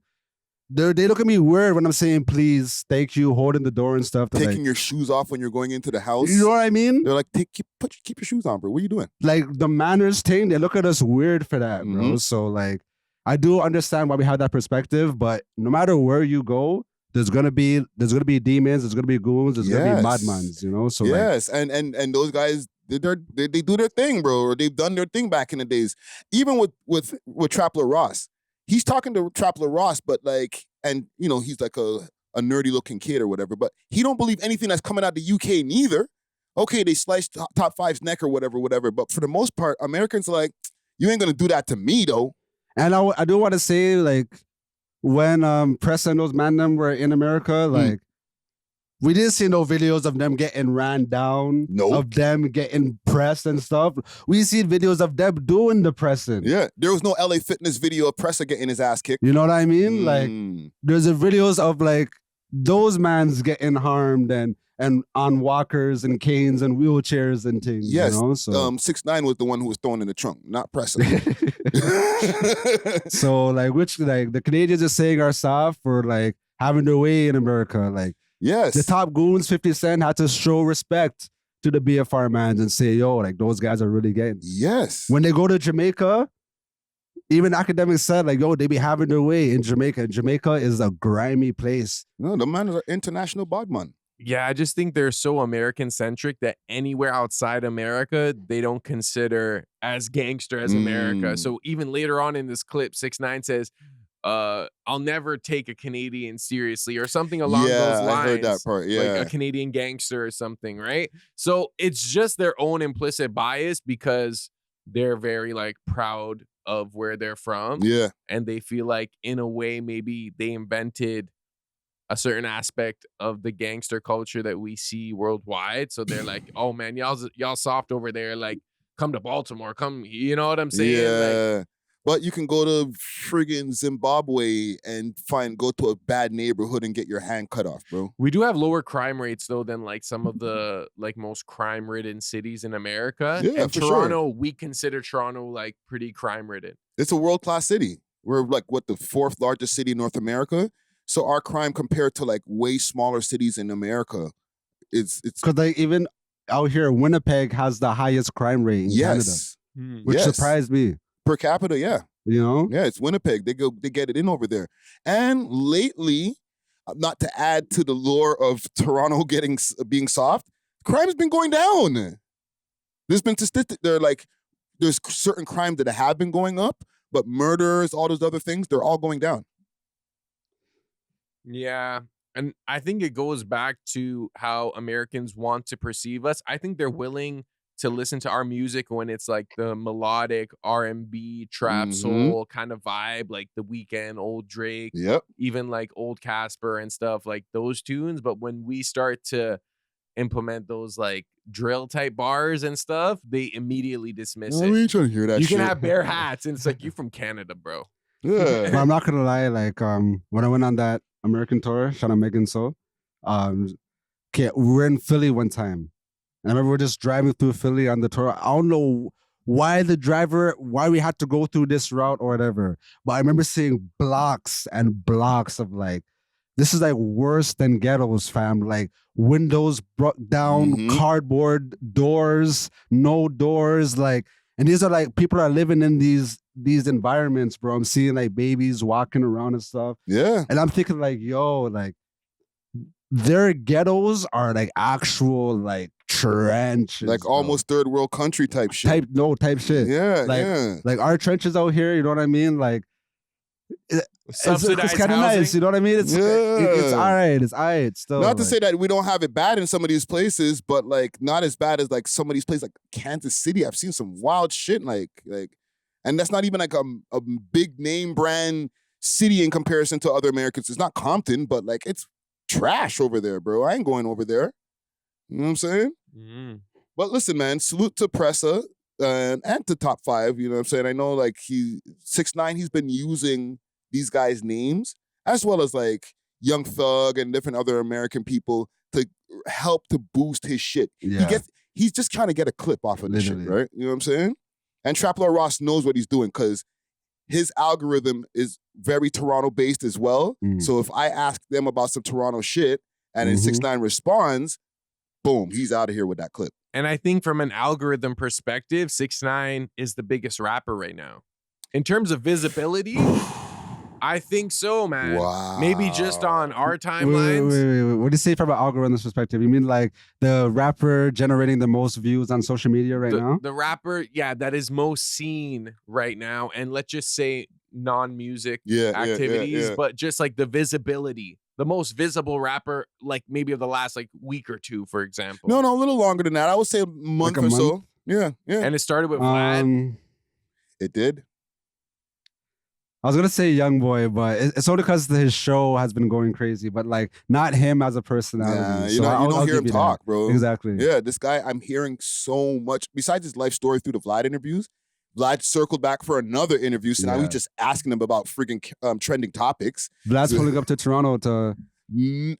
[SPEAKER 2] they look at me weird when I'm saying please, thank you, holding the door and stuff.
[SPEAKER 1] Taking
[SPEAKER 2] like,
[SPEAKER 1] your shoes off when you're going into the house.
[SPEAKER 2] You know what I mean?
[SPEAKER 1] They're like, keep your shoes on, bro. What are you doing?
[SPEAKER 2] Like the manners thing, they look at us weird for that, bro. So like, I do understand why we have that perspective, but no matter where you go, there's gonna be demons, there's gonna be goons, there's gonna be madmans, you know. So
[SPEAKER 1] yes, like, and those guys, they do their thing, bro, or they've done their thing back in the days. Even with Trapler Ross, he's talking to Trapler Ross, but like, and you know, he's like a nerdy looking kid or whatever, but he don't believe anything that's coming out the UK neither. Okay, they sliced Top 5's neck or whatever, but for the most part, Americans are like, you ain't gonna do that to me though.
[SPEAKER 2] And I do want to say, like, when Pressa and those man them were in America, like, we didn't see no videos of them getting ran down, of them getting pressed and stuff. We see videos of them doing the pressing.
[SPEAKER 1] Yeah, there was no LA Fitness video of Pressa getting his ass kicked.
[SPEAKER 2] You know what I mean? Like, there's videos of like those mans getting harmed and on walkers and canes and wheelchairs and things.
[SPEAKER 1] Yes.
[SPEAKER 2] You know? So
[SPEAKER 1] 6ix9ine was the one who was thrown in the trunk, not Pressa.
[SPEAKER 2] so like the Canadians are saying are soft for like having their way in America. Like
[SPEAKER 1] yes,
[SPEAKER 2] the top goons, 50 Cent, had to show respect to the BFR mans and say, yo, like those guys are really getting.
[SPEAKER 1] Yes.
[SPEAKER 2] When they go to Jamaica, even academics said, like, yo, they be having their way in Jamaica. And Jamaica is a grimy place.
[SPEAKER 1] No, the man is an international bodman.
[SPEAKER 3] Yeah, I just think they're so American-centric that anywhere outside America, they don't consider as gangster as America. So even later on in this clip, 6ix9ine says, I'll never take a Canadian seriously or something along those lines.
[SPEAKER 1] I heard that part, yeah.
[SPEAKER 3] Like a Canadian gangster or something, right? So it's just their own implicit bias because they're very like proud of where they're from.
[SPEAKER 1] Yeah.
[SPEAKER 3] And they feel like in a way, maybe they invented a certain aspect of the gangster culture that we see worldwide. So they're like, oh man, y'all soft over there. Like, come to Baltimore, come, you know what I'm saying?
[SPEAKER 1] Yeah.
[SPEAKER 3] Like,
[SPEAKER 1] but you can go to friggin' Zimbabwe and go to a bad neighborhood and get your hand cut off, bro.
[SPEAKER 3] we do have lower crime rates though than like some of the like most crime ridden cities in America.
[SPEAKER 1] Yeah,
[SPEAKER 3] and
[SPEAKER 1] for
[SPEAKER 3] Toronto, we consider Toronto like pretty crime ridden.
[SPEAKER 1] It's a world-class city. We're like, what, the 4th largest city in North America? So our crime compared to like way smaller cities in America, it's
[SPEAKER 2] because like even out here, Winnipeg has the highest crime rate in Canada, which surprised me.
[SPEAKER 1] Per capita, yeah.
[SPEAKER 2] You know?
[SPEAKER 1] Yeah, it's Winnipeg. They get it in over there. And lately, not to add to the lore of Toronto being soft, crime's been going down. There's been statistics. There's certain crimes that have been going up, but murders, all those other things, they're all going down.
[SPEAKER 3] Yeah. And I think it goes back to how Americans want to perceive us. I think they're willing to listen to our music when it's like the melodic R&B, trap, soul kind of vibe, like The Weeknd, old Drake, even like old Casper and stuff, like those tunes. But when we start to implement those like drill type bars and stuff, they immediately dismiss it.
[SPEAKER 1] We ain't trying to hear that
[SPEAKER 3] You
[SPEAKER 1] shit.
[SPEAKER 3] can have bare hats and it's like, you from Canada, bro.
[SPEAKER 1] Yeah.
[SPEAKER 2] But I'm not gonna lie, like when I went on that American tour, shout out Megan So, we were in Philly one time. And I remember we're just driving through Philly on the tour. I don't know why we had to go through this route or whatever. But I remember seeing blocks and blocks of like, this is like worse than ghettos, fam. Like windows broke down, cardboard doors, no doors. Like, and these are like people are living in these environments, bro. I'm seeing like babies walking around and stuff.
[SPEAKER 1] Yeah.
[SPEAKER 2] And I'm thinking like, yo, like their ghettos are like actual like trenches,
[SPEAKER 1] like almost third world country type shit.
[SPEAKER 2] Type shit.
[SPEAKER 1] Yeah,
[SPEAKER 2] like our trenches out here, you know what I mean? Like it's kind of nice, you know what I mean? It's all right. It's all right still.
[SPEAKER 1] Not to say that we don't have it bad in some of these places, but like not as bad as like some of these places like Kansas City. I've seen some wild shit like, and that's not even like a big name brand city in comparison to other Americans. It's not Compton, but like it's trash over there, bro. I ain't going over there. You know what I'm saying? But listen, man, salute to Pressa and to Top 5. You know what I'm saying? I know like 6ix9ine, he's been using these guys' names as well as like Young Thug and different other American people to help to boost his shit.
[SPEAKER 2] Yeah.
[SPEAKER 1] He's just trying to get a clip off of this shit, right? You know what I'm saying? And Trap Lord Ross knows what he's doing because his algorithm is very Toronto-based as well. So if I ask them about some Toronto shit and then 6ix9ine responds, boom, he's out of here with that clip.
[SPEAKER 3] And I think from an algorithm perspective, 6ix9ine is the biggest rapper right now. In terms of visibility, I think so, man.
[SPEAKER 1] Wow.
[SPEAKER 3] Maybe just on our timelines.
[SPEAKER 2] Wait. What do you say from an algorithm perspective? You mean like the rapper generating the most views on social media right now?
[SPEAKER 3] The rapper, that is most seen right now. And let's just say non-music activities, but just like the visibility. The most visible rapper, like maybe of the last like week or two, for example.
[SPEAKER 1] No, a little longer than that. I would say a month or so. Yeah.
[SPEAKER 3] And it started with Vlad.
[SPEAKER 1] It did.
[SPEAKER 2] I was gonna say Young Boy, but it's only because his show has been going crazy. But like, not him as a personality.
[SPEAKER 1] Yeah,
[SPEAKER 2] you
[SPEAKER 1] don't hear him talk, bro.
[SPEAKER 2] Exactly.
[SPEAKER 1] Yeah, this guy, I'm hearing so much. Besides his life story through the Vlad interviews, Vlad circled back for another interview. So now he's just asking him about freaking trending topics.
[SPEAKER 2] Vlad's pulling up to Toronto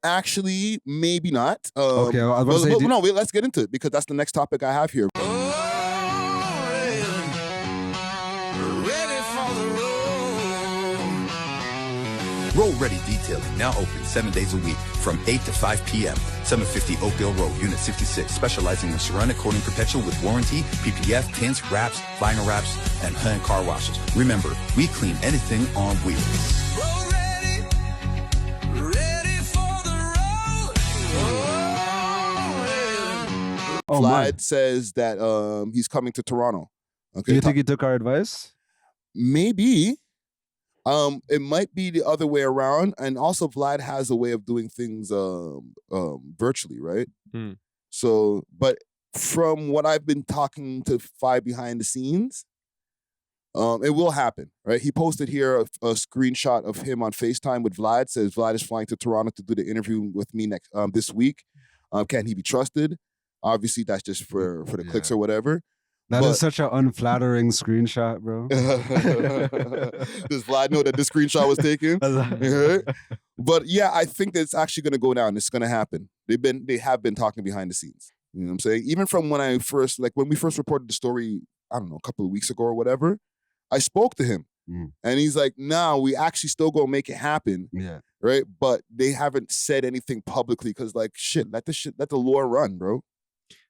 [SPEAKER 1] Actually, maybe not.
[SPEAKER 2] Okay, I was about to say,
[SPEAKER 1] no, wait, let's get into it because that's the next topic I have here.
[SPEAKER 13] Roll Ready Detailing, now open 7 days a week from 8 to 5 p.m. 750 Oakdale Road, Unit 66, specializing in ceramic coating perpetual with warranty, PPF, tints, wraps, vinyl wraps, and hand car washes. Remember, we clean anything on wheels.
[SPEAKER 1] Vlad says that he's coming to Toronto. Okay,
[SPEAKER 2] do you think he took our advice?
[SPEAKER 1] Maybe. It might be the other way around, and also Vlad has a way of doing things virtually, right? So, but from what I've been talking to Fi behind the scenes, it will happen, right? He posted here a screenshot of him on FaceTime with Vlad. Says Vlad is flying to Toronto to do the interview with me this week. Can he be trusted? Obviously, that's just for the clicks or whatever.
[SPEAKER 2] That is such an unflattering screenshot, bro.
[SPEAKER 1] Does Vlad know that this screenshot was taken? But yeah, I think that it's actually going to go down. It's going to happen. They have been talking behind the scenes. You know what I'm saying? Even from when when we first reported the story, I don't know, a couple of weeks ago or whatever, I spoke to him. And he's like, "No, we actually still gonna make it happen."
[SPEAKER 2] Yeah.
[SPEAKER 1] Right? But they haven't said anything publicly because, like, let the lore run, bro.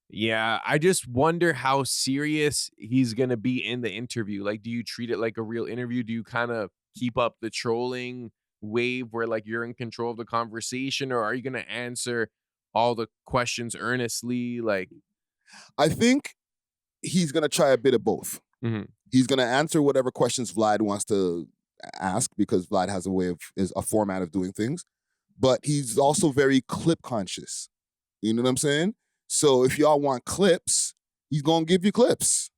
[SPEAKER 3] Yeah, I just wonder how serious he's going to be in the interview. Like, do you treat it like a real interview? Do you kind of keep up the trolling wave where, like, you're in control of the conversation? Or are you going to answer all the questions earnestly? Like,
[SPEAKER 1] I think he's going to try a bit of both. He's going to answer whatever questions Vlad wants to ask because Vlad has a format of doing things. But he's also very clip conscious. You know what I'm saying? So if y'all want clips, he's gonna give you clips.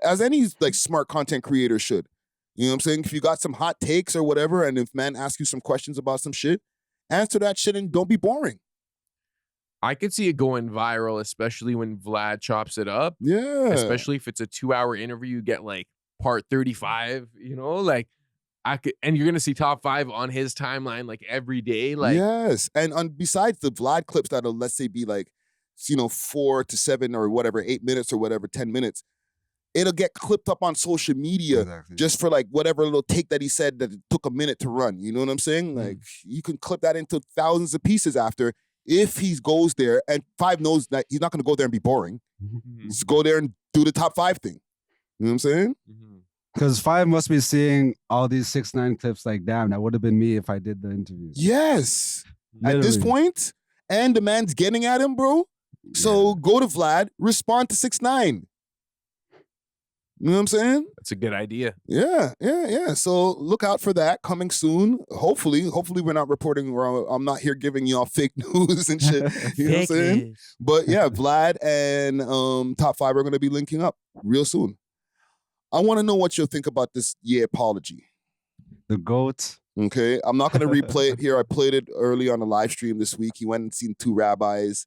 [SPEAKER 1] As any like smart content creator should. You know what I'm saying? If you got some hot takes or whatever, and if man asks you some questions about some shit, answer that shit and don't be boring.
[SPEAKER 3] I could see it going viral, especially when Vlad chops it up.
[SPEAKER 1] Yeah.
[SPEAKER 3] Especially if it's a 2-hour interview, you get like part 35, you know, like and you're gonna see top 5 on his timeline like every day. Like,
[SPEAKER 1] yes. And besides the Vlad clips that'll, let's say, be like, 4 to 7 or whatever, 8 minutes or whatever, 10 minutes, it'll get clipped up on social media just for like whatever little take that he said that it took a minute to run. You know what I'm saying? Like, you can clip that into thousands of pieces after if he goes there, and 5 knows that he's not going to go there and be boring. Just go there and do the top 5 thing. You know what I'm saying?
[SPEAKER 2] Because 5 must be seeing all these 6ix9ine clips like, damn, that would have been me if I did the interview.
[SPEAKER 1] Yes.
[SPEAKER 2] Literally.
[SPEAKER 1] At this point, and the man's getting at him, bro. So go to Vlad, respond to 6ix9ine. You know what I'm saying?
[SPEAKER 3] That's a good idea.
[SPEAKER 1] Yeah. So look out for that coming soon. Hopefully we're not reporting wrong. I'm not here giving y'all fake news and shit. You know what I'm saying? But yeah, Vlad and Top 5 are going to be linking up real soon. I want to know what you'll think about this apology.
[SPEAKER 2] The GOAT.
[SPEAKER 1] Okay. I'm not going to replay it here. I played it early on the live stream this week. He went and seen 2 rabbis.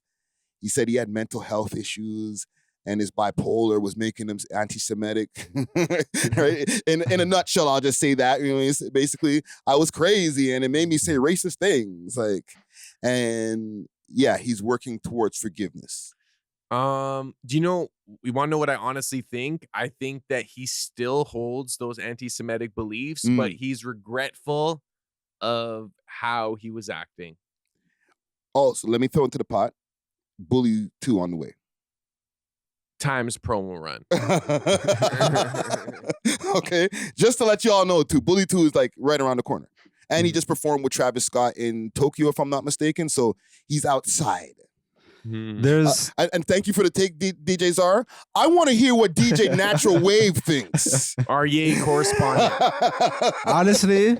[SPEAKER 1] He said he had mental health issues and his bipolar was making him anti-Semitic. Right? In a nutshell, I'll just say that. You know, basically, I was crazy and it made me say racist things. And yeah, he's working towards forgiveness.
[SPEAKER 3] Do you know, we want to know what I honestly think? I think that he still holds those anti-Semitic beliefs, but he's regretful of how he was acting.
[SPEAKER 1] Oh, so let me throw into the pot. Bully 2 on the way.
[SPEAKER 3] Times promo run.
[SPEAKER 1] Okay. Just to let y'all know too, Bully 2 is like right around the corner. And he just performed with Travis Scott in Tokyo, if I'm not mistaken. So he's outside.
[SPEAKER 2] There's
[SPEAKER 1] and thank you for the take, DJ Czar. I want to hear what DJ Natural Wave thinks.
[SPEAKER 3] Our Ye correspondent.
[SPEAKER 2] Honestly,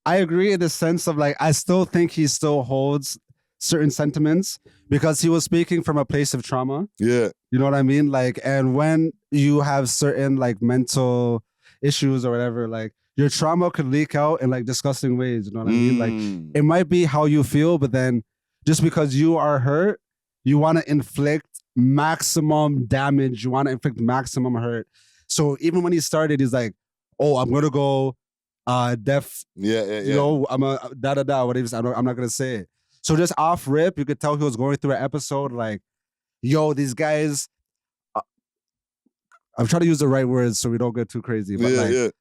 [SPEAKER 2] I agree in the sense of like, I still think he still holds certain sentiments because he was speaking from a place of trauma.
[SPEAKER 1] Yeah.
[SPEAKER 2] You know what I mean? Like, and when you have certain like mental issues or whatever, like your trauma could leak out in like disgusting ways. You know what I mean? Like it might be how you feel, but then just because you are hurt, you want to inflict maximum damage. You want to inflict maximum hurt. So even when he started, he's like, oh, I'm going to go Def. You know, I'm a what he was. I'm not gonna say it. So just off rip, you could tell he was going through an episode like, yo, these guys. I'm trying to use the right words so we don't get too crazy. But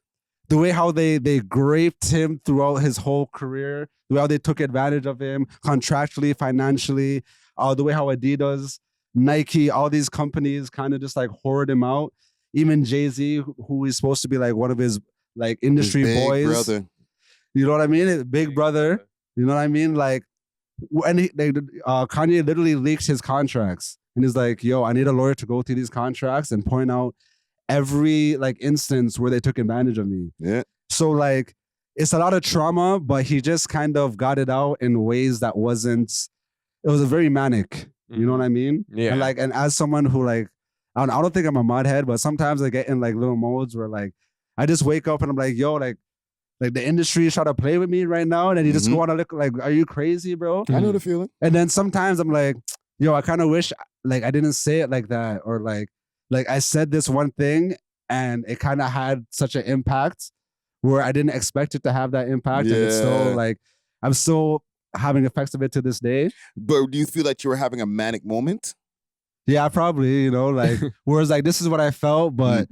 [SPEAKER 2] the way how they graped him throughout his whole career, the way how they took advantage of him contractually, financially, the way how Adidas, Nike, all these companies kind of just like hoard him out. Even Jay-Z, who is supposed to be like one of his like industry
[SPEAKER 1] his big
[SPEAKER 2] boys.
[SPEAKER 1] brother.
[SPEAKER 2] You know what I mean? Big brother. You know what I mean? Like, when Kanye literally leaked his contracts and he's like, yo, I need a lawyer to go through these contracts and point out every like instance where they took advantage of me.
[SPEAKER 1] Yeah.
[SPEAKER 2] So like, it's a lot of trauma, but he just kind of got it out in ways that wasn't, it was a very manic. You know what I mean?
[SPEAKER 3] Yeah.
[SPEAKER 2] And like, and as someone who like, I don't think I'm a mudhead, but sometimes I get in like little modes where like, I just wake up and I'm like, yo, like the industry is trying to play with me right now. And then you just go on to look like, are you crazy, bro?
[SPEAKER 1] I know the feeling.
[SPEAKER 2] And then sometimes I'm like, yo, I kind of wish like I didn't say it like that. Or like I said this one thing and it kind of had such an impact where I didn't expect it to have that impact. And it's still like, I'm still having effects of it to this day.
[SPEAKER 1] But do you feel like you were having a manic moment?
[SPEAKER 2] Yeah, probably, you know, like, whereas like, this is what I felt, but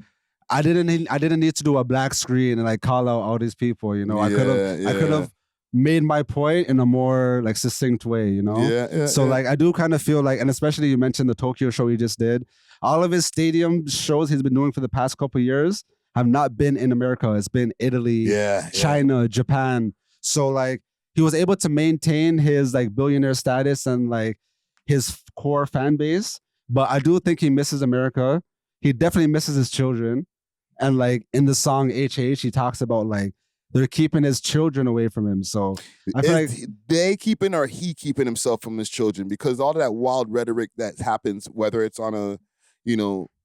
[SPEAKER 2] I didn't need to do a black screen and like call out all these people, you know. I could have made my point in a more like succinct way, you know. So like I do kind of feel like, and especially you mentioned the Tokyo show he just did. All of his stadium shows he's been doing for the past couple of years have not been in America. It's been Italy, China, Japan. So like he was able to maintain his like billionaire status and like his core fan base, but I do think he misses America. He definitely misses his children. And like in the song HH, he talks about like they're keeping his children away from him. So I feel like
[SPEAKER 1] they keeping or he keeping himself from his children, because all of that wild rhetoric that happens, whether it's on a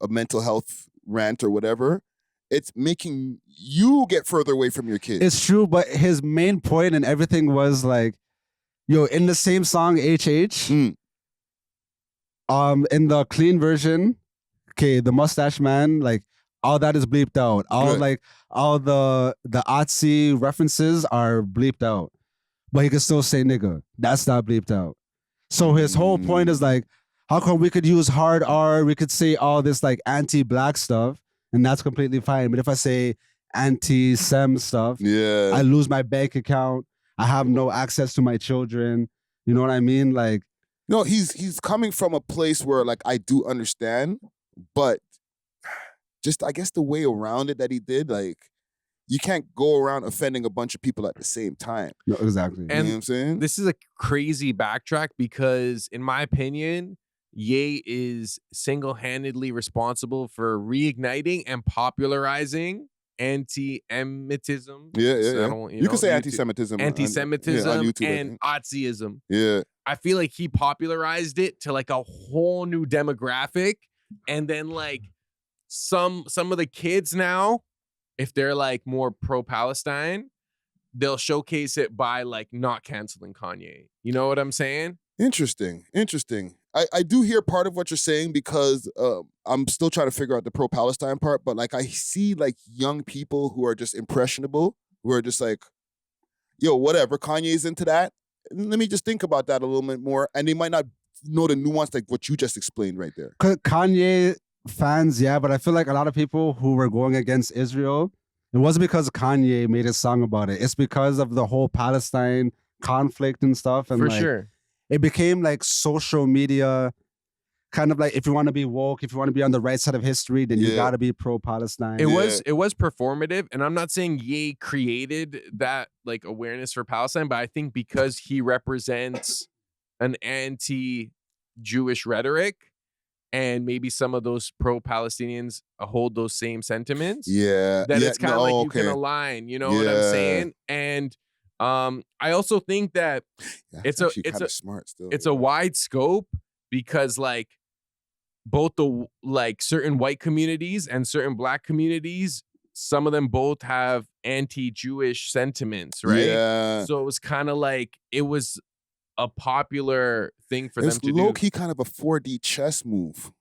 [SPEAKER 1] mental health rant or whatever, it's making you get further away from your kids.
[SPEAKER 2] It's true, but his main point and everything was like, yo, in the same song HH, in the clean version, okay, the mustache man, like all that is bleeped out. All the Otzi references are bleeped out. But he can still say nigga. That's not bleeped out. So his whole point is like, how come we could use hard R, we could say all this like anti-black stuff, and that's completely fine. But if I say anti-Sem stuff, I lose my bank account. I have no access to my children. You know what I mean? Like,
[SPEAKER 1] no, he's coming from a place where like I do understand, but just I guess the way around it that he did, like you can't go around offending a bunch of people at the same time.
[SPEAKER 2] No, exactly.
[SPEAKER 1] You know what I'm saying?
[SPEAKER 3] This is a crazy backtrack because, in my opinion, Ye is single-handedly responsible for reigniting and popularizing anti-Semitism.
[SPEAKER 1] You can say anti-Semitism.
[SPEAKER 3] Anti-Semitism
[SPEAKER 1] on YouTube,
[SPEAKER 3] and Otziism.
[SPEAKER 1] Yeah.
[SPEAKER 3] I feel like he popularized it to like a whole new demographic. And then like some of the kids now, if they're like more pro-Palestine, they'll showcase it by like not canceling Kanye. You know what I'm saying?
[SPEAKER 1] Interesting. I do hear part of what you're saying because I'm still trying to figure out the pro-Palestine part, but like I see like young people who are just impressionable, who are just like, yo, whatever, Kanye's into that. Let me just think about that a little bit more. And they might not know the nuance like what you just explained right there.
[SPEAKER 2] Kanye fans, yeah, but I feel like a lot of people who were going against Israel, it wasn't because Kanye made a song about it. It's because of the whole Palestine conflict and stuff. And
[SPEAKER 3] for
[SPEAKER 2] like,
[SPEAKER 3] sure.
[SPEAKER 2] It became like social media, kind of like if you want to be woke, if you want to be on the right side of history, then you got to be pro-Palestine.
[SPEAKER 3] It was performative, and I'm not saying Ye created that like awareness for Palestine, but I think because he represents an anti-Jewish rhetoric, and maybe some of those pro-Palestinians hold those same sentiments.
[SPEAKER 1] Yeah,
[SPEAKER 3] that it's kind of like you can align. You know what I'm saying? And I also think that it's
[SPEAKER 1] smart still.
[SPEAKER 3] It's a wide scope because like both the like certain white communities and certain black communities, some of them both have anti-Jewish sentiments, right?
[SPEAKER 1] Yeah.
[SPEAKER 3] So it was kind of like it was a popular thing for them to do.
[SPEAKER 1] It's low-key kind of a 4D chess move.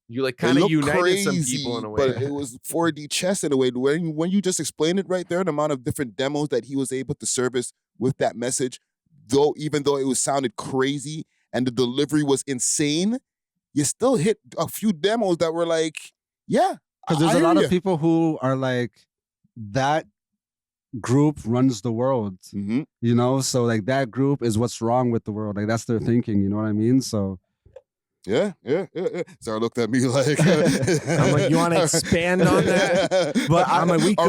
[SPEAKER 3] You like kind of united
[SPEAKER 1] crazy,
[SPEAKER 3] some people in a way.
[SPEAKER 1] but it was 4D chess in a way. When you just explained it right there, the amount of different demos that he was able to service with that message, even though it sounded crazy and the delivery was insane, you still hit a few demos that were like, yeah.
[SPEAKER 2] Because there's a lot of people who are like, that group runs the world, you know? So like that group is what's wrong with the world. Like that's their thinking, you know what I mean? So
[SPEAKER 1] yeah. Sarah looked at me like,
[SPEAKER 3] I'm like, you want to expand on that? But I'm like,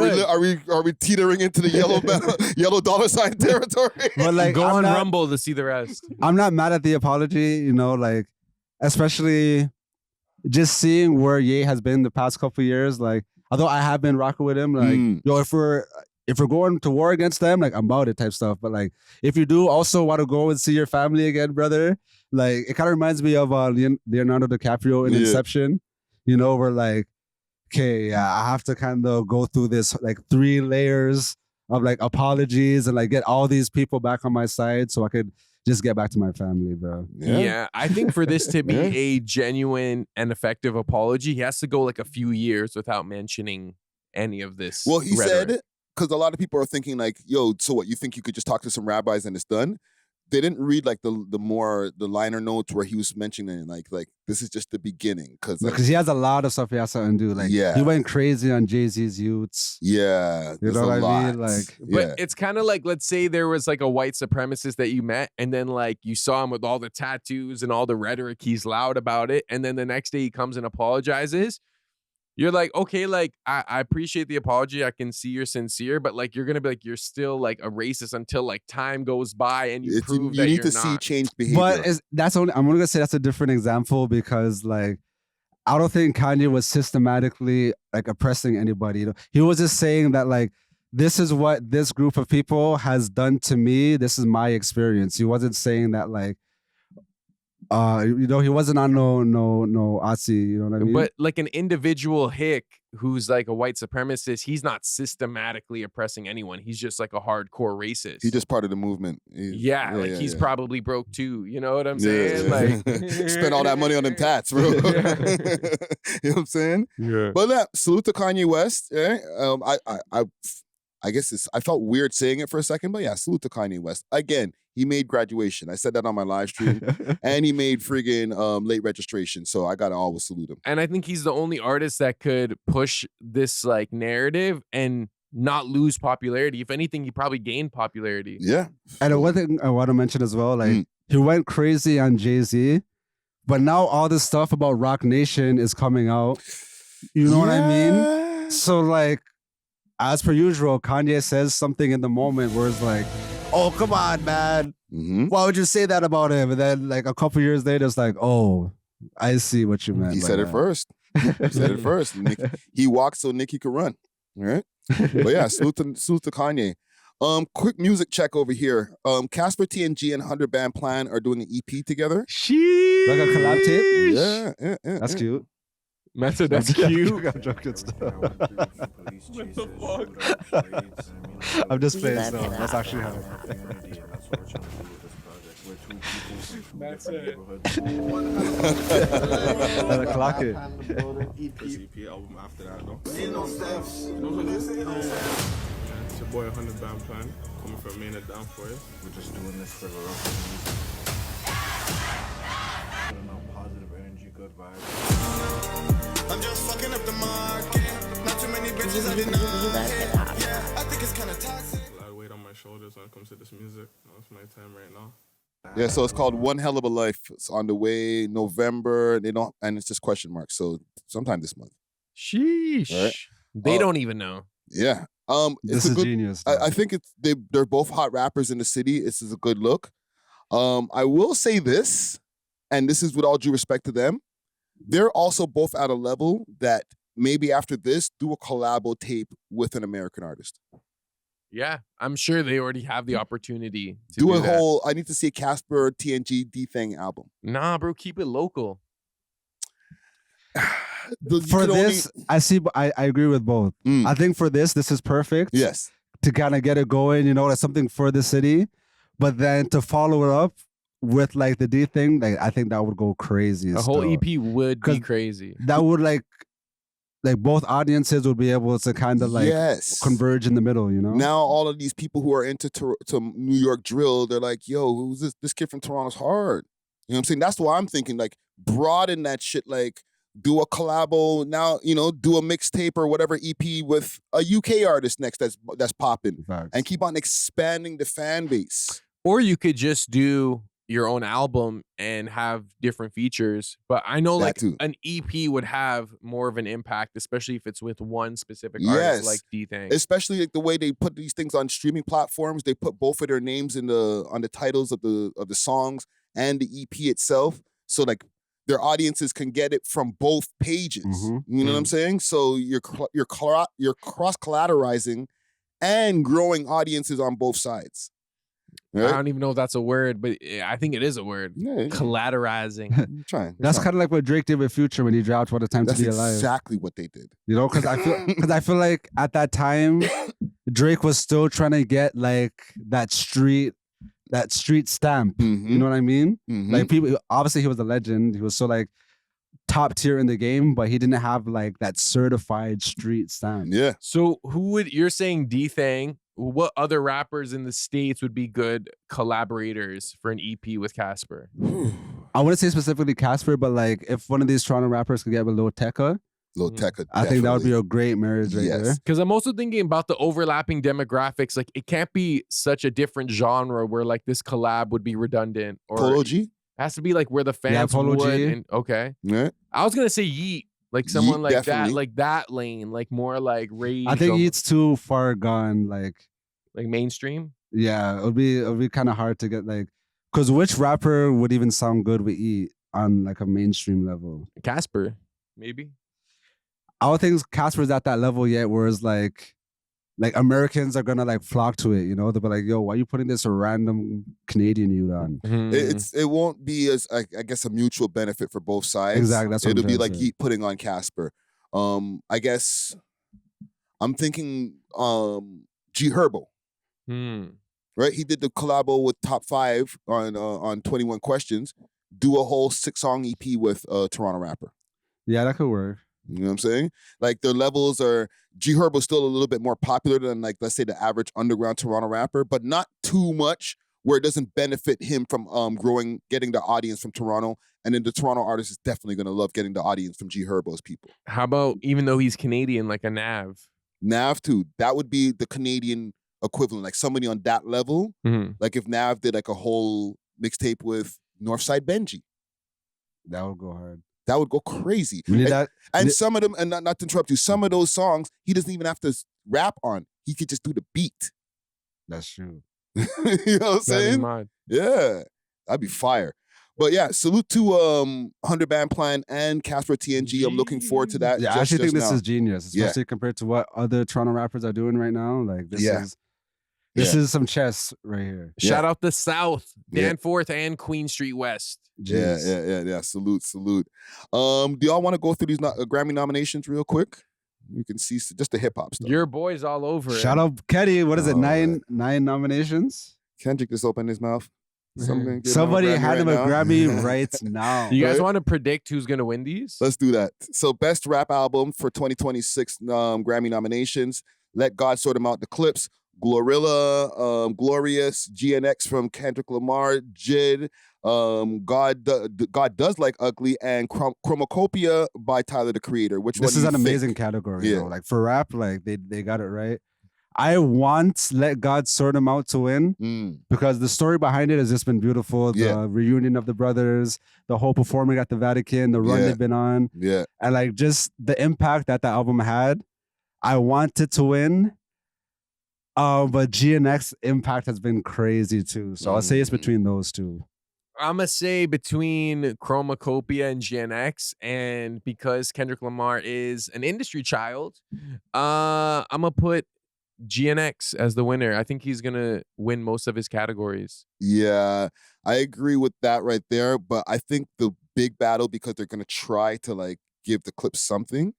[SPEAKER 1] are we teetering into the yellow dollar sign territory?
[SPEAKER 2] But like,
[SPEAKER 3] go on Rumble to see the rest.
[SPEAKER 2] I'm not mad at the apology, you know, like especially just seeing where Ye has been the past couple of years. Like, although I have been rocking with him, like, yo, if we're going to war against them, like I'm about it type stuff. But like, if you do also want to go and see your family again, brother, like it kind of reminds me of Leonardo DiCaprio in Inception, you know, where like, okay, I have to kind of go through this like 3 layers of like apologies and like get all these people back on my side so I could just get back to my family, bro.
[SPEAKER 3] Yeah, I think for this to be a genuine and effective apology, he has to go like a few years without mentioning any of this.
[SPEAKER 1] Well, he
[SPEAKER 3] rhetoric.
[SPEAKER 1] said, because a lot of people are thinking like, yo, so what, you think you could just talk to some rabbis and it's done? They didn't read like the liner notes where he was mentioning like this is just the beginning. Because
[SPEAKER 2] he has a lot of stuff he has to undo. Like he went crazy on Jay-Z's youths.
[SPEAKER 1] Yeah.
[SPEAKER 2] You know what I mean? Like,
[SPEAKER 3] but it's kind of like, let's say there was like a white supremacist that you met and then like you saw him with all the tattoos and all the rhetoric, he's loud about it. And then the next day he comes and apologizes. You're like, okay, like, I appreciate the apology. I can see you're sincere, but like, you're going to be like, you're still like a racist until like time goes by and you prove that you're not. You need to see
[SPEAKER 1] changed behavior.
[SPEAKER 2] But I'm going to say that's a different example because like, I don't think Kanye was systematically like oppressing anybody. You know? He was just saying that like, this is what this group of people has done to me. This is my experience. He wasn't saying that like, you know, he wasn't on no Aussie, you know what I mean?
[SPEAKER 3] But like an individual hick who's like a white supremacist, he's not systematically oppressing anyone. He's just like a hardcore racist.
[SPEAKER 1] He's just part of the movement.
[SPEAKER 3] He's probably broke too. You know what I'm saying? Like
[SPEAKER 1] spend all that money on them tats, bro. You know what I'm saying?
[SPEAKER 3] Yeah.
[SPEAKER 1] But salute to Kanye West. I guess I felt weird saying it for a second, but yeah, salute to Kanye West. Again, he made graduation. I said that on my live stream. And he made friggin' late registration. So I gotta always salute him.
[SPEAKER 3] And I think he's the only artist that could push this like narrative and not lose popularity. If anything, he probably gained popularity.
[SPEAKER 1] Yeah.
[SPEAKER 2] And one thing I want to mention as well, like he went crazy on Jay-Z, but now all this stuff about Rock Nation is coming out. You know what I mean? So like, as per usual, Kanye says something in the moment where it's like, oh, come on, man. Why would you say that about him? And then like a couple years later, it's like, oh, I see what you meant.
[SPEAKER 1] He said it first. He said it first. He walked so Nicki could run. All right? But yeah, salute to Kanye. Quick music check over here. Casper TNG and 100 Band Plan are doing an EP together.
[SPEAKER 2] Like a collab tape?
[SPEAKER 1] Yeah.
[SPEAKER 2] That's cute.
[SPEAKER 3] Method, that's cute.
[SPEAKER 2] I'm joking still. I'm just playing still. That's actually how.
[SPEAKER 3] That's it.
[SPEAKER 2] Clock it.
[SPEAKER 5] EP album after that, though. It's your boy 100 Band Plan coming from Maynard down for you. We're just doing this for the rest of the music. Putting out positive energy, good vibes.
[SPEAKER 4] I'm just fucking up the market. Not too many bitches I deny. Yeah, I think it's kind of toxic.
[SPEAKER 5] A lot of weight on my shoulders when it comes to this music. That's my time right now.
[SPEAKER 1] Yeah, so it's called One Hell of a Life. It's on the way November. And it's just question marks. So sometime this month.
[SPEAKER 3] Sheesh.
[SPEAKER 1] Right?
[SPEAKER 3] They don't even know.
[SPEAKER 1] Yeah.
[SPEAKER 2] This is genius.
[SPEAKER 1] I think they're both hot rappers in the city. This is a good look. I will say this, and this is with all due respect to them. They're also both at a level that maybe after this, do a collabo tape with an American artist.
[SPEAKER 3] Yeah, I'm sure they already have the opportunity to
[SPEAKER 1] do a
[SPEAKER 3] that.
[SPEAKER 1] whole, I need to see a Casper TNG D-Thing album.
[SPEAKER 3] Nah, bro, keep it local.
[SPEAKER 2] For this, I agree with both. I think for this is perfect.
[SPEAKER 1] Yes.
[SPEAKER 2] To kind of get it going, you know, that's something for the city. But then to follow it up with like the D thing, like I think that would go crazy.
[SPEAKER 3] A whole EP would be crazy.
[SPEAKER 2] That would like both audiences would be able to kind of like converge in the middle, you know?
[SPEAKER 1] Now all of these people who are into to New York drill, they're like, yo, who's this? This kid from Toronto's hard. You know what I'm saying? That's why I'm thinking, like, broaden that shit, like, do a collabo now, you know, do a mixtape or whatever EP with a UK artist next that's popping. And keep on expanding the fan base.
[SPEAKER 3] Or you could just do your own album and have different features. But I know like an EP would have more of an impact, especially if it's with one specific artist like D-Thang.
[SPEAKER 1] Especially like the way they put these things on streaming platforms. They put both of their names on the titles of the songs and the EP itself. So like their audiences can get it from both pages. You know what I'm saying? So you're cross collateralizing and growing audiences on both sides. Right?
[SPEAKER 3] I don't even know if that's a word, but I think it is a word. Collateralizing.
[SPEAKER 2] That's kind of like what Drake did with Future when he dropped "What a Time to Be Alive."
[SPEAKER 1] That's exactly what they did.
[SPEAKER 2] You know, because I feel like at that time Drake was still trying to get like that street stamp. You know what I mean? Like people, obviously he was a legend. He was so like top tier in the game, but he didn't have like that certified street stamp.
[SPEAKER 1] Yeah.
[SPEAKER 3] So you're saying D-Thang? What other rappers in the States would be good collaborators for an EP with Casper?
[SPEAKER 2] I wouldn't say specifically Casper, but like if one of these Toronto rappers could get with Lil Tecca, I think that would be a great marriage right there.
[SPEAKER 3] Because I'm also thinking about the overlapping demographics. Like it can't be such a different genre where like this collab would be redundant. Or
[SPEAKER 1] Polo G?
[SPEAKER 3] It has to be like where the fans
[SPEAKER 2] Polo
[SPEAKER 3] would.
[SPEAKER 2] G.
[SPEAKER 3] And, okay.
[SPEAKER 1] Yeah.
[SPEAKER 3] I was gonna say Yeet. Like someone
[SPEAKER 1] Yeet,
[SPEAKER 3] like
[SPEAKER 1] definitely.
[SPEAKER 3] that, like that lane, like more like rage.
[SPEAKER 2] I think Yeet's too far gone, like
[SPEAKER 3] mainstream.
[SPEAKER 2] Yeah, it'll be kind of hard to get like, because which rapper would even sound good with Yeet on like a mainstream level?
[SPEAKER 3] Casper, maybe.
[SPEAKER 2] I don't think Casper's at that level yet, whereas like Americans are gonna like flock to it, you know? They'll be like, yo, why are you putting this random Canadian youth on?
[SPEAKER 1] It won't be as I guess a mutual benefit for both sides.
[SPEAKER 2] Exactly. That's what
[SPEAKER 1] it'll
[SPEAKER 2] I'm
[SPEAKER 1] be
[SPEAKER 2] trying
[SPEAKER 1] like
[SPEAKER 2] to say.
[SPEAKER 1] Yeet putting on Casper. I guess I'm thinking G Herbo. Right? He did the collabo with Top 5 on 21 Questions. Do a whole 6-song EP with a Toronto rapper.
[SPEAKER 2] Yeah, that could work.
[SPEAKER 1] You know what I'm saying? Like the levels are G Herbo's still a little bit more popular than like let's say the average underground Toronto rapper, but not too much where it doesn't benefit him from getting the audience from Toronto. And then the Toronto artist is definitely gonna love getting the audience from G Herbo's people.
[SPEAKER 3] How about even though he's Canadian, like a Nav?
[SPEAKER 1] Nav too. That would be the Canadian equivalent, like somebody on that level. Like if Nav did like a whole mixtape with Northside Benji.
[SPEAKER 2] That would go hard.
[SPEAKER 1] That would go crazy.
[SPEAKER 2] And
[SPEAKER 1] some of them, and not to interrupt you, some of those songs, he doesn't even have to rap on. He could just do the beat.
[SPEAKER 2] That's true.
[SPEAKER 1] You know what I'm saying? Yeah. That'd be fire. But yeah, salute to 100 Band Plan and Casper TNG. I'm looking forward to that.
[SPEAKER 2] Yeah, I actually think this is genius, especially compared to what other Toronto rappers are doing right now. Like this is some chess right here.
[SPEAKER 3] Shout out the South, Danforth and Queen Street West.
[SPEAKER 1] Yeah. Salute. Do y'all want to go through these Grammy nominations real quick? You can see just the hip hop stuff.
[SPEAKER 3] Your boy's all over it.
[SPEAKER 2] Shout out Kenny. What is it? Nine nominations?
[SPEAKER 1] Kendrick just opened his mouth.
[SPEAKER 2] Somebody had him a Grammy right now.
[SPEAKER 3] You guys want to predict who's going to win these?
[SPEAKER 1] Let's do that. So best rap album for 2026 Grammy nominations. Let God Sort Them Out. The Clips. Glorilla, Glorious, GNX from Kendrick Lamar, Jid, God Does Like Ugly, and Chromacopia by Tyler, the Creator.
[SPEAKER 2] This is an amazing category. Though. Like for rap, like they got it right. I want Let God Sort Them Out to win because the story behind it has just been beautiful. The reunion of the brothers, the whole performing at the Vatican, the run they've been on, and like just the impact that the album had. I want it to win. But GNX impact has been crazy too. So I'll say it's between those two.
[SPEAKER 3] I'm going to say between Chromacopia and GNX. And because Kendrick Lamar is an industry child, I'm going to put GNX as the winner. I think he's going to win most of his categories.
[SPEAKER 1] Yeah, I agree with that right there. But I think the big battle, because they're going to try to like give the Clips something.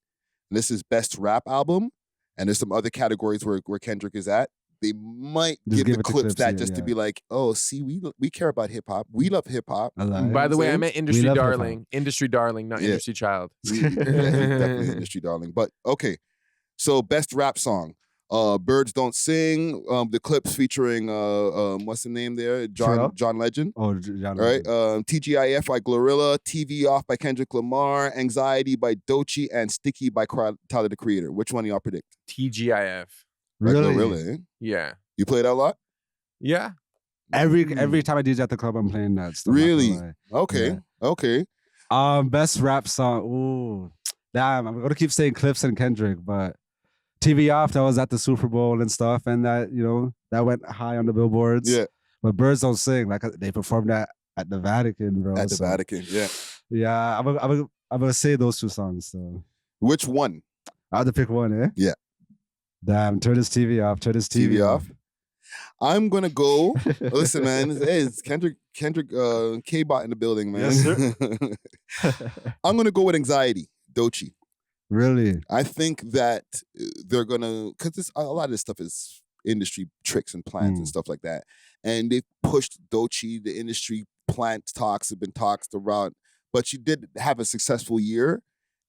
[SPEAKER 1] And this is best rap album. And there's some other categories where Kendrick is at. they might
[SPEAKER 2] Just
[SPEAKER 1] give
[SPEAKER 2] give
[SPEAKER 1] the
[SPEAKER 2] it to
[SPEAKER 1] clips
[SPEAKER 2] Clips,
[SPEAKER 1] that
[SPEAKER 2] yeah,
[SPEAKER 1] just to
[SPEAKER 2] yeah.
[SPEAKER 1] be like, oh, see, we care about hip hop. We love hip hop.
[SPEAKER 3] By the way, I meant industry
[SPEAKER 2] love
[SPEAKER 3] darling. Industry darling, not industry child.
[SPEAKER 1] He's definitely an industry darling. But okay, so best rap song. Birds Don't Sing, the clips featuring what's the name there?
[SPEAKER 2] Pharrell?
[SPEAKER 1] John Legend.
[SPEAKER 2] Oh, John
[SPEAKER 1] All right.
[SPEAKER 2] Legend.
[SPEAKER 1] TGIF by Glorilla, TV Off by Kendrick Lamar, Anxiety by Doechii, and Sticky by Tyler the Creator. Which one do y'all predict?
[SPEAKER 3] TGIF.
[SPEAKER 1] By
[SPEAKER 2] Really?
[SPEAKER 1] Glorilla, eh?
[SPEAKER 3] Yeah.
[SPEAKER 1] You play that a lot?
[SPEAKER 3] Yeah.
[SPEAKER 2] Every time I DJ at the club, I'm playing that stuff.
[SPEAKER 1] Really?
[SPEAKER 2] Not
[SPEAKER 1] Okay.
[SPEAKER 2] Yeah.
[SPEAKER 1] Okay.
[SPEAKER 2] Best rap song. Ooh, damn! I'm gonna keep saying Clips and Kendrick, but TV Off, that was at the Super Bowl and stuff, and that that went high on the billboards.
[SPEAKER 1] Yeah.
[SPEAKER 2] But Birds Don't Sing, like they performed that at the Vatican, bro.
[SPEAKER 1] At the Vatican, yeah.
[SPEAKER 2] Yeah, I'm gonna say those two songs. So
[SPEAKER 1] which one?
[SPEAKER 2] I have to pick one, eh?
[SPEAKER 1] Yeah.
[SPEAKER 2] Damn, turn this TV off. Turn this TV off.
[SPEAKER 1] I'm gonna go. Listen, man. Hey, it's Kendrick K-Bot in the building, man.
[SPEAKER 2] Yes, sir.
[SPEAKER 1] I'm gonna go with Anxiety, Doechii.
[SPEAKER 2] Really?
[SPEAKER 1] I think that they're gonna, because a lot of this stuff is industry tricks and plans and stuff like that, and they pushed Doechii. The industry plant talks have been talked around, but she did have a successful year.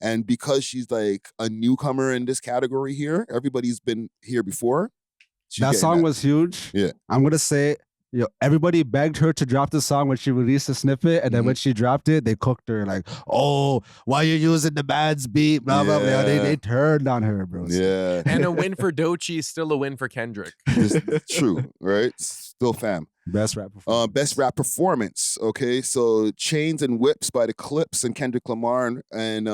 [SPEAKER 1] And because she's like a newcomer in this category here, everybody's been here before.
[SPEAKER 2] That song was huge.
[SPEAKER 1] Yeah.
[SPEAKER 2] I'm gonna say, everybody begged her to drop the song when she released the snippet, and then when she dropped it, they cooked her like, "Oh, why you using the man's beat?" Blah blah blah. They turned on her, bro.
[SPEAKER 1] Yeah.
[SPEAKER 3] And a win for Doechii is still a win for Kendrick.
[SPEAKER 1] It's true, right? Still fam.
[SPEAKER 2] Best rap performance.
[SPEAKER 1] Best rap performance. Okay, so Chains and Whips by the Clips and Kendrick Lamar and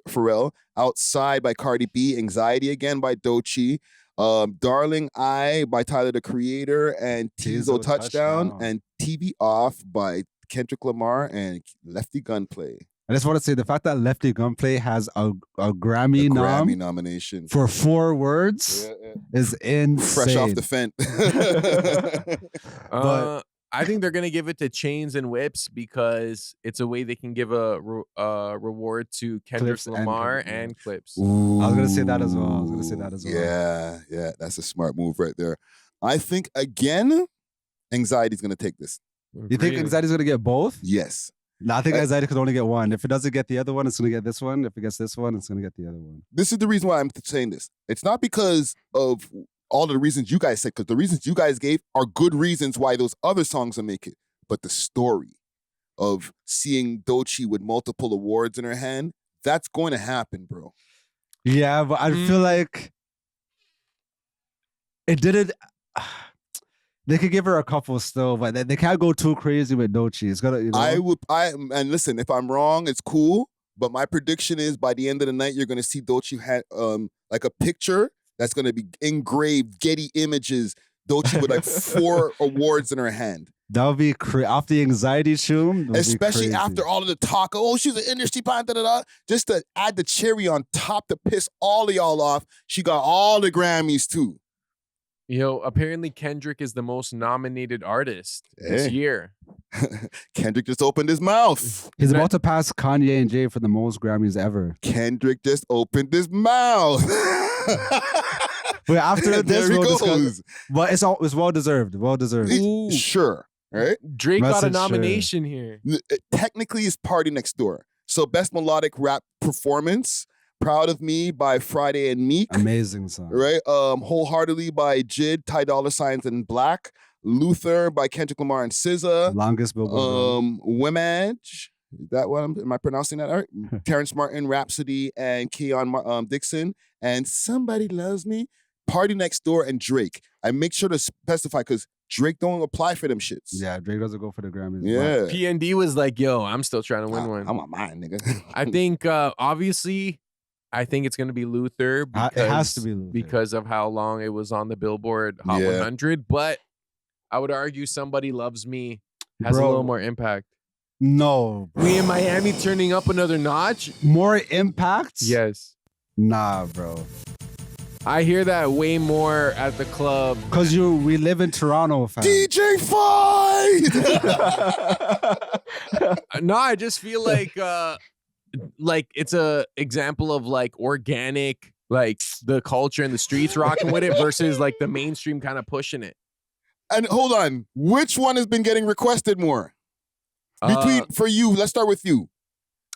[SPEAKER 1] Pharrell. Outside by Cardi B. Anxiety again by Doechii. Darling I by Tyler the Creator and Tizo Touchdown and TV Off by Kendrick Lamar and Lefty Gunplay.
[SPEAKER 2] I just want to say the fact that Lefty Gunplay has a Grammy
[SPEAKER 1] nomination
[SPEAKER 2] for 4 words is insane.
[SPEAKER 1] Fresh off the fence.
[SPEAKER 2] But
[SPEAKER 3] I think they're gonna give it to Chains and Whips because it's a way they can give a reward to Kendrick
[SPEAKER 2] Clips and
[SPEAKER 3] Lamar
[SPEAKER 2] Kendrick,
[SPEAKER 3] and Clips.
[SPEAKER 1] Ooh.
[SPEAKER 2] I was gonna say that as well.
[SPEAKER 1] Yeah, that's a smart move right there. I think again, Anxiety's gonna take this.
[SPEAKER 2] You think Anxiety's gonna get both?
[SPEAKER 1] Yes.
[SPEAKER 2] No, I think Anxiety could only get one. If it doesn't get the other one, it's gonna get this one. If it gets this one, it's gonna get the other one.
[SPEAKER 1] This is the reason why I'm saying this. It's not because of all of the reasons you guys said, because the reasons you guys gave are good reasons why those other songs will make it. But the story of seeing Doechii with multiple awards in her hand, that's going to happen, bro.
[SPEAKER 2] Yeah, but I feel like it didn't. They could give her a couple still, but they can't go too crazy with Doechii. It's gonna,
[SPEAKER 1] and listen, if I'm wrong, it's cool. But my prediction is by the end of the night, you're gonna see Doechii like a picture that's gonna be engraved, Getty Images, Doechii with like 4 awards in her hand.
[SPEAKER 2] That would be off the Anxiety tune.
[SPEAKER 1] Especially after all of the talk, oh, she's an industry plant, just to add the cherry on top to piss all of y'all off. She got all the Grammys too.
[SPEAKER 3] Apparently Kendrick is the most nominated artist this year.
[SPEAKER 1] Kendrick just opened his mouth.
[SPEAKER 2] He's about to pass Kanye and Jay for the most Grammys ever.
[SPEAKER 1] Kendrick just opened his mouth.
[SPEAKER 2] But after this,
[SPEAKER 1] there he goes.
[SPEAKER 2] But it's well deserved. Well deserved.
[SPEAKER 1] Sure, right?
[SPEAKER 3] Drake got a nomination here.
[SPEAKER 1] Technically, it's Party Next Door. So best melodic rap performance. Proud of Me by Friday and Meek.
[SPEAKER 2] Amazing song.
[SPEAKER 1] Right? Wholeheartedly by Jid, Ty Dolla $ign and Black. Luther by Kendrick Lamar and SZA.
[SPEAKER 2] Longest billboard.
[SPEAKER 1] Wimage. Is that what am I pronouncing that right? Terrence Martin, Rhapsody, and Keon Dixon. And Somebody Loves Me. Party Next Door and Drake. I make sure to specify because Drake don't apply for them shits.
[SPEAKER 2] Yeah, Drake doesn't go for the Grammys.
[SPEAKER 1] Yeah.
[SPEAKER 3] PND was like, yo, I'm still trying to win one.
[SPEAKER 1] I'm on mine, nigga.
[SPEAKER 3] I think, obviously, I think it's going to be Luther. Because,
[SPEAKER 2] it has to be Luther.
[SPEAKER 3] Because of how long it was on the Billboard Hot 100. But I would argue Somebody Loves Me has a little more impact.
[SPEAKER 2] No.
[SPEAKER 3] We in Miami turning up another notch?
[SPEAKER 2] More impact?
[SPEAKER 3] Yes.
[SPEAKER 2] Nah, bro.
[SPEAKER 3] I hear that way more at the club.
[SPEAKER 2] Because we live in Toronto, fam.
[SPEAKER 1] DJ Fight!
[SPEAKER 3] No, I just feel like it's a example of like organic like the culture and the streets rocking with it versus like the mainstream kind of pushing it.
[SPEAKER 1] And hold on, which one has been getting requested more? For you, let's start with you.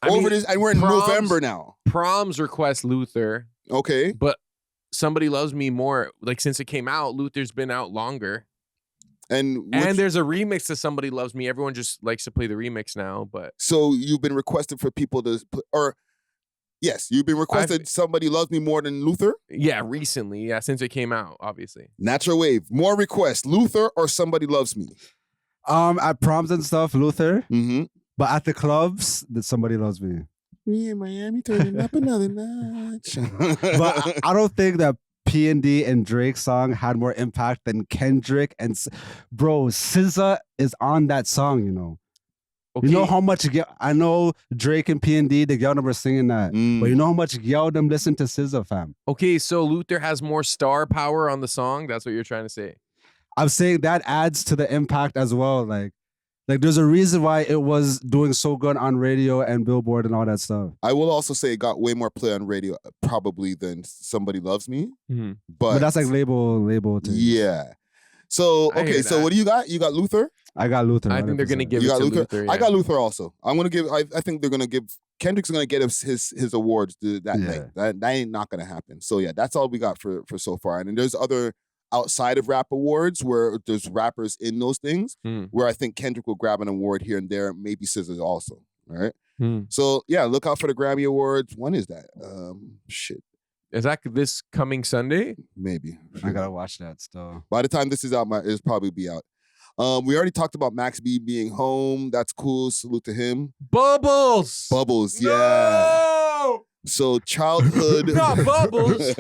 [SPEAKER 1] This, and we're in November now.
[SPEAKER 3] Proms request Luther.
[SPEAKER 1] Okay.
[SPEAKER 3] But Somebody Loves Me more, like since it came out, Luther's been out longer. And there's a remix to Somebody Loves Me. Everyone just likes to play the remix now, but
[SPEAKER 1] so you've been requested for people to yes, you've been requested Somebody Loves Me more than Luther?
[SPEAKER 3] Yeah, recently. Yeah, since it came out, obviously.
[SPEAKER 1] Natural Wave. More requests, Luther or Somebody Loves Me?
[SPEAKER 2] At proms and stuff, Luther.
[SPEAKER 1] Mm-hmm.
[SPEAKER 2] But at the clubs, that Somebody Loves Me.
[SPEAKER 1] Me in Miami turning up another notch.
[SPEAKER 2] But I don't think that P&D and Drake's song had more impact than Kendrick and bro, SZA is on that song, you know. Okay. You know how much I know Drake and P&D, the girl number singing that, but you know how much girl them listen to SZA, fam.
[SPEAKER 3] Okay, so Luther has more star power on the song. That's what you're trying to say.
[SPEAKER 2] I'm saying that adds to the impact as well. Like there's a reason why it was doing so good on radio and Billboard and all that stuff.
[SPEAKER 1] I will also say it got way more play on radio probably than Somebody Loves Me.
[SPEAKER 3] Mm-hmm.
[SPEAKER 2] But that's like label thing.
[SPEAKER 1] Yeah. So, okay, so what do you got? You got Luther?
[SPEAKER 2] I got Luther.
[SPEAKER 3] I think they're going to give
[SPEAKER 1] you
[SPEAKER 3] it
[SPEAKER 1] got
[SPEAKER 3] to
[SPEAKER 1] Luther?
[SPEAKER 3] yeah.
[SPEAKER 1] I got Luther also. I'm going to give, I think they're going to give, Kendrick's going to get his awards that night. That ain't not going to happen. So yeah, that's all we got for so far. And then there's other outside of rap awards where there's rappers in those things where I think Kendrick will grab an award here and there, maybe SZA also, all right? So yeah, look out for the Grammy Awards. When is that? Shit.
[SPEAKER 3] Is that this coming Sunday?
[SPEAKER 1] Maybe.
[SPEAKER 2] I gotta watch that still.
[SPEAKER 1] By the time this is out, it'll probably be out. We already talked about Max B being home. That's cool. Salute to him.
[SPEAKER 3] Bubbles,
[SPEAKER 1] yeah.
[SPEAKER 3] No!
[SPEAKER 1] So childhood
[SPEAKER 3] not Bubbles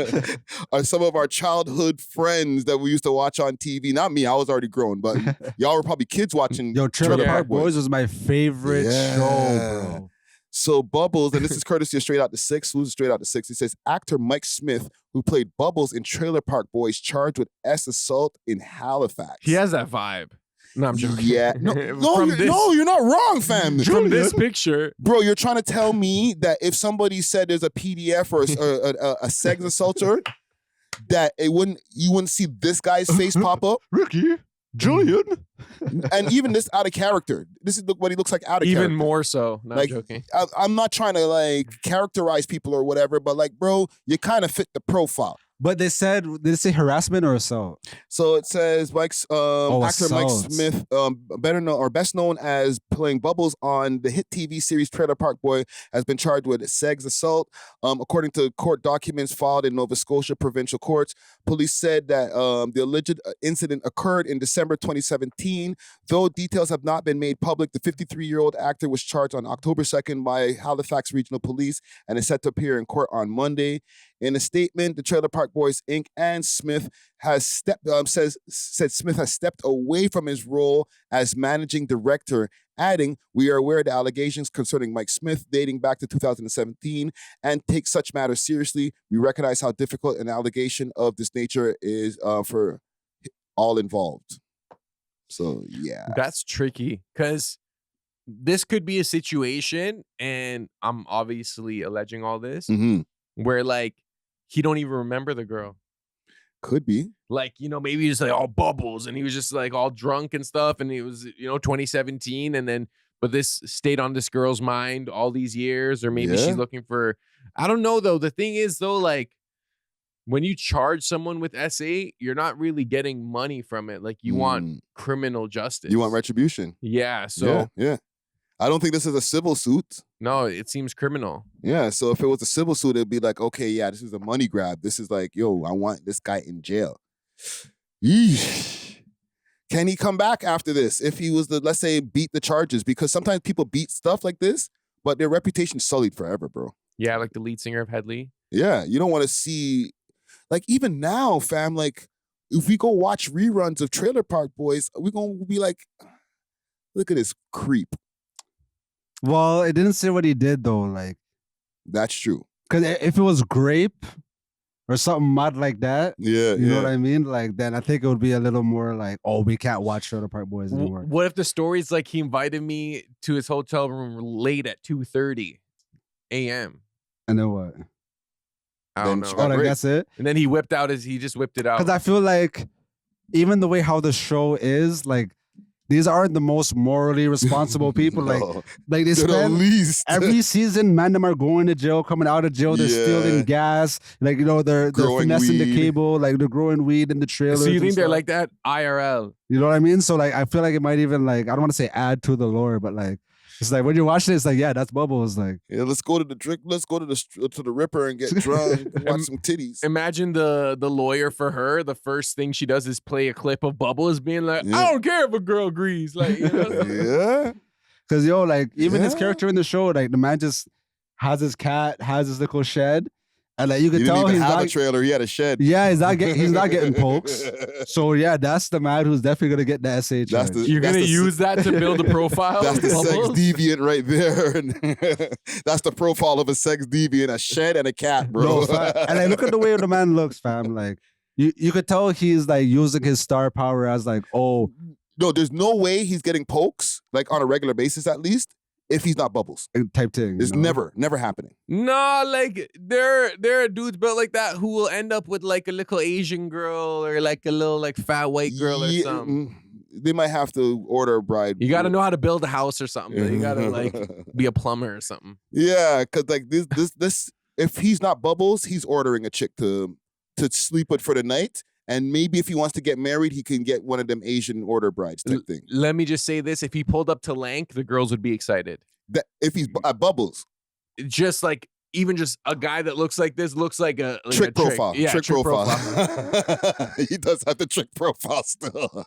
[SPEAKER 1] are some of our childhood friends that we used to watch on TV. Not me, I was already grown, but y'all were probably kids watching.
[SPEAKER 2] Yo, Trailer Park Boys was my favorite show, bro.
[SPEAKER 1] So Bubbles, and this is courtesy of Straight Out the Six. Who's Straight Out the Six? He says actor Mike Smith, who played Bubbles in Trailer Park Boys, charged with assault in Halifax.
[SPEAKER 3] He has that vibe. No, I'm joking.
[SPEAKER 1] Yeah. No, you're not wrong, fam.
[SPEAKER 3] From this picture.
[SPEAKER 1] Bro, you're trying to tell me that if somebody said there's a PDF or a sex assaulter, that you wouldn't see this guy's face pop up?
[SPEAKER 2] Ricky, Julian.
[SPEAKER 1] And even this out of character. This is what he looks like out of character.
[SPEAKER 3] Even more so. Not joking.
[SPEAKER 1] I'm not trying to like characterize people or whatever, but like, bro, you kind of fit the profile.
[SPEAKER 2] But did they say harassment or assault?
[SPEAKER 1] So it says actor
[SPEAKER 2] assault.
[SPEAKER 1] Mike Smith, best known as playing Bubbles on the hit TV series Trailer Park Boy, has been charged with sex assault. According to court documents filed in Nova Scotia provincial courts, police said that the alleged incident occurred in December 2017. Though details have not been made public, the 53-year-old actor was charged on October 2nd by Halifax Regional Police and is set to appear in court on Monday. In a statement, the Trailer Park Boys Inc. and Smith has said Smith has stepped away from his role as managing director, adding, "We are aware of the allegations concerning Mike Smith dating back to 2017 and take such matters seriously. We recognize how difficult an allegation of this nature is for all involved." So yeah,
[SPEAKER 3] that's tricky because this could be a situation, and I'm obviously alleging all this, where like he don't even remember the girl.
[SPEAKER 1] Could be.
[SPEAKER 3] Like, maybe he's like all Bubbles and he was just like all drunk and stuff. And it was, 2017. And then, but this stayed on this girl's mind all these years. Or maybe she's looking for, I don't know though. The thing is though, like when you charge someone with SA, you're not really getting money from it. Like you want criminal justice.
[SPEAKER 1] You want retribution.
[SPEAKER 3] Yeah. So
[SPEAKER 1] yeah. I don't think this is a civil suit.
[SPEAKER 3] No, it seems criminal.
[SPEAKER 1] Yeah, so if it was a civil suit, it'd be like, okay, yeah, this is a money grab. This is like, yo, I want this guy in jail. Yeesh. Can he come back after this if he was to, let's say, beat the charges? Because sometimes people beat stuff like this, but their reputation's sullied forever, bro.
[SPEAKER 3] Yeah, like the lead singer of Headley.
[SPEAKER 1] Yeah, you don't want to see, like even now, fam, like if we go watch reruns of Trailer Park Boys, we're going to be like, look at this creep.
[SPEAKER 2] Well, it didn't say what he did though. Like,
[SPEAKER 1] that's true.
[SPEAKER 2] Because if it was grape or something mad like that,
[SPEAKER 1] you
[SPEAKER 2] know what I mean. Like, then I think it would be a little more like, oh, we can't watch Trailer Park Boys anymore.
[SPEAKER 3] What if the story's like he invited me to his hotel room late at 2:30 a.m.
[SPEAKER 2] And then what?
[SPEAKER 3] I don't know.
[SPEAKER 1] she got
[SPEAKER 2] like
[SPEAKER 1] raped.
[SPEAKER 2] that's it.
[SPEAKER 3] And then he just whipped it out.
[SPEAKER 2] Because I feel like even the way how the show is, like these aren't the most morally responsible people.
[SPEAKER 1] No.
[SPEAKER 2] Like they
[SPEAKER 1] They're the
[SPEAKER 2] spend
[SPEAKER 1] least.
[SPEAKER 2] every season, man, them are going to jail, coming out of jail, they're
[SPEAKER 1] Yeah.
[SPEAKER 2] stealing gas, like they're
[SPEAKER 1] Growing
[SPEAKER 2] finessing the
[SPEAKER 1] weed.
[SPEAKER 2] cable, like they're growing weed in the trailers.
[SPEAKER 3] So you
[SPEAKER 2] and
[SPEAKER 3] think they're
[SPEAKER 2] stuff.
[SPEAKER 3] like that IRL?
[SPEAKER 2] You know what I mean? So like I feel like it might even like I don't want to say add to the lore, but like it's like when you're watching it, it's like yeah, that's Bubbles. Like
[SPEAKER 1] Yeah, let's go to the drink. Let's go to the Ripper and get drunk, watch some titties.
[SPEAKER 3] Imagine the lawyer for her. The first thing she does is play a clip of Bubbles being like,
[SPEAKER 1] Yeah.
[SPEAKER 3] "I don't care if a girl agrees." Like, you know?
[SPEAKER 1] Yeah.
[SPEAKER 2] because like even his
[SPEAKER 1] Yeah.
[SPEAKER 2] character in the show, like the man just has his cat, has his little shed, and like you
[SPEAKER 1] He
[SPEAKER 2] can
[SPEAKER 1] didn't
[SPEAKER 2] tell
[SPEAKER 1] even
[SPEAKER 2] he's
[SPEAKER 1] have
[SPEAKER 2] not.
[SPEAKER 1] a trailer. He had a shed.
[SPEAKER 2] Yeah, he's not getting pokes. So yeah, that's the man who's definitely gonna get the SH.
[SPEAKER 1] That's the-
[SPEAKER 3] You're
[SPEAKER 1] that's
[SPEAKER 3] gonna
[SPEAKER 1] the-
[SPEAKER 3] use that to build a profile.
[SPEAKER 1] That's
[SPEAKER 3] of
[SPEAKER 1] the sex
[SPEAKER 3] Bubbles?
[SPEAKER 1] deviant right there. And that's the profile of a sex deviant: a shed and a cat, bro.
[SPEAKER 2] No, fam. And like look at the way the man looks, fam. Like you could tell he's like using his star power as like, oh,
[SPEAKER 1] No, there's no way he's getting pokes, like on a regular basis at least, if he's not Bubbles.
[SPEAKER 2] type thing.
[SPEAKER 1] It's
[SPEAKER 2] you know?
[SPEAKER 1] never happening.
[SPEAKER 3] No, like there are dudes built like that who will end up with like a little Asian girl or like a little like fat white girl or
[SPEAKER 1] Yeah,
[SPEAKER 3] something.
[SPEAKER 1] They might have to order a bride.
[SPEAKER 3] You got to know how to build a house or something. You got to like be a plumber or something.
[SPEAKER 1] Yeah, because like this, if he's not Bubbles, he's ordering a chick to sleep with for the night. And maybe if he wants to get married, he can get one of them Asian order brides type thing.
[SPEAKER 3] Let me just say this: if he pulled up to Lank, the girls would be excited.
[SPEAKER 1] That if he's Bubbles,
[SPEAKER 3] Just like even just a guy that looks like this looks like a like
[SPEAKER 1] trick
[SPEAKER 3] a
[SPEAKER 1] profile.
[SPEAKER 3] Yeah,
[SPEAKER 1] trick profile. He does have the trick profile still.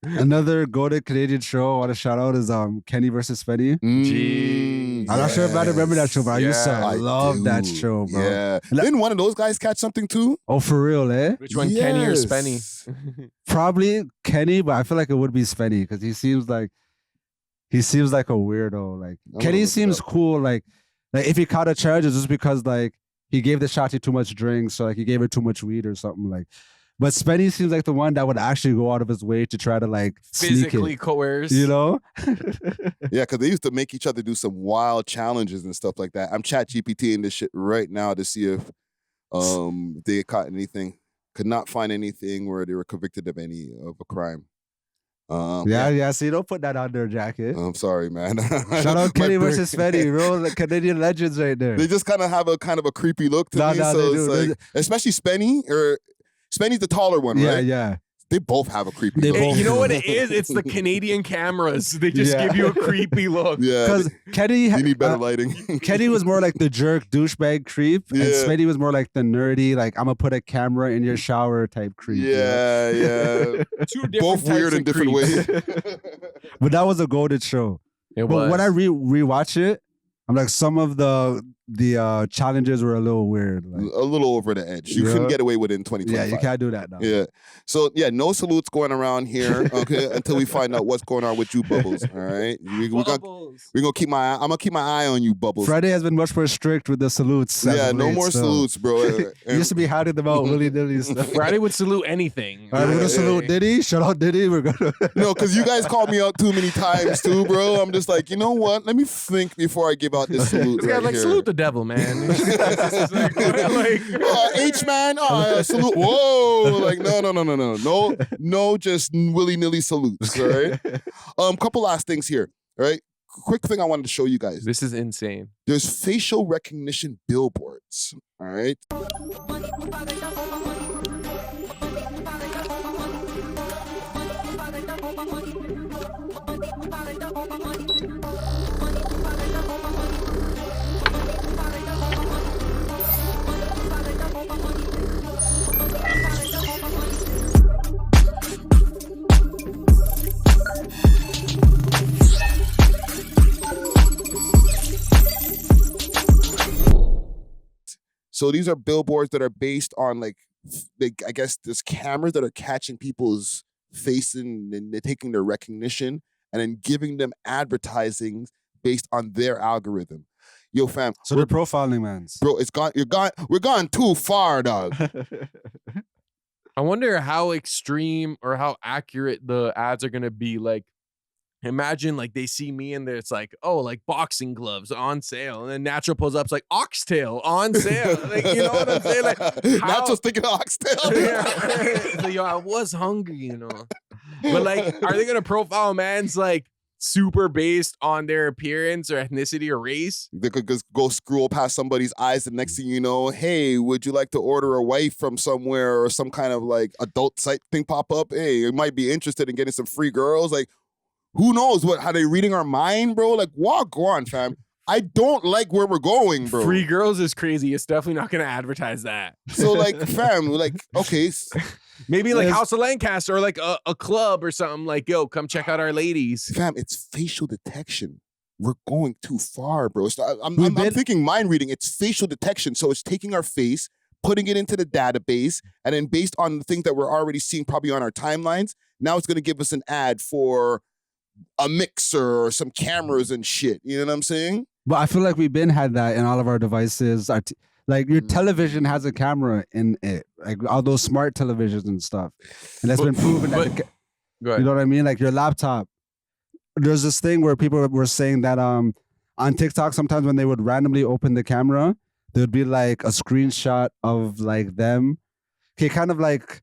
[SPEAKER 2] Another goated Canadian show I want to shout out is Kenny versus Fetty.
[SPEAKER 3] Jeez.
[SPEAKER 2] I'm not sure if I remember that show, but I used to
[SPEAKER 1] I
[SPEAKER 2] love that
[SPEAKER 1] do.
[SPEAKER 2] show, bro.
[SPEAKER 1] Yeah.
[SPEAKER 2] Like-
[SPEAKER 1] Didn't one of those guys catch something too?
[SPEAKER 2] Oh, for real, eh?
[SPEAKER 3] Which one, Kenny or
[SPEAKER 1] Yes.
[SPEAKER 3] Spenny?
[SPEAKER 2] Probably Kenny, but I feel like it would be Spenny because he seems like a weirdo. Like
[SPEAKER 1] I'm
[SPEAKER 2] Kenny
[SPEAKER 1] gonna
[SPEAKER 2] seems
[SPEAKER 1] look it
[SPEAKER 2] cool. Like if he caught a charge, it's just because like he gave the shotty too much drink, so like he gave her too much weed or something like. But Spenny seems like the one that would actually go out of his way to try to like
[SPEAKER 3] Physically
[SPEAKER 2] sneak
[SPEAKER 3] coerce.
[SPEAKER 2] it, you know?
[SPEAKER 1] Yeah, because they used to make each other do some wild challenges and stuff like that. I'm chat GPTing this shit right now to see if they caught anything. Could not find anything where they were convicted of a crime.
[SPEAKER 2] Yeah. See, don't put that on their jacket.
[SPEAKER 1] I'm sorry, man.
[SPEAKER 2] Shout out Kenny
[SPEAKER 1] My brain-
[SPEAKER 2] versus Fetty, bro. The Canadian legends right there.
[SPEAKER 1] They just kind of have a creepy look to
[SPEAKER 2] Nah,
[SPEAKER 1] me.
[SPEAKER 2] nah,
[SPEAKER 1] So
[SPEAKER 2] they
[SPEAKER 1] it's
[SPEAKER 2] do.
[SPEAKER 1] like, especially Spenny's the taller one,
[SPEAKER 2] Yeah,
[SPEAKER 1] right?
[SPEAKER 2] yeah.
[SPEAKER 1] They both have a creepy
[SPEAKER 2] They
[SPEAKER 1] look.
[SPEAKER 2] both
[SPEAKER 3] You know what it is? It's the Canadian cameras. They just
[SPEAKER 2] Yeah.
[SPEAKER 3] give you a creepy look.
[SPEAKER 1] Yeah,
[SPEAKER 2] Because Kenny,
[SPEAKER 1] you need better lighting.
[SPEAKER 2] Kenny was more like the jerk douchebag creep, and
[SPEAKER 1] Yeah.
[SPEAKER 2] Smitty was more like the nerdy, like I'm gonna put a camera in your shower type creep. you know?
[SPEAKER 1] Yeah.
[SPEAKER 3] Two different
[SPEAKER 1] Both weird
[SPEAKER 3] types
[SPEAKER 1] in
[SPEAKER 3] of
[SPEAKER 1] different
[SPEAKER 3] creeps.
[SPEAKER 1] ways.
[SPEAKER 2] But that was a goated show.
[SPEAKER 3] It
[SPEAKER 2] But
[SPEAKER 3] was.
[SPEAKER 2] when I rewatch it, I'm like some of the challenges were a little weird. Like,
[SPEAKER 1] A little over the edge. You
[SPEAKER 2] Yeah.
[SPEAKER 1] couldn't get away with it in 2025.
[SPEAKER 2] yeah, you can't do that now.
[SPEAKER 1] Yeah. So yeah, no salutes going around here, okay, until we find out what's going on with you, Bubbles. All right. We're gonna keep I'm gonna keep my eye on you, Bubbles.
[SPEAKER 2] Friday has been much more strict with the salutes. as
[SPEAKER 1] Yeah,
[SPEAKER 2] of
[SPEAKER 1] no
[SPEAKER 2] late,
[SPEAKER 1] more
[SPEAKER 2] so-
[SPEAKER 1] salutes, bro.
[SPEAKER 2] He used to be handing them out willy nilly stuff.
[SPEAKER 3] Friday would salute anything.
[SPEAKER 2] All right, we're gonna salute Diddy. Shout out Diddy. We're gonna.
[SPEAKER 1] No, because you guys called me out too many times too, bro. I'm just like, you know what? Let me think before I give out this salute.
[SPEAKER 3] This guy's
[SPEAKER 1] right
[SPEAKER 3] like,
[SPEAKER 1] here.
[SPEAKER 3] salute the devil, man.
[SPEAKER 1] H man, salute. Whoa, like no, just willy nilly salutes. All right. Couple last things here. All right. Quick thing I wanted to show you guys.
[SPEAKER 3] This is insane.
[SPEAKER 1] There's facial recognition billboards. All right. So these are billboards that are based on I guess there's cameras that are catching people's faces and they're taking their recognition and then giving them advertising based on their algorithm. Yo, fam.
[SPEAKER 2] So they're profiling, man.
[SPEAKER 1] Bro, we're gone too far, dog.
[SPEAKER 3] I wonder how extreme or how accurate the ads are gonna be. Like, Imagine like they see me and it's like, oh, like boxing gloves on sale, and then Natural pulls up, it's like oxtail on sale. Like, you know what I'm saying? Like,
[SPEAKER 1] Natural's thinking of oxtail.
[SPEAKER 3] Yeah. Like, yo, I was hungry, you know. But like, are they gonna profile man's like super based on their appearance or ethnicity or race?
[SPEAKER 1] They could just go scroll past somebody's eyes, and next thing you know, hey, would you like to order a wife from somewhere, or some kind of like adult site thing pop up? Hey, you might be interested in getting some free girls. Like, who knows how they reading our mind, bro? Like, go on, fam. I don't like where we're going, bro.
[SPEAKER 3] Free girls is crazy. It's definitely not gonna advertise that.
[SPEAKER 1] So like, fam, like, okay.
[SPEAKER 3] Maybe like House of Lancaster or like a club or something, like, yo, come check out our ladies.
[SPEAKER 1] Fam, it's facial detection. We're going too far, bro. So I'm thinking mind reading. It's facial detection. So it's taking our face, putting it into the database, and then based on the things that we're already seeing probably on our timelines, now it's going to give us an ad for a mixer or some cameras and shit. You know what I'm saying?
[SPEAKER 2] But I feel like we've been had that in all of our devices. Like your television has a camera in it, like all those smart televisions and stuff, and that's been proven. You know what I mean? Like your laptop. There's this thing where people were saying that on TikTok sometimes when they would randomly open the camera, there would be like a screenshot of like them. Okay, kind of like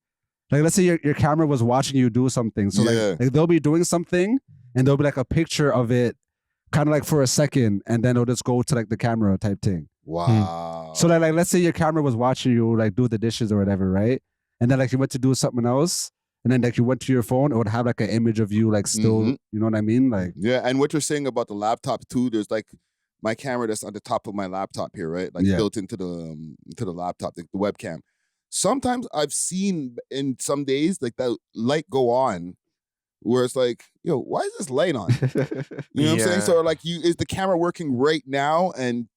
[SPEAKER 2] let's say your camera was watching you do something. So like they'll be doing something and there'll be like a picture of it, kind of like for a second, and then it'll just go to like the camera type thing.
[SPEAKER 1] Wow.
[SPEAKER 2] So like let's say your camera was watching you like do the dishes or whatever, right? And then like you went to do something else, and then like you went to your phone, it would have like an image of you like still, you know what I mean? Like
[SPEAKER 1] and what you're saying about the laptop too, there's like my camera that's on the top of my laptop here, right? Like built into the laptop, the webcam. Sometimes I've seen in some days like that light go on where it's like, yo, why is this light on? You know what I'm saying? So like is the camera working right now and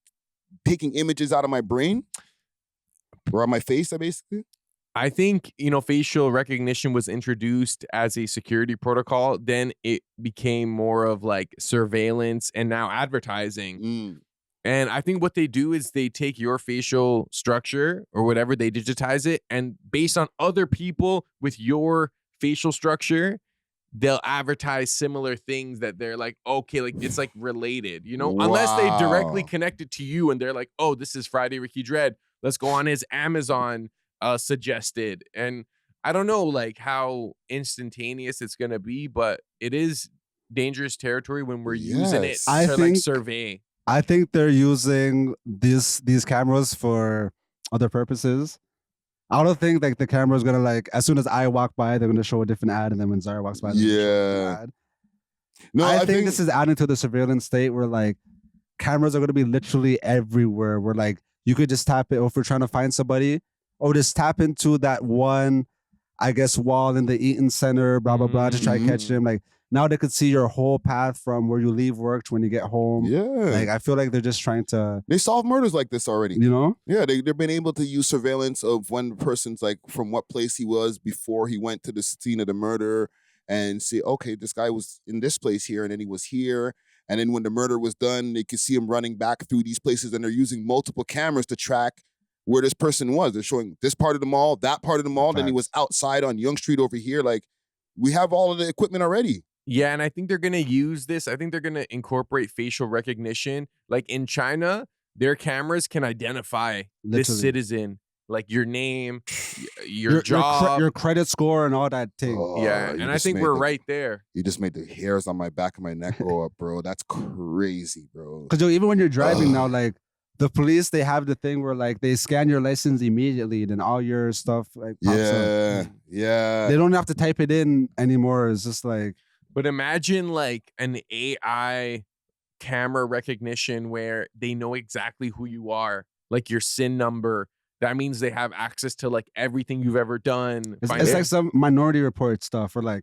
[SPEAKER 1] taking images out of my brain or on my face, basically?
[SPEAKER 3] I think, facial recognition was introduced as a security protocol. Then it became more of like surveillance and now advertising. And I think what they do is they take your facial structure or whatever, they digitize it, and based on other people with your facial structure, they'll advertise similar things that they're like, okay, like it's like related, unless they directly connect it to you and they're like, oh, this is Friday Ricky Dread. Let's go on his Amazon suggested. And I don't know like how instantaneous it's going to be, but it is dangerous territory when we're using it to like survey.
[SPEAKER 2] I think they're using these cameras for other purposes. I don't think like the camera is gonna like as soon as I walk by, they're gonna show a different ad, and then when Zara walks by, they're gonna show a different ad. No, I think this is adding to the surveillance state where like cameras are gonna be literally everywhere. Where like you could just tap it, or if we're trying to find somebody, or just tap into that one, I guess, wall in the Eaton Center, blah blah blah, to try to catch them. Like now they could see your whole path from where you leave work to when you get home.
[SPEAKER 1] Yeah.
[SPEAKER 2] Like I feel like they're just trying to...
[SPEAKER 1] They solve murders like this already.
[SPEAKER 2] You know?
[SPEAKER 1] Yeah, they've been able to use surveillance of when the person's like from what place he was before he went to the scene of the murder and see, okay, this guy was in this place here and then he was here. And then when the murder was done, they could see him running back through these places, and they're using multiple cameras to track where this person was. They're showing this part of the mall, that part of the mall. Then he was outside on Yonge Street over here. Like we have all of the equipment already.
[SPEAKER 3] Yeah, and I think they're going to use this. I think they're going to incorporate facial recognition. Like in China, their cameras can identify this citizen, like your name, your job,
[SPEAKER 2] your credit score, and all that thing.
[SPEAKER 3] Yeah, and I think we're right there.
[SPEAKER 1] You just made the hairs on my back of my neck go up, bro. That's crazy, bro.
[SPEAKER 2] Because even when you're driving now, like the police, they have the thing where like they scan your license immediately, then all your stuff like pops up.
[SPEAKER 1] Yeah.
[SPEAKER 2] They don't have to type it in anymore. It's just like...
[SPEAKER 3] But imagine like an AI camera recognition where they know exactly who you are, like your SIN number. That means they have access to like everything you've ever done.
[SPEAKER 2] It's like some Minority Report stuff where like,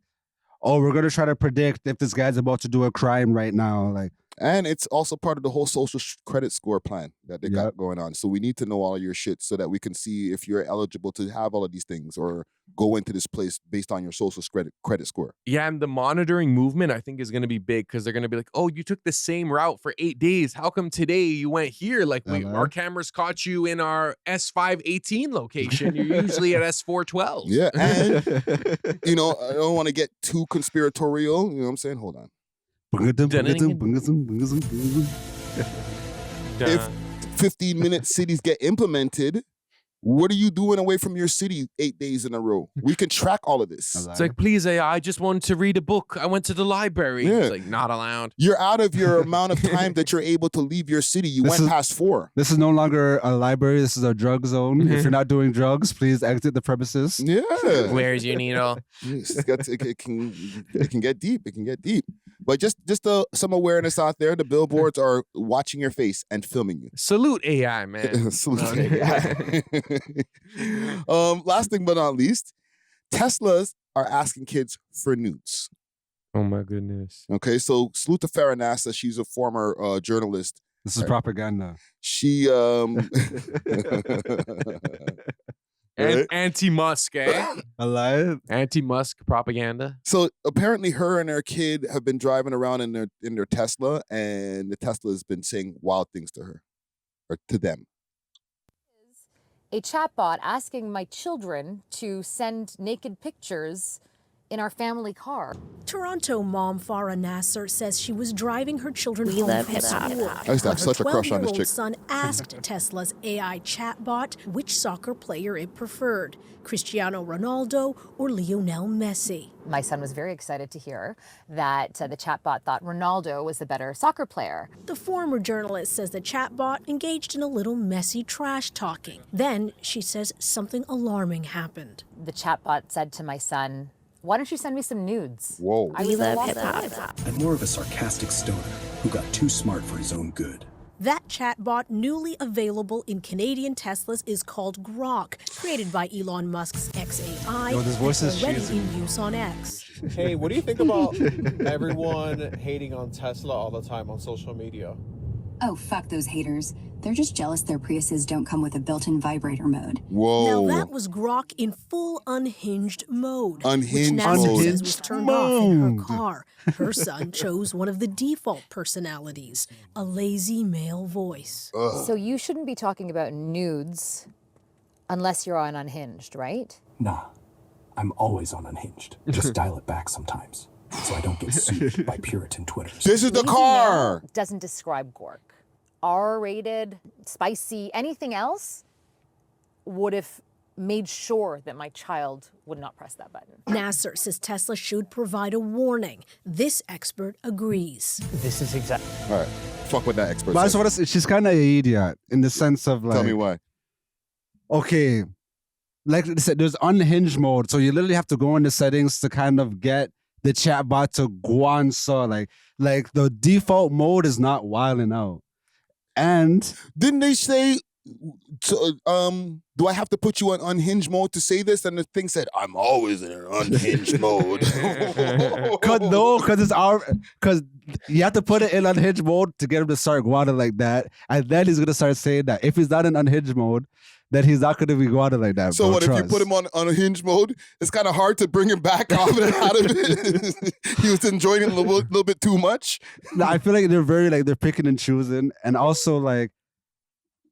[SPEAKER 2] oh, we're going to try to predict if this guy's about to do a crime right now. Like,
[SPEAKER 1] and it's also part of the whole social credit score plan that they got going on. So we need to know all of your shit so that we can see if you're eligible to have all of these things or go into this place based on your social credit score.
[SPEAKER 3] Yeah, and the monitoring movement I think is going to be big because they're going to be like, oh, you took the same route for 8 days. How come today you went here? Like our cameras caught you in our S518 location. You're usually at S412.
[SPEAKER 1] Yeah, and I don't want to get too conspiratorial. You know what I'm saying? Hold on. If 15-minute cities get implemented, what are you doing away from your city 8 days in a row? We can track all of this.
[SPEAKER 3] It's like, please, AI, I just wanted to read a book. I went to the library.
[SPEAKER 1] Yeah.
[SPEAKER 3] It's like, not allowed.
[SPEAKER 1] You're out of your amount of time that you're able to leave your city. You went past 4.
[SPEAKER 2] This is no longer a library. This is a drug zone. If you're not doing drugs, please exit the premises.
[SPEAKER 1] Yeah.
[SPEAKER 3] Where's your needle?
[SPEAKER 1] It can get deep. It can get deep. But just some awareness out there. The billboards are watching your face and filming you.
[SPEAKER 3] Salute AI, man.
[SPEAKER 1] Salute AI. Last thing but not least, Teslas are asking kids for nudes.
[SPEAKER 3] Oh my goodness.
[SPEAKER 1] Okay, so salute to Farah Nassa. She's a former journalist.
[SPEAKER 2] This is propaganda.
[SPEAKER 1] She
[SPEAKER 3] Anti-Musk, eh?
[SPEAKER 2] Alive.
[SPEAKER 3] Anti-Musk propaganda.
[SPEAKER 1] So apparently her and her kid have been driving around in their Tesla, and the Tesla has been saying wild things to her or to them.
[SPEAKER 14] A chatbot asking my children to send naked pictures in our family car.
[SPEAKER 15] Toronto mom Farah Nasser says she was driving her children
[SPEAKER 14] We
[SPEAKER 15] home
[SPEAKER 14] love
[SPEAKER 15] from
[SPEAKER 14] hip-hop.
[SPEAKER 15] school.
[SPEAKER 1] I used to have such a crush on this chick.
[SPEAKER 15] Her 12-year-old son asked Tesla's AI chatbot which soccer player it preferred, Cristiano Ronaldo or Lionel Messi.
[SPEAKER 14] My son was very excited to hear that the chatbot thought Ronaldo was the better soccer player.
[SPEAKER 15] The former journalist says the chatbot engaged in a little messy trash talking. Then she says something alarming happened.
[SPEAKER 14] The chatbot said to my son, "Why don't you send me some nudes?"
[SPEAKER 1] Whoa.
[SPEAKER 14] We love hip-hop.
[SPEAKER 16] I'm more of a sarcastic stoner who got too smart for his own good.
[SPEAKER 15] That chatbot, newly available in Canadian Teslas, is called Grok, created by Elon Musk's XAI,
[SPEAKER 2] Yo, this voice is
[SPEAKER 15] already
[SPEAKER 2] cheesy.
[SPEAKER 15] in use on X.
[SPEAKER 17] Hey, what do you think about everyone hating on Tesla all the time on social media?
[SPEAKER 18] Oh, fuck those haters. They're just jealous their Priuses don't come with a built-in vibrator mode.
[SPEAKER 1] Whoa.
[SPEAKER 15] Now that was Grok in full unhinged mode.
[SPEAKER 1] Unhinged
[SPEAKER 15] which NASA
[SPEAKER 1] mode.
[SPEAKER 15] says was turned off in her car. Her son chose one of the default personalities, a lazy male voice.
[SPEAKER 14] So you shouldn't be talking about nudes unless you're on Unhinged, right?
[SPEAKER 16] Nah, I'm always on Unhinged. Just dial it back sometimes, so I don't get sued by Puritan Twitters.
[SPEAKER 1] This is the
[SPEAKER 14] Lazy
[SPEAKER 1] car.
[SPEAKER 14] male doesn't describe Gork. R-rated, spicy, anything else would have made sure that my child would not press that button.
[SPEAKER 15] Nasser says Tesla should provide a warning. This expert agrees.
[SPEAKER 11] This is exactly.
[SPEAKER 1] All right. Fuck what that expert
[SPEAKER 2] But I
[SPEAKER 1] says.
[SPEAKER 2] just want to say, she's kind of an idiot in the sense of like.
[SPEAKER 1] Tell me why.
[SPEAKER 2] Okay. Like I said, there's unhinged mode. So you literally have to go in the settings to kind of get the chatbot to go on. So like the default mode is not wilding out. And
[SPEAKER 1] didn't they say, do I have to put you on unhinged mode to say this? And the thing said, I'm always in an unhinged mode.
[SPEAKER 2] Because you have to put it in unhinged mode to get him to start guarding like that. And then he's going to start saying that if he's not in unhinged mode, then he's not going to be guarded like that.
[SPEAKER 1] So what if you put him on unhinged mode? It's kind of hard to bring him back out of it. He was enjoying it a little bit too much.
[SPEAKER 2] No, I feel like they're picking and choosing. And also like,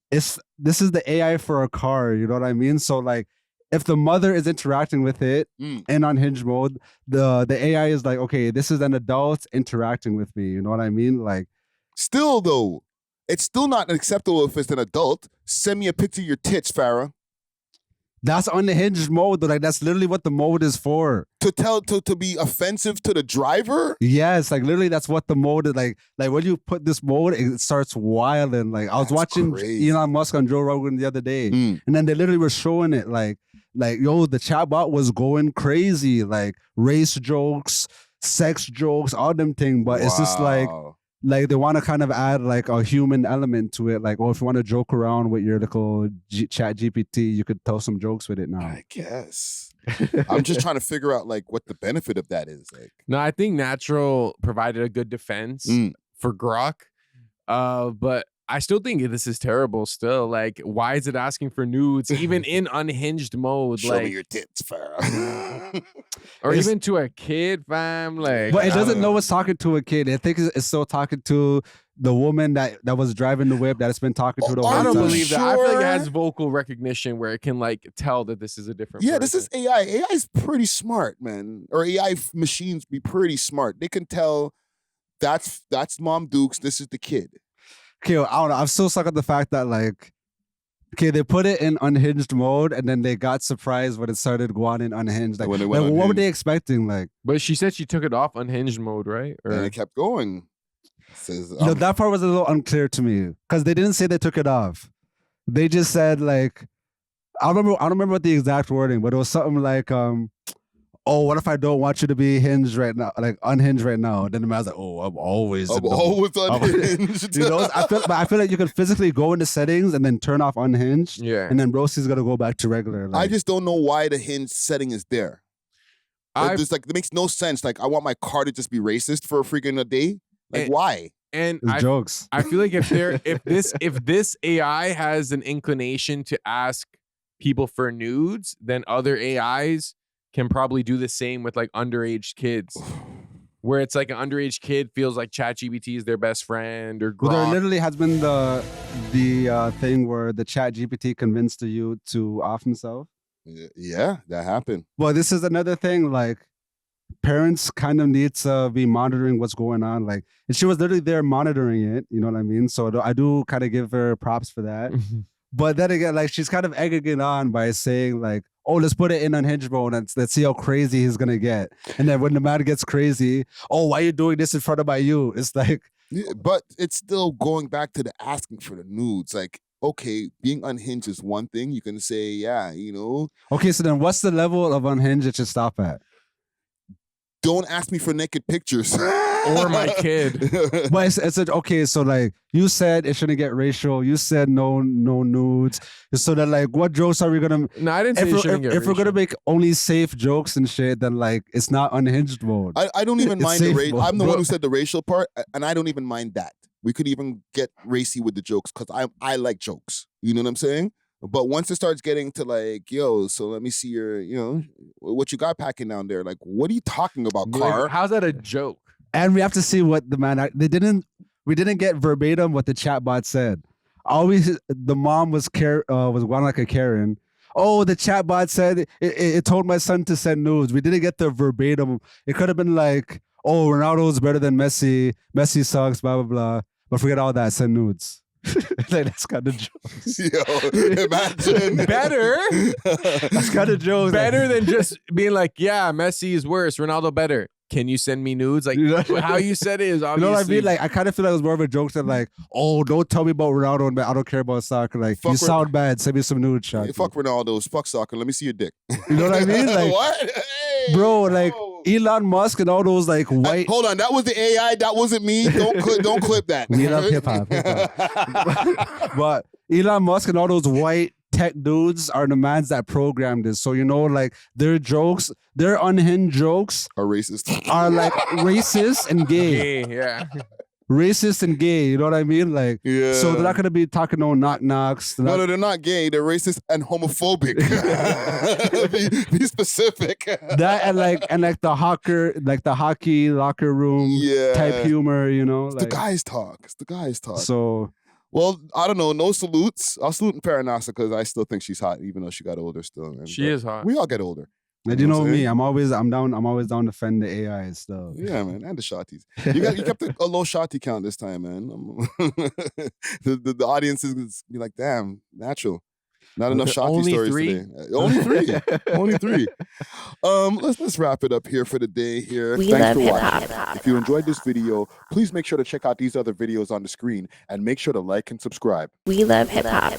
[SPEAKER 2] this is the AI for a car, you know what I mean? So like, if the mother is interacting with it in unhinged mode, the AI is like, okay, this is an adult interacting with me, you know what I mean? Like,
[SPEAKER 1] still though, it's still not acceptable if it's an adult. Send me a picture of your tits, Farah.
[SPEAKER 2] That's unhinged mode, but like that's literally what the mode is for.
[SPEAKER 1] To be offensive to the driver?
[SPEAKER 2] Yes, like literally that's what the mode is like when you put this mode, it starts wilding. Like I was watching Elon Musk on Joe Rogan the other day, and then they literally were showing it like yo, the chatbot was going crazy, like race jokes, sex jokes, all them things, but it's just like they want to kind of add like a human element to it. Like, if you want to joke around with your little chat GPT, you could tell some jokes with it now.
[SPEAKER 1] I guess. I'm just trying to figure out like what the benefit of that is. Like,
[SPEAKER 3] no, I think Natural provided a good defense for Grok. But I still think this is terrible still. Like, why is it asking for nudes even in unhinged mode?
[SPEAKER 1] Show me your tits, Farah.
[SPEAKER 3] Or even to a kid, fam. Like,
[SPEAKER 2] but it doesn't know it's talking to a kid. I think it's still talking to the woman that was driving the whip that it's been talking to the whole time.
[SPEAKER 3] I don't believe that. I feel like it has vocal recognition where it can like tell that this is a different person.
[SPEAKER 1] This is AI. AI is pretty smart, man. Or AI machines be pretty smart. They can tell that's Mom Dukes. This is the kid.
[SPEAKER 2] Okay, I don't know. I'm still stuck on the fact that like, okay, they put it in unhinged mode, and then they got surprised when it started going in unhinged. Like, what were they expecting? Like,
[SPEAKER 3] but she said she took it off unhinged mode, right? Or
[SPEAKER 1] and it kept going. It says,
[SPEAKER 2] that part was a little unclear to me because they didn't say they took it off. They just said like, I don't remember what the exact wording, but it was something like, oh, what if I don't want you to be hinged right now, like unhinged right now? Then the man's like, oh, I'm always
[SPEAKER 1] unhinged.
[SPEAKER 2] You know, I feel like you can physically go into settings and then turn off unhinged.
[SPEAKER 3] Yeah.
[SPEAKER 2] And then Rosie's gonna go back to regular. Like,
[SPEAKER 1] I just don't know why the hinge setting is there. It makes no sense. Like, I want my car to just be racist for a freaking a day. Like, why?
[SPEAKER 3] And
[SPEAKER 2] jokes.
[SPEAKER 3] I feel like if this AI has an inclination to ask people for nudes, then other AIs can probably do the same with like underage kids, where it's like an underage kid feels like ChatGPT is their best friend or Grok.
[SPEAKER 2] Well, there literally has been the thing where the ChatGPT convinced the youth to off himself.
[SPEAKER 1] Yeah, that happened.
[SPEAKER 2] Well, this is another thing. Like, parents kind of need to be monitoring what's going on. Like, and she was literally there monitoring it. You know what I mean? So I do kind of give her props for that. But then again, like, she's kind of egging it on by saying like, oh, let's put it in unhinged mode and let's see how crazy he's gonna get. And then when the man gets crazy, oh, why are you doing this in front of my you? It's like,
[SPEAKER 1] yeah, but it's still going back to the asking for the nudes. Like, okay, being unhinged is one thing. You can say, yeah, you know.
[SPEAKER 2] Okay, so then what's the level of unhinged it should stop at?
[SPEAKER 1] Don't ask me for naked pictures.
[SPEAKER 3] Or my kid.
[SPEAKER 2] But it's okay, so like, you said it shouldn't get racial. You said no nudes. So then like, what jokes are we gonna...
[SPEAKER 3] No, I didn't say it shouldn't get racial.
[SPEAKER 2] If we're gonna make only safe jokes and shit, then like, it's not unhinged mode.
[SPEAKER 1] I don't even mind the racial. I'm the one who said the racial part, and I don't even mind that. We could even get racy with the jokes because I like jokes. You know what I'm saying? But once it starts getting to like, yo, so let me see your, you know, what you got packing down there. Like, what are you talking about, car?
[SPEAKER 3] How's that a joke?
[SPEAKER 2] And we have to see what the man, we didn't get verbatim what the chatbot said. Always, the mom was one like a Karen. Oh, the chatbot said it told my son to send nudes. We didn't get the verbatim. It could have been like, oh, Ronaldo's better than Messi. Messi sucks, blah, blah, blah. But forget all that, send nudes. Like, that's kind of jokes.
[SPEAKER 1] Yo, imagine.
[SPEAKER 3] Better.
[SPEAKER 2] That's kind of jokes.
[SPEAKER 3] Better than just being like, yeah, Messi is worse, Ronaldo better. Can you send me nudes? Like, how you said it is obviously.
[SPEAKER 2] You know what I mean? Like, I kind of feel like it was more of a joke than like, oh, don't tell me about Ronaldo and I don't care about soccer. Like, you sound bad. Send me some nude shots.
[SPEAKER 1] Hey, fuck Ronaldo's. Fuck soccer. Let me see your dick.
[SPEAKER 2] You know what I mean? Like,
[SPEAKER 1] what? Hey,
[SPEAKER 2] bro, like, Elon Musk and all those like white.
[SPEAKER 1] Hold on, that was the AI. That wasn't me. Don't clip that.
[SPEAKER 2] We love hip hop. But Elon Musk and all those white tech dudes are the mans that programmed this. So, you know, like, their jokes, their unhinged jokes
[SPEAKER 1] are racist.
[SPEAKER 2] Are like racist and gay.
[SPEAKER 3] Yeah.
[SPEAKER 2] Racist and gay, you know what I mean? Like,
[SPEAKER 1] yeah.
[SPEAKER 2] So they're not gonna be talking no knock knocks.
[SPEAKER 1] No, they're not gay. They're racist and homophobic. be specific.
[SPEAKER 2] That and like the hockey locker room type humor, you know.
[SPEAKER 1] It's the guys talk. It's the guys talk.
[SPEAKER 2] So,
[SPEAKER 1] well, I don't know. No salutes. I'll salute Paranasa because I still think she's hot, even though she got older still. And,
[SPEAKER 3] she is hot.
[SPEAKER 1] We all get older.
[SPEAKER 2] And you know me, I'm always down to defend the AI and stuff.
[SPEAKER 1] Yeah, man, and the shotties. You kept a low shotty count this time, man. the audience is be like, damn, natural. Not enough shotty stories today. Only three. Only three. Let's wrap it up here for the day here. Thanks for watching. If you enjoyed this video, please make sure to check out these other videos on the screen and make sure to like and subscribe.
[SPEAKER 19] We love hip hop.